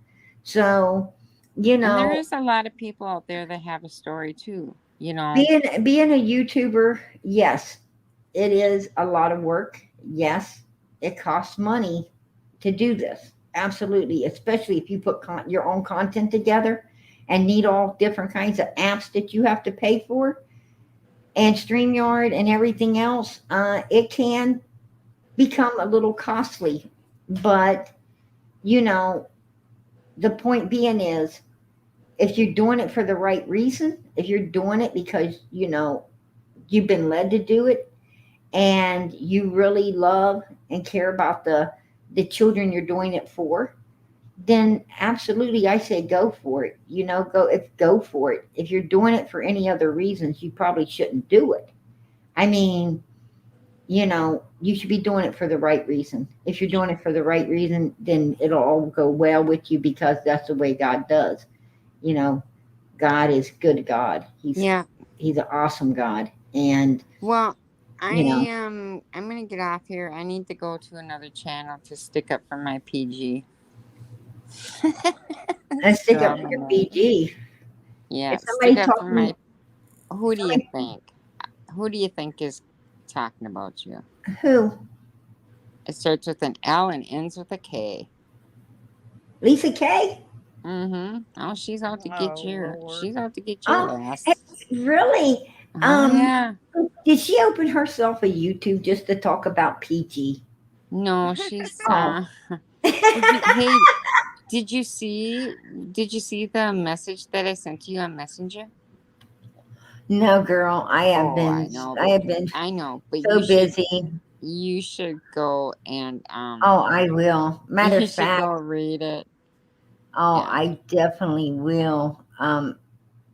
Speaker 1: So you
Speaker 4: And there
Speaker 1: know
Speaker 4: is a lot of people out there that have a story too.
Speaker 1: being a YouTuber, yes, it is a lot of work. Yes, it costs money to do this. Absolutely. Especially if you put your own content together and need all different kinds of apps that you have to pay for and StreamYard and everything else, it can become a little costly. But, you know, the point being is, if you're doing it for the right reason, if you're doing it because, you know, you've been led to do it and you really love and care about the children you're doing it for, then absolutely I say go for it. You know, go for it. If you're doing it for any other reasons, you probably shouldn't do it. I mean, you know, you should be doing it for the right reason. If you're doing it for the right reason, then it'll all go well with you because that's the way God does. You know, God is good God.
Speaker 4: Yeah.
Speaker 1: He's an awesome God. And
Speaker 4: Well, I
Speaker 1: you know,
Speaker 4: I'm gonna get off here. I need to go to another channel to stick up for my PG.
Speaker 1: and stick
Speaker 4: So
Speaker 1: up
Speaker 4: I'm
Speaker 1: for your
Speaker 4: gonna,
Speaker 1: PG.
Speaker 4: yeah,
Speaker 1: If
Speaker 4: stick
Speaker 1: somebody
Speaker 4: up for my.
Speaker 1: talking,
Speaker 4: Who do you
Speaker 1: somebody,
Speaker 4: think? Who do you think is talking about you?
Speaker 1: who?
Speaker 4: It starts with an L and ends with a K.
Speaker 1: Lisa K?
Speaker 4: Mm-hmm. Oh, she's out to get
Speaker 2: Oh
Speaker 4: your.
Speaker 2: Lord.
Speaker 4: She's out to get your
Speaker 1: Oh, hey,
Speaker 4: ass.
Speaker 1: really?
Speaker 4: Oh yeah.
Speaker 1: Did she open herself a YouTube just to talk about PG?
Speaker 4: No, she's.
Speaker 1: Oh.
Speaker 4: Hey, did you see? Did you see the message that I sent to you on Messenger?
Speaker 1: No, girl,
Speaker 4: Oh, I know,
Speaker 1: I
Speaker 4: but
Speaker 1: have been
Speaker 4: I know, but
Speaker 1: so busy.
Speaker 4: you should go and
Speaker 1: Oh, I will. Matter
Speaker 4: you
Speaker 1: of
Speaker 4: should go
Speaker 1: fact,
Speaker 4: read it.
Speaker 1: oh,
Speaker 4: Yeah.
Speaker 1: I definitely will.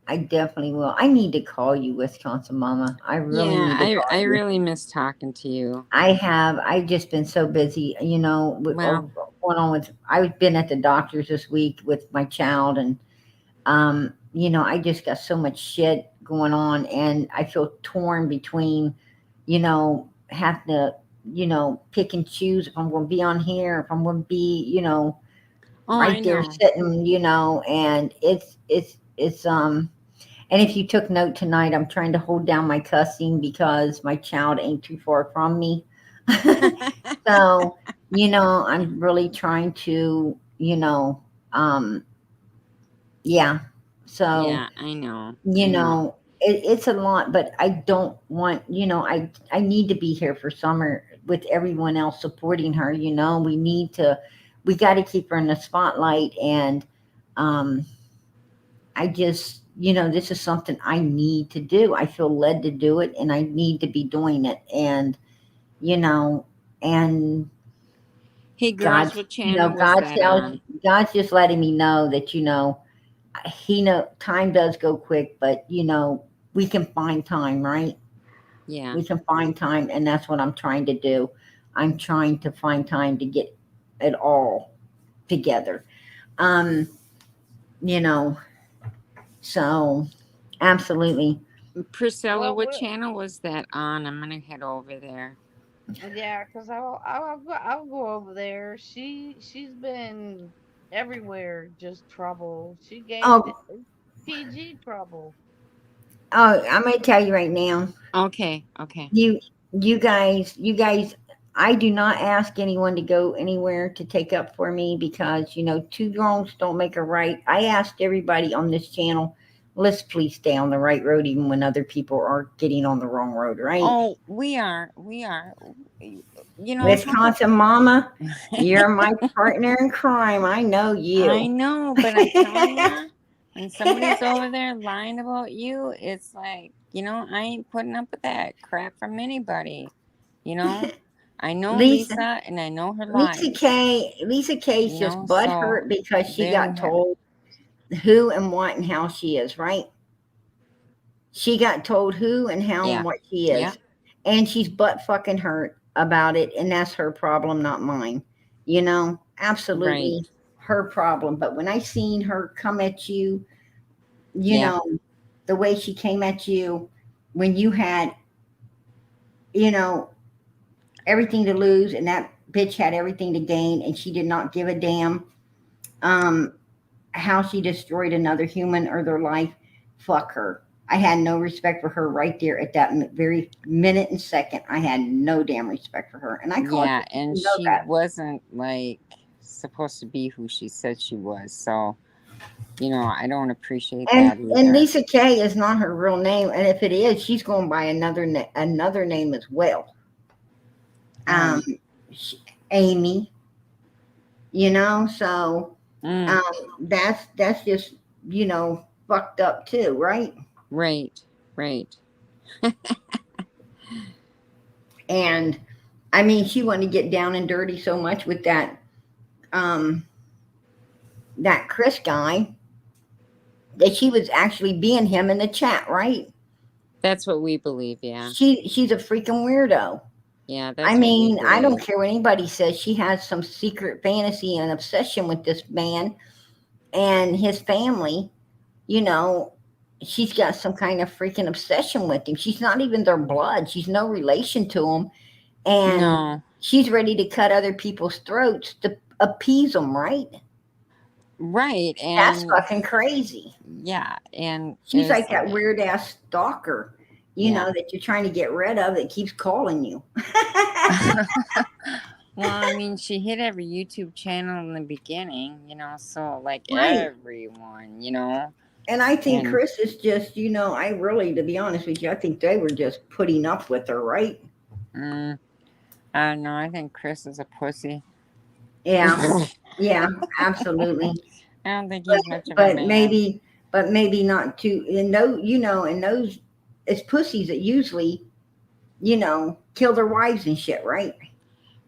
Speaker 1: I definitely will. I need to call you, Wisconsin Mama. I really
Speaker 4: Yeah,
Speaker 1: need to call
Speaker 4: I
Speaker 1: you.
Speaker 4: really miss talking to you.
Speaker 1: I have. I've just been so busy, you know, with
Speaker 4: Well,
Speaker 1: going on with. I've been at the doctor's this week with my child, and you know, I just got so much shit going on, and I feel torn between, you know, have to, you know, pick and choose if I'm going to be on here, if I'm going to be, you know,
Speaker 4: oh, I
Speaker 1: right there
Speaker 4: know.
Speaker 1: sitting, you know, and it's. And if you took note tonight, I'm trying to hold down my cussing because my child ain't too far from me. So, you know, I'm really trying to, you know, um, yeah. So,
Speaker 4: Yeah, I know.
Speaker 1: you
Speaker 4: I know.
Speaker 1: know, it's a lot, but I don't want, you know, I need to be here for summer with everyone else supporting her. You know, we got to keep her in the spotlight. And um, I just, you know, this is something I need to do. I feel led to do it and I need to be doing it. And, you know, and
Speaker 4: Hey, girls, what
Speaker 1: You know,
Speaker 4: channel was that on?
Speaker 1: God's just letting me know that, you know, time does go quick, but you know, we can find time, right?
Speaker 4: Yeah.
Speaker 1: We can find time, and that's what I'm trying to do. I'm trying to find time to get it all together. Um, you know, so absolutely.
Speaker 4: Priscilla,
Speaker 2: Well,
Speaker 4: what channel was that on? I'm gonna head over there.
Speaker 2: yeah, cause I'll go over there. She's been everywhere, just trouble. She gave
Speaker 1: Oh,
Speaker 2: PG trouble.
Speaker 1: I'm gonna tell you right now.
Speaker 4: Okay, okay.
Speaker 1: You, you guys. I do not ask anyone to go anywhere to take up for me because you know two wrongs don't make a right. I asked everybody on this channel, let's please stay on the right road, even when other people are getting on the wrong road, right?
Speaker 4: Oh, we are. We are. You know how
Speaker 1: Wisconsin Mama, you're my partner in crime. I know
Speaker 4: I
Speaker 1: you.
Speaker 4: know, but I'm telling you, when somebody's over there lying about you, it's like, I ain't putting up with that crap from anybody. You know, I know
Speaker 1: Lisa,
Speaker 4: Lisa and I know her lies,
Speaker 1: Lisa K's just
Speaker 4: so
Speaker 1: butthurt because she
Speaker 4: there we
Speaker 1: got
Speaker 4: have it.
Speaker 1: told who and what and how she is, right? She got told who and how and
Speaker 4: Yeah.
Speaker 1: what she
Speaker 4: Yeah.
Speaker 1: is. And she's butt fucking hurt about it. And that's her problem, not mine. You know,
Speaker 4: Right.
Speaker 1: absolutely her problem. But when I seen her come at you, you
Speaker 4: Yeah.
Speaker 1: know, the way she came at you when you had, you know, everything to lose and that bitch had everything to gain and she did not give a damn um, how she destroyed another human or their life, fuck her. I had no respect for her right there at that very minute and second. I had no damn respect for her, and I called
Speaker 4: Yeah,
Speaker 1: you
Speaker 4: and
Speaker 1: to know
Speaker 4: she
Speaker 1: that.
Speaker 4: wasn't like supposed to be who she said she was. So, you know, I don't appreciate that
Speaker 1: And
Speaker 4: either.
Speaker 1: Lisa Kay is not her real name, and if it is, she's going by another name as well. Um,
Speaker 4: Right.
Speaker 1: sh Amy, you know, so
Speaker 4: Mm,
Speaker 1: um, that's just fucked up too, right?
Speaker 4: right. Right.
Speaker 1: And I mean, she wanted to get down and dirty so much with um that Chris guy that she was actually being him in the chat, right?
Speaker 4: That's what we believe. Yeah.
Speaker 1: She's a freaking weirdo.
Speaker 4: Yeah.
Speaker 1: I
Speaker 4: That's what we
Speaker 1: mean, I don't
Speaker 4: believe.
Speaker 1: care what anybody says. She has some secret fantasy and obsession with this man and his family. You know, she's got some kind of freaking obsession with him. She's not even their blood. She's no relation to him, and
Speaker 4: No.
Speaker 1: she's ready to cut other people's throats to appease them. Right?
Speaker 4: Right.
Speaker 1: That's
Speaker 4: And
Speaker 1: fucking crazy.
Speaker 4: yeah. And
Speaker 1: She's
Speaker 4: it's
Speaker 1: like that
Speaker 4: like,
Speaker 1: weird ass stalker,
Speaker 4: yeah.
Speaker 1: that you're trying to get rid of that keeps calling you.
Speaker 4: Well, I mean, she hit every YouTube channel in the beginning, you know, so like
Speaker 1: Right.
Speaker 4: everyone, you know,
Speaker 1: And I think
Speaker 4: and
Speaker 1: Chris is just, I really, to be honest with you, I think they were just putting up with her, right?
Speaker 4: mm, I don't know. I think Chris is a pussy.
Speaker 1: Yeah,
Speaker 4: I
Speaker 1: yeah, absolutely.
Speaker 4: don't think
Speaker 1: But
Speaker 4: he's much of a
Speaker 1: but
Speaker 4: man.
Speaker 1: maybe not too. And those, and those, it's pussies that usually, kill their wives and shit, right?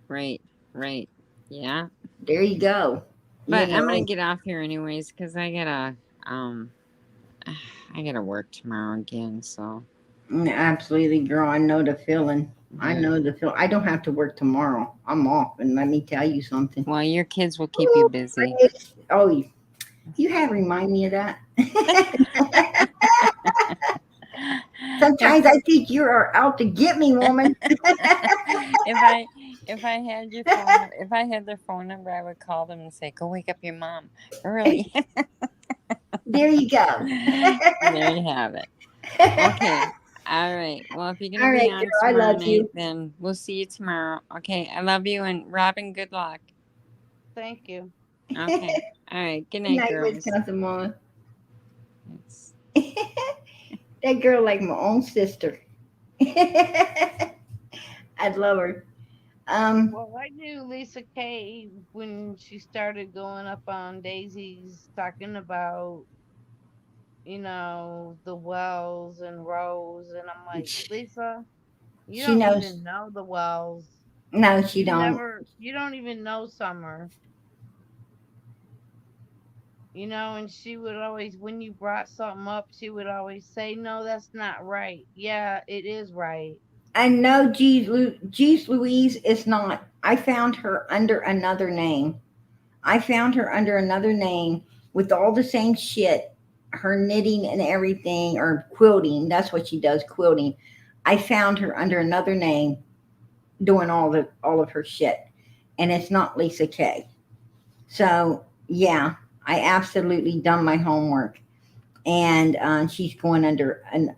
Speaker 4: Right, right. Yeah.
Speaker 1: There you go. You
Speaker 4: But I'm gonna
Speaker 1: know,
Speaker 4: get off here anyways because um I gotta work tomorrow again. So
Speaker 1: Absolutely, girl. I know the feeling. I
Speaker 4: yeah.
Speaker 1: know the feel. I don't have to work tomorrow. I'm off, and let me tell you something.
Speaker 4: Well, your kids will keep you
Speaker 1: Ooh,
Speaker 4: busy.
Speaker 1: oh, you have remind me of that.
Speaker 4: if
Speaker 1: Sometimes I think you are out to get me, woman.
Speaker 4: if I if I had your phone if I had their phone number, I would call them and say, "Go wake up your mom early."
Speaker 1: There you go.
Speaker 4: There you have it. Okay. All right. Well, if you're
Speaker 1: All
Speaker 4: gonna be
Speaker 1: right,
Speaker 4: on
Speaker 1: girl. I
Speaker 4: tomorrow
Speaker 1: love
Speaker 4: night,
Speaker 1: you.
Speaker 4: then we'll see you tomorrow. Okay. I love you, and Robin, good luck.
Speaker 2: Thank you.
Speaker 4: Okay. All right. Good
Speaker 1: Good
Speaker 4: night,
Speaker 1: night,
Speaker 4: girls.
Speaker 1: Wisconsin mama.
Speaker 4: It's
Speaker 1: That girl like my own sister. I'd love her. Um,
Speaker 2: Well, I knew Lisa Kay when she started going up on Daisy's talking about, the Wells and Rose. And I'm like, Lisa, you
Speaker 1: she
Speaker 2: don't
Speaker 1: knows.
Speaker 2: even know the Wells.
Speaker 1: No, she don't.
Speaker 2: You don't even know Summer, and she would always, when you brought something up, she would always say, no, that's not right. Yeah, it is right.
Speaker 1: I know. Geez, Louise is not. I found her under another name. I found her under another name with all the same shit, her knitting and everything, or quilting. That's what she does, quilting. I found her under another name doing all of her shit, and it's not Lisa Kay. So yeah, I absolutely done my homework, and she's going under an.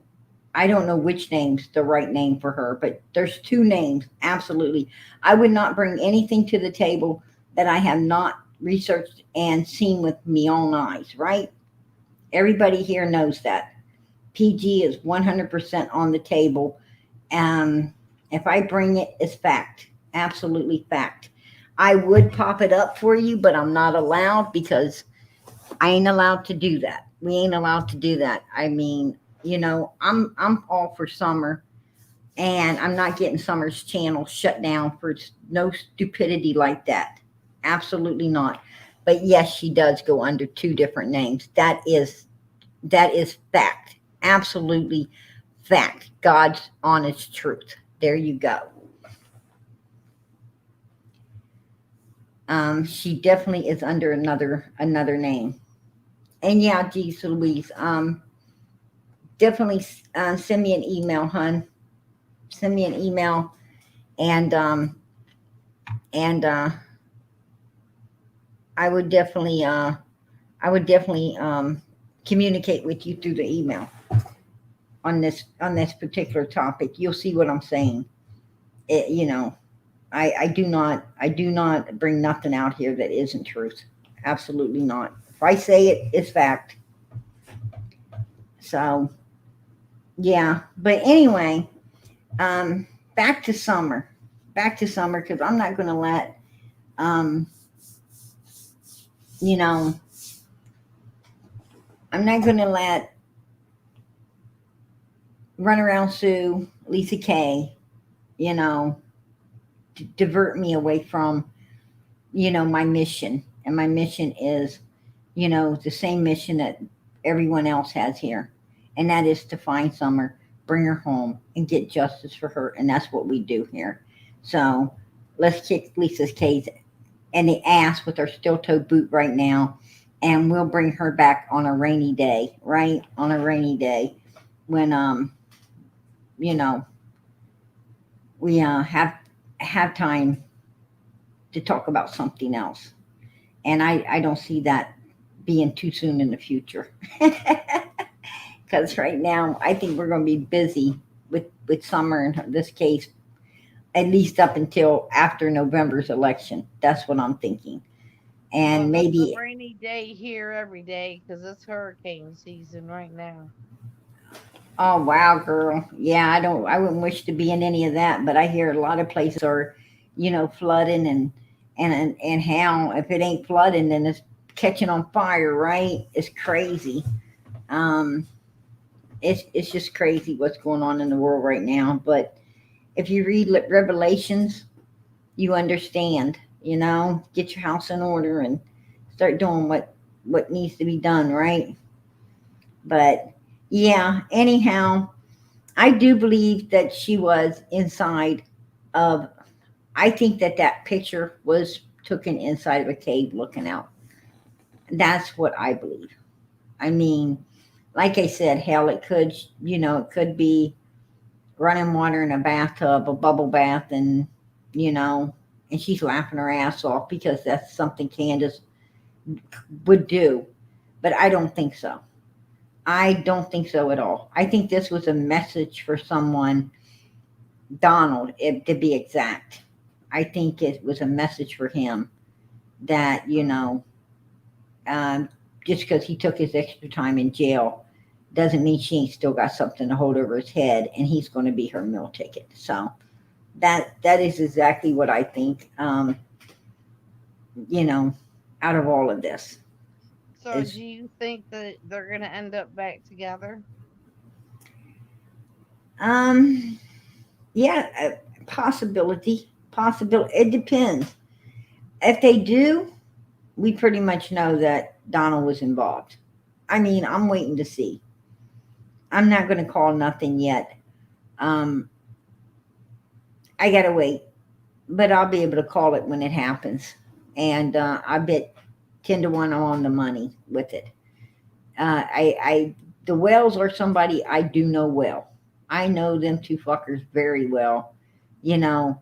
Speaker 1: I don't know which name's the right name for her, but there's two names. Absolutely, I would not bring anything to the table that I have not researched and seen with me own eyes. Right? Everybody here knows that. PG is 100% on the table. If I bring it, it's fact. Absolutely fact. I would pop it up for you, but I'm not allowed because I ain't allowed to do that. We ain't allowed to do that. I mean, I'm all for Summer, and I'm not getting Summer's channel shut down for no stupidity like that. Absolutely not. But yes, she does go under two different names. That is fact. Absolutely fact. God's honest truth. There you go. She definitely is under another name. And yeah, geez Louise. Definitely send me an email, hun. Send me an email, and and I would definitely communicate with you through the email. on this particular topic. You'll see what I'm saying. I do not bring nothing out here that isn't truth. Absolutely not. If I say it, it's fact. So yeah, but anyway, back to summer, because I'm not going to let you know I'm not going to let Runaround Sue, Lisa Kay, divert me away from my mission. And my mission is the same mission that everyone else has here, and that is to find Summer, bring her home, and get justice for her. And that's what we do here. So let's kick Lisa's case in the ass with our steel-toe boot right now, and we'll bring her back on a rainy day, right? On a rainy day when we have time to talk about something else. And I don't see that being too soon in the future. Because right now, I think we're going to be busy with Summer in this case, at least up until after November's election. That's what I'm thinking. And
Speaker 2: Well,
Speaker 1: maybe,
Speaker 2: it's a rainy day here every day because it's hurricane season right now.
Speaker 1: oh wow, girl. Yeah, I wouldn't wish to be in any of that, but I hear a lot of places are, flooding and how if it ain't flooding, then it's catching on fire, right? It's crazy. Um, it's just crazy what's going on in the world right now. But if you read Revelations, you understand. Get your house in order and start doing what needs to be done, right? But yeah, anyhow, I do believe that she was inside of. I think that picture was taken inside of a cave looking out. That's what I believe. I mean, like I said, hell, it could be running water in a bathtub, a bubble bath, and she's laughing her ass off because that's something Candace would do. But I don't think so. I don't think so at all. I think this was a message for someone, Donald, to be exact. I think it was a message for him that, just because he took his extra time in jail doesn't mean she ain't still got something to hold over his head, and he's going to be her meal ticket. So that is exactly what I think, out of all of this.
Speaker 2: So, do you think that they're going to end up back together?
Speaker 1: Yeah, possibility. It depends. If they do, we pretty much know that Donald was involved. I mean, I'm waiting to see. I'm not going to call nothing yet. I gotta wait, but I'll be able to call it when it happens. And I bet 10-1 on the money with it. The Wells are somebody I do know well. I know them two fuckers very well, and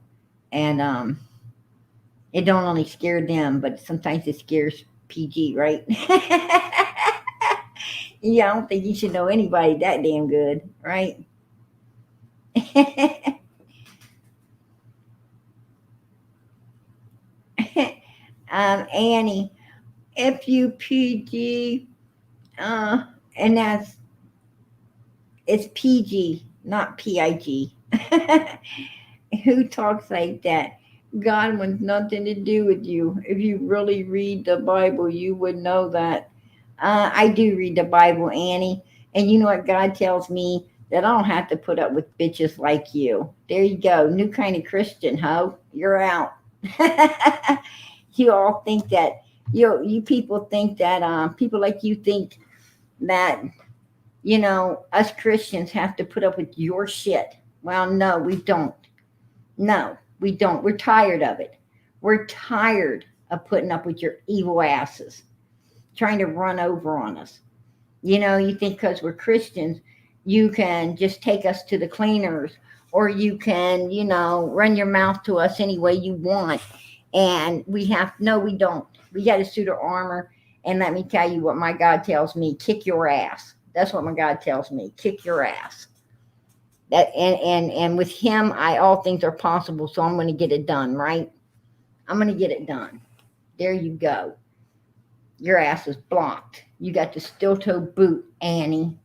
Speaker 1: it don't only scare them, but sometimes it scares PG, right? Yeah, I don't think you should know anybody that damn good, right? Annie, FUPG, and it's PG, not PIG. Who talks like that? God wants nothing to do with you. If you really read the Bible, you would know that. I do read the Bible, Annie. And you know what God tells me? That I don't have to put up with bitches like you. There you go. New kind of Christian, ho. You're out. You all think that, you people think that, people like you think that, us Christians have to put up with your shit. Well, no, we don't. No, we don't. We're tired of it. We're tired of putting up with your evil asses trying to run over on us. You think because we're Christians, you can just take us to the cleaners, or you can, run your mouth to us any way you want. And no, we don't. We got a suit of armor. And let me tell you what my God tells me, kick your ass. That's what my God tells me, kick your ass. That and with him, all things are possible. So I'm going to get it done, right? I'm going to get it done. There you go. Your ass is blocked. You got the steel toe boot, Annie,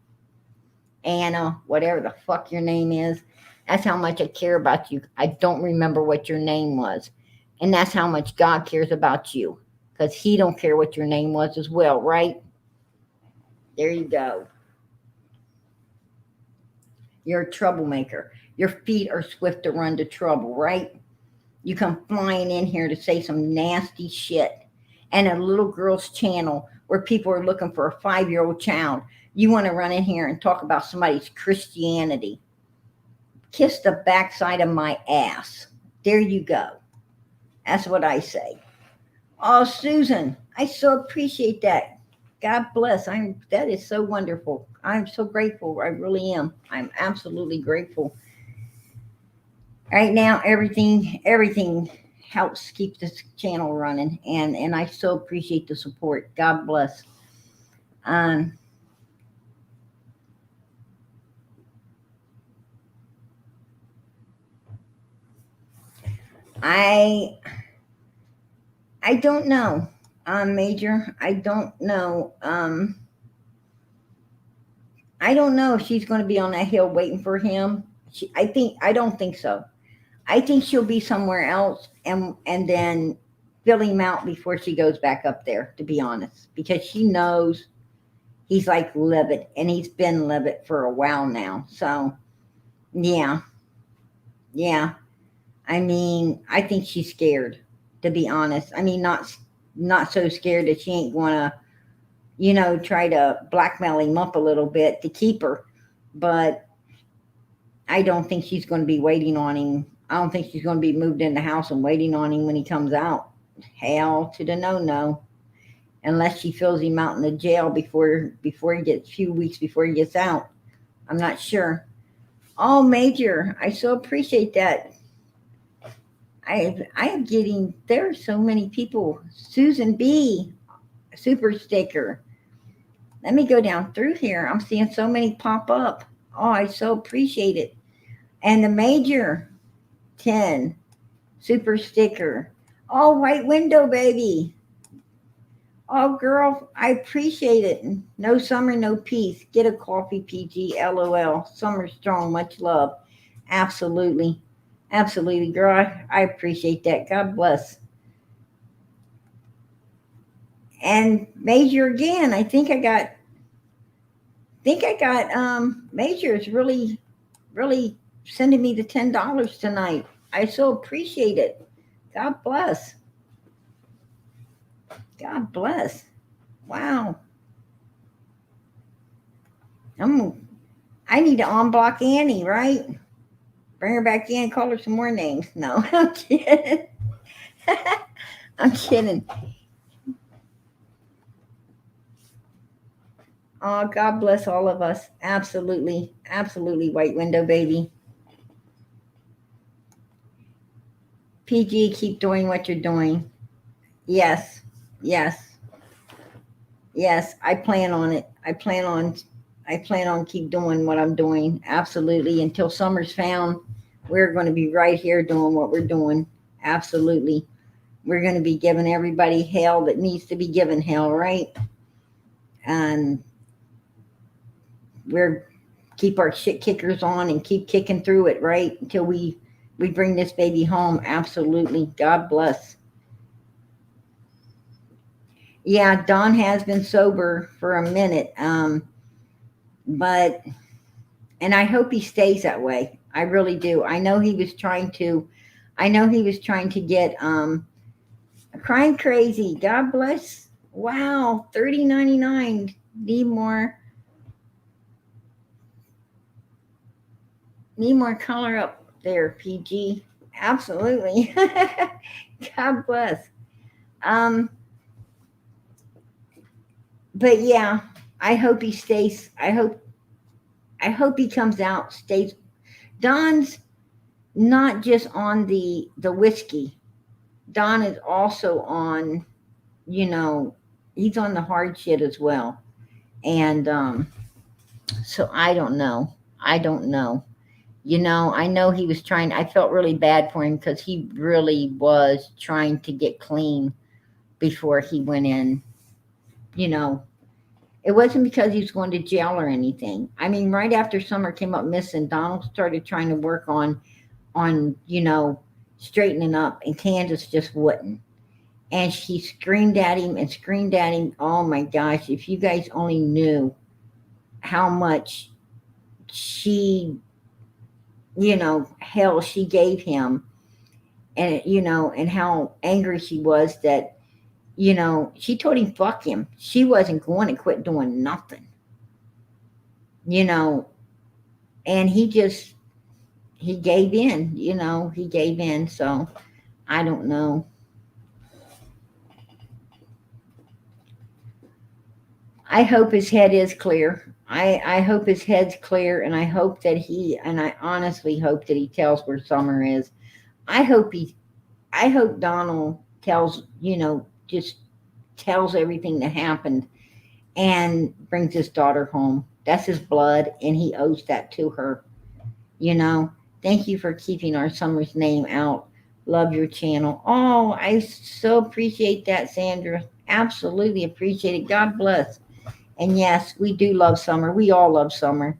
Speaker 1: Anna, whatever the fuck your name is. That's how much I care about you. I don't remember what your name was, and that's how much God cares about you, because He don't care what your name was as well, right? There you go. You're a troublemaker. Your feet are swift to run to trouble, right? You come flying in here to say some nasty shit. And a little girl's channel where people are looking for a 5-year-old child. You want to run in here and talk about somebody's Christianity. Kiss the backside of my ass. There you go. That's what I say. Oh, Susan, I so appreciate that. God bless. That is so wonderful. I'm so grateful. I really am. I'm absolutely grateful. Right now, everything helps keep this channel running, and I so appreciate the support. God bless. Um, I don't know, Major. I don't know. I don't know if she's going to be on that hill waiting for him. I don't think so. I think she'll be somewhere else and then fill him out before she goes back up there, to be honest, because she knows he's like livid, and he's been livid for a while now. So, yeah. I mean, I think she's scared, to be honest. I mean, not so scared that she ain't going to, try to blackmail him up a little bit to keep her, but I don't think she's going to be waiting on him. I don't think she's going to be moved in the house and waiting on him when he comes out. Hell to the no. Unless she fills him out in the jail before he gets a few weeks before he gets out. I'm not sure. Oh, Major, I so appreciate that. I am getting, there are so many people. Susan B, super sticker. Let me go down through here. I'm seeing so many pop up. Oh, I so appreciate it. And the Major 10 super sticker. Oh, white window, baby. Oh, girl, I appreciate it. No summer, no peace. Get a coffee, PG, LOL. Summer strong, much love. Absolutely, girl. I appreciate that. God bless. And Major again. I think I got. Major is really sending me the $10 tonight. I so appreciate it. God bless. God bless. Wow. I need to unblock Annie, right? Bring her back in, call her some more names. No, I'm kidding. I'm kidding. Oh, God bless all of us. Absolutely, white window, baby. PG, keep doing what you're doing. Yes. I plan on it. I plan on keep doing what I'm doing. Absolutely. Until summer's found, we're going to be right here doing what we're doing. Absolutely. We're going to be giving everybody hell that needs to be given hell, right? And we're keep our shit kickers on and keep kicking through it, right? Until we bring this baby home. Absolutely. God bless. Yeah, Don has been sober for a minute. But I hope he stays that way. I really do. I know he was trying to get crying crazy. God bless. Wow, $30.99. Need more color up there, PG. Absolutely. God bless. But yeah, I hope he stays. I hope he comes out, stays. Don's not just on the whiskey. Don is also on, he's on the hard shit as well. And so I don't know. I know he was trying. I felt really bad for him because he really was trying to get clean before he went in. You know, it wasn't because he was going to jail or anything. I mean, right after Summer came up missing, Donald started trying to work on straightening up, and Candace just wouldn't. And she screamed at him and screamed at him. Oh my gosh! If you guys only knew how much she, hell she gave him, and and how angry she was that she told him fuck him. She wasn't going to quit doing nothing. You know, and he gave in. He gave in. So I don't know. I hope his head is clear. I hope his head's clear, and I hope that and I honestly hope that he tells where Summer is. I hope I hope Donald tells, just tells everything that happened and brings his daughter home. That's his blood, and he owes that to her. You know, Thank you for keeping our Summer's name out. Love your channel. Oh, I so appreciate that, Sandra. Absolutely appreciate it. God bless. And yes, we do love Summer. We all love Summer.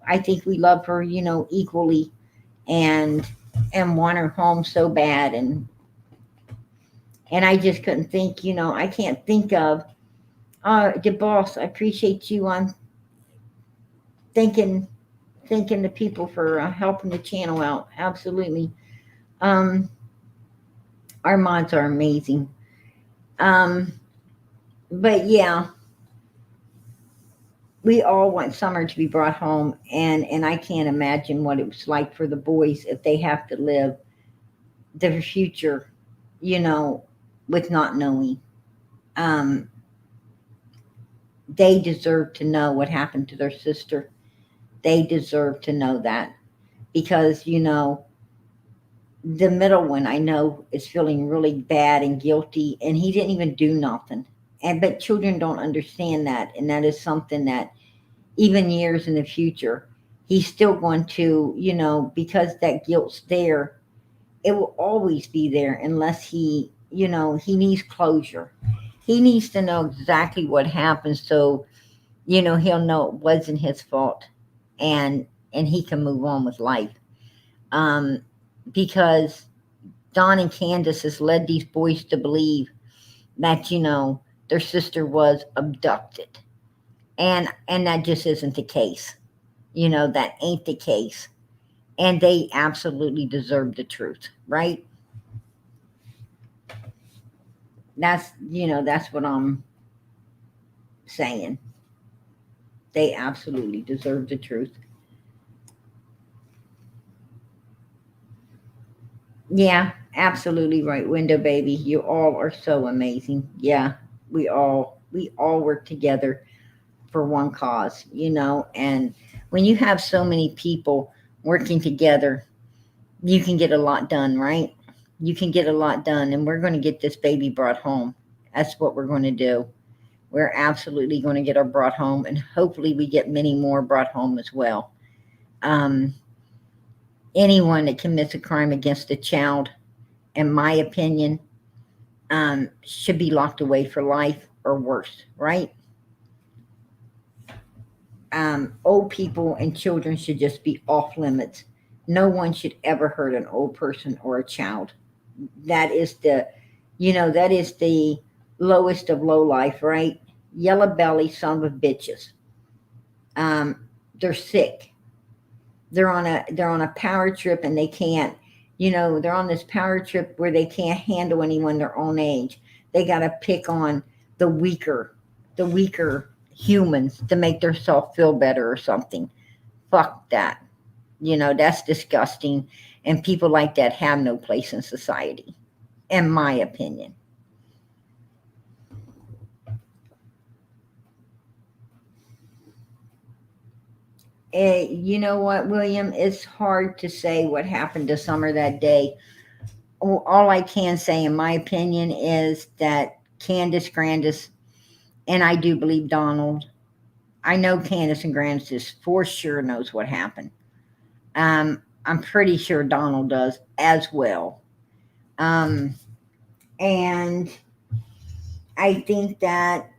Speaker 1: I think we love her, equally, and want her home so bad. And I just couldn't think, I can't think of. The boss, I appreciate you on thanking the people for helping the channel out. Absolutely. Um, our mods are amazing. Um, but yeah, we all want Summer to be brought home, and I can't imagine what it was like for the boys if they have to live their future, you know, with not knowing. Um, they deserve to know what happened to their sister. They deserve to know that because the middle one I know is feeling really bad and guilty, and he didn't even do nothing. And but children don't understand that, and that is something that even years in the future, he's still going to, because that guilt's there. It will always be there unless he needs closure. He needs to know exactly what happened, so he'll know it wasn't his fault, and he can move on with life. Um, because Don and Candace has led these boys to believe that their sister was abducted, and that just isn't the case. That ain't the case, and they absolutely deserve the truth, right? That's what I'm saying. They absolutely deserve the truth. Yeah, absolutely right, window baby. You all are so amazing. Yeah, we all work together for one cause, and when you have so many people working together, you can get a lot done, right? You can get a lot done, and we're going to get this baby brought home. That's what we're going to do. We're absolutely going to get her brought home, and hopefully we get many more brought home as well. Um, Anyone that commits a crime against a child, in my opinion, should be locked away for life or worse, right? Old people and children should just be off limits. No one should ever hurt an old person or a child. That is the lowest of low life, right? Yellow belly son of bitches. They're sick. They're on a power trip, and they can't. They're on this power trip where they can't handle anyone their own age. They got to pick on the weaker humans to make themselves feel better or something. Fuck that. That's disgusting, and people like that have no place in society, in my opinion. You know what, William? It's hard to say what happened to Summer that day. All I can say, in my opinion, is that Candace, Grandis, and I do believe Donald. I know Candace and Grandis for sure knows what happened. I'm pretty sure Donald does as well. And I think that,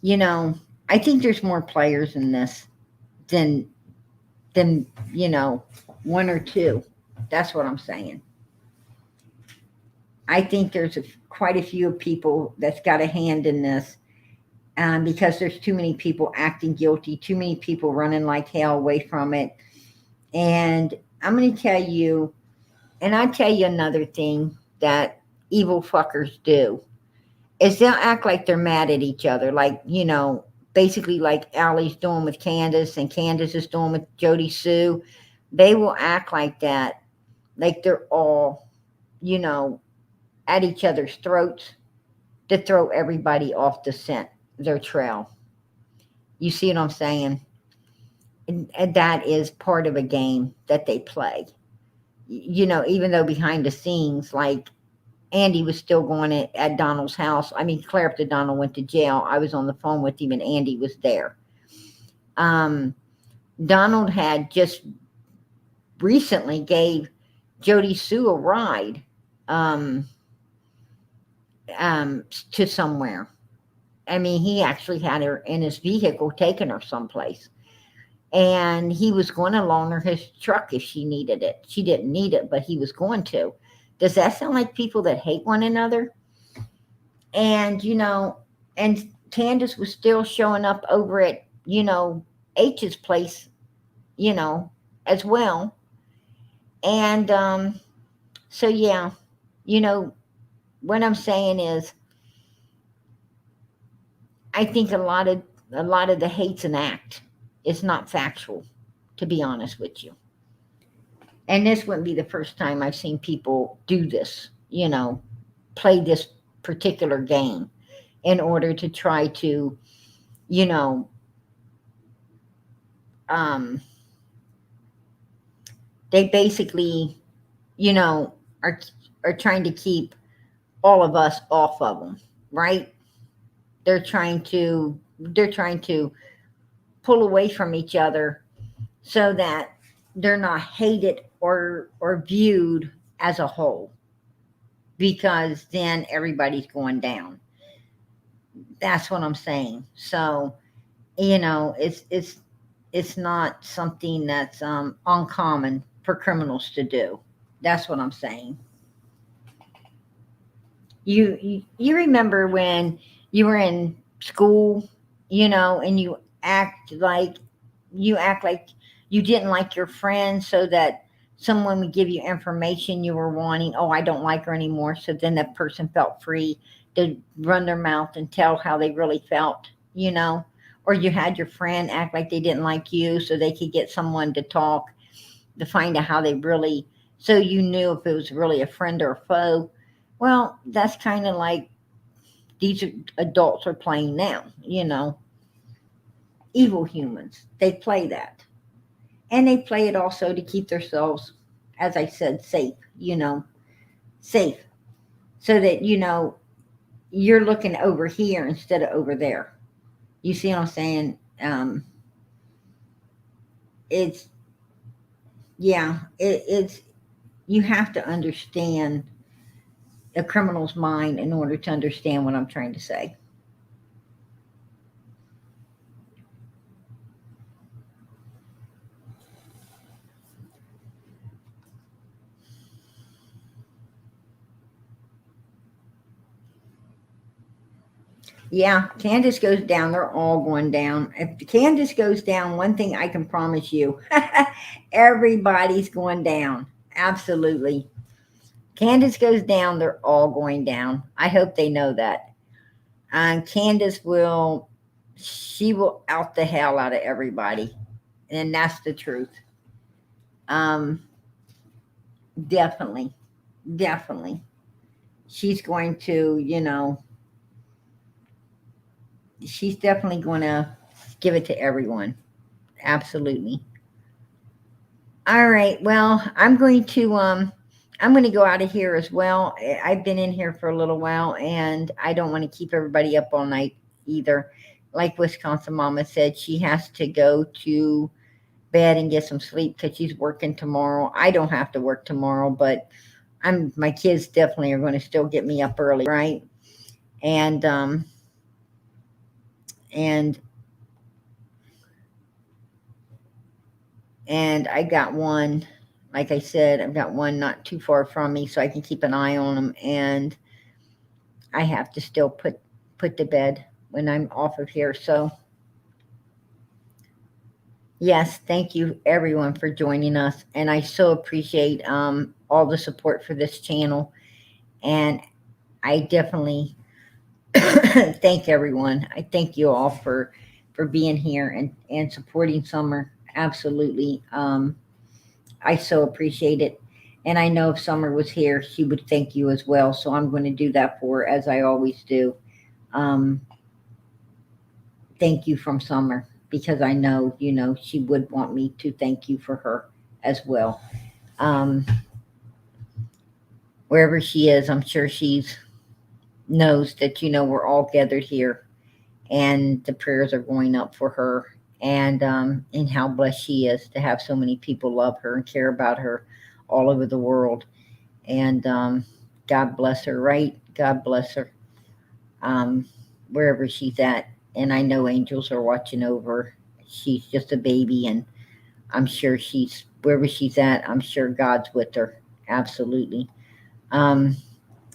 Speaker 1: you know, I think there's more players in this than one or two. That's what I'm saying. I think there's quite a few people that's got a hand in this, because there's too many people acting guilty, too many people running like hell away from it. And I'm going to tell you, and I'll tell you another thing that evil fuckers do is they'll act like they're mad at each other, like, basically like Allie's doing with Candace and Candace is doing with Jody Sue. They will act like that, like they're all, at each other's throats to throw everybody off the scent, their trail. You see what I'm saying? And that is part of a game that they play. Even though behind the scenes, like Andy was still going at Donald's house. I mean, Claire after Donald went to jail, I was on the phone with him and Andy was there. Donald had just recently gave Jody Sue a ride to somewhere. I mean, he actually had her in his vehicle taking her someplace. And he was going to loan her his truck if she needed it. She didn't need it, but he was going to. Does that sound like people that hate one another? And, and Candace was still showing up over at, H's place, as well. And so, yeah, what I'm saying is, I think a lot of the hate's an act. It's not factual, to be honest with you. And this wouldn't be the first time I've seen people do this, play this particular game in order to try to, they basically, are trying to keep all of us off of them, right? They're trying to pull away from each other so that they're not hated or viewed as a whole, because then everybody's going down. That's what I'm saying. So, it's not something that's uncommon for criminals to do. That's what I'm saying. You remember when you were in school, and you act like you didn't like your friend, so that someone would give you information you were wanting. Oh, I don't like her anymore. So then that person felt free to run their mouth and tell how they really felt, or you had your friend act like they didn't like you so they could get someone to talk to find out how they really, so you knew if it was really a friend or a foe. Well, that's kind of like these adults are playing now, evil humans. They play that. And they play it also to keep themselves, as I said, safe, safe. So that, you're looking over here instead of over there. You see what I'm saying? It's you have to understand a criminal's mind in order to understand what I'm trying to say. Yeah, Candace goes down, they're all going down. If Candace goes down, one thing I can promise you, everybody's going down. Absolutely. Candace goes down, they're all going down. I hope they know that. Candace she will out the hell out of everybody. And that's the truth. Definitely. She's going to, she's definitely going to give it to everyone. Absolutely. All right. Well, I'm going to go out of here as well. I've been in here for a little while and I don't want to keep everybody up all night either. Like Wisconsin Mama said, she has to go to bed and get some sleep because she's working tomorrow. I don't have to work tomorrow, but my kids definitely are going to still get me up early, right? And and I got one, like I said, I've got one not too far from me, so I can keep an eye on them. And I have to still put to bed when I'm off of here. So yes, thank you everyone for joining us, and I so appreciate all the support for this channel, and I definitely thank everyone. I thank you all for being here and supporting Summer. Absolutely. I so appreciate it. And I know if Summer was here, she would thank you as well. So I'm going to do that for her, as I always do. Thank you from Summer, because I know, she would want me to thank you for her as well. Wherever she is, I'm sure she's knows that, we're all gathered here, and the prayers are going up for her, and how blessed she is to have so many people love her and care about her all over the world. And God bless her, right? God bless her, wherever she's at. And I know angels are watching over her. She's just a baby, and I'm sure wherever she's at, I'm sure God's with her. Absolutely.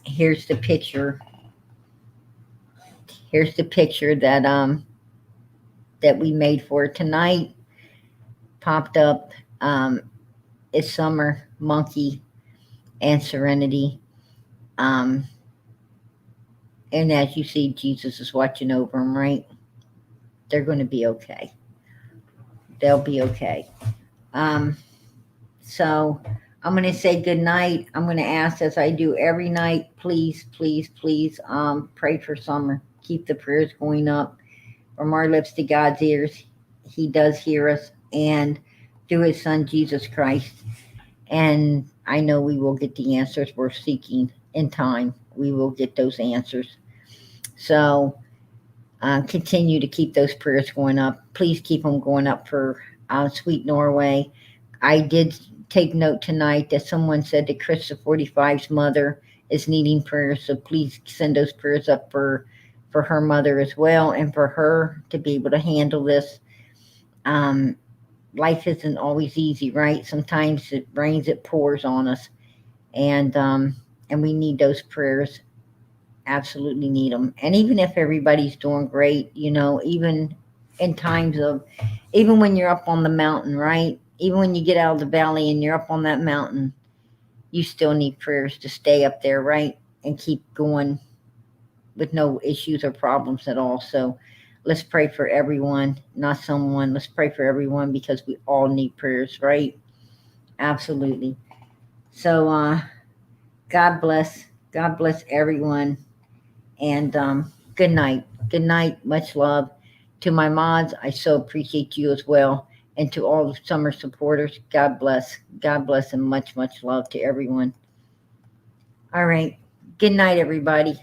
Speaker 1: Here's the picture. Here's the picture that we made for her tonight. Popped up. It's Summer, Monkey, and Serenity. And as you see, Jesus is watching over them, right? They're going to be okay. They'll be okay. So I'm going to say good night. I'm going to ask, as I do every night, please, please, please, pray for Summer. Keep the prayers going up from our lips to God's ears. He does hear us, and through his son, Jesus Christ. And I know we will get the answers we're seeking in time. We will get those answers. So continue to keep those prayers going up. Please keep them going up for Sweet Norway. I did take note tonight that someone said that Krista 45's mother is needing prayers. So please send those prayers up for her mother as well, and for her to be able to handle this. Life isn't always easy, right? Sometimes it rains, it pours on us, and we need those prayers. Absolutely need them. And even if everybody's doing great, even in times of, even when you're up on the mountain, right? Even when you get out of the valley and you're up on that mountain, you still need prayers to stay up there, right? And keep going with no issues or problems at all. So let's pray for everyone, not someone. Let's pray for everyone, because we all need prayers, right? Absolutely. So God bless everyone. And good night. Good night. Much love. To my mods, I so appreciate you as well. And to all the Summer supporters, God bless. God bless, and much, much love to everyone. All right. Good night, everybody.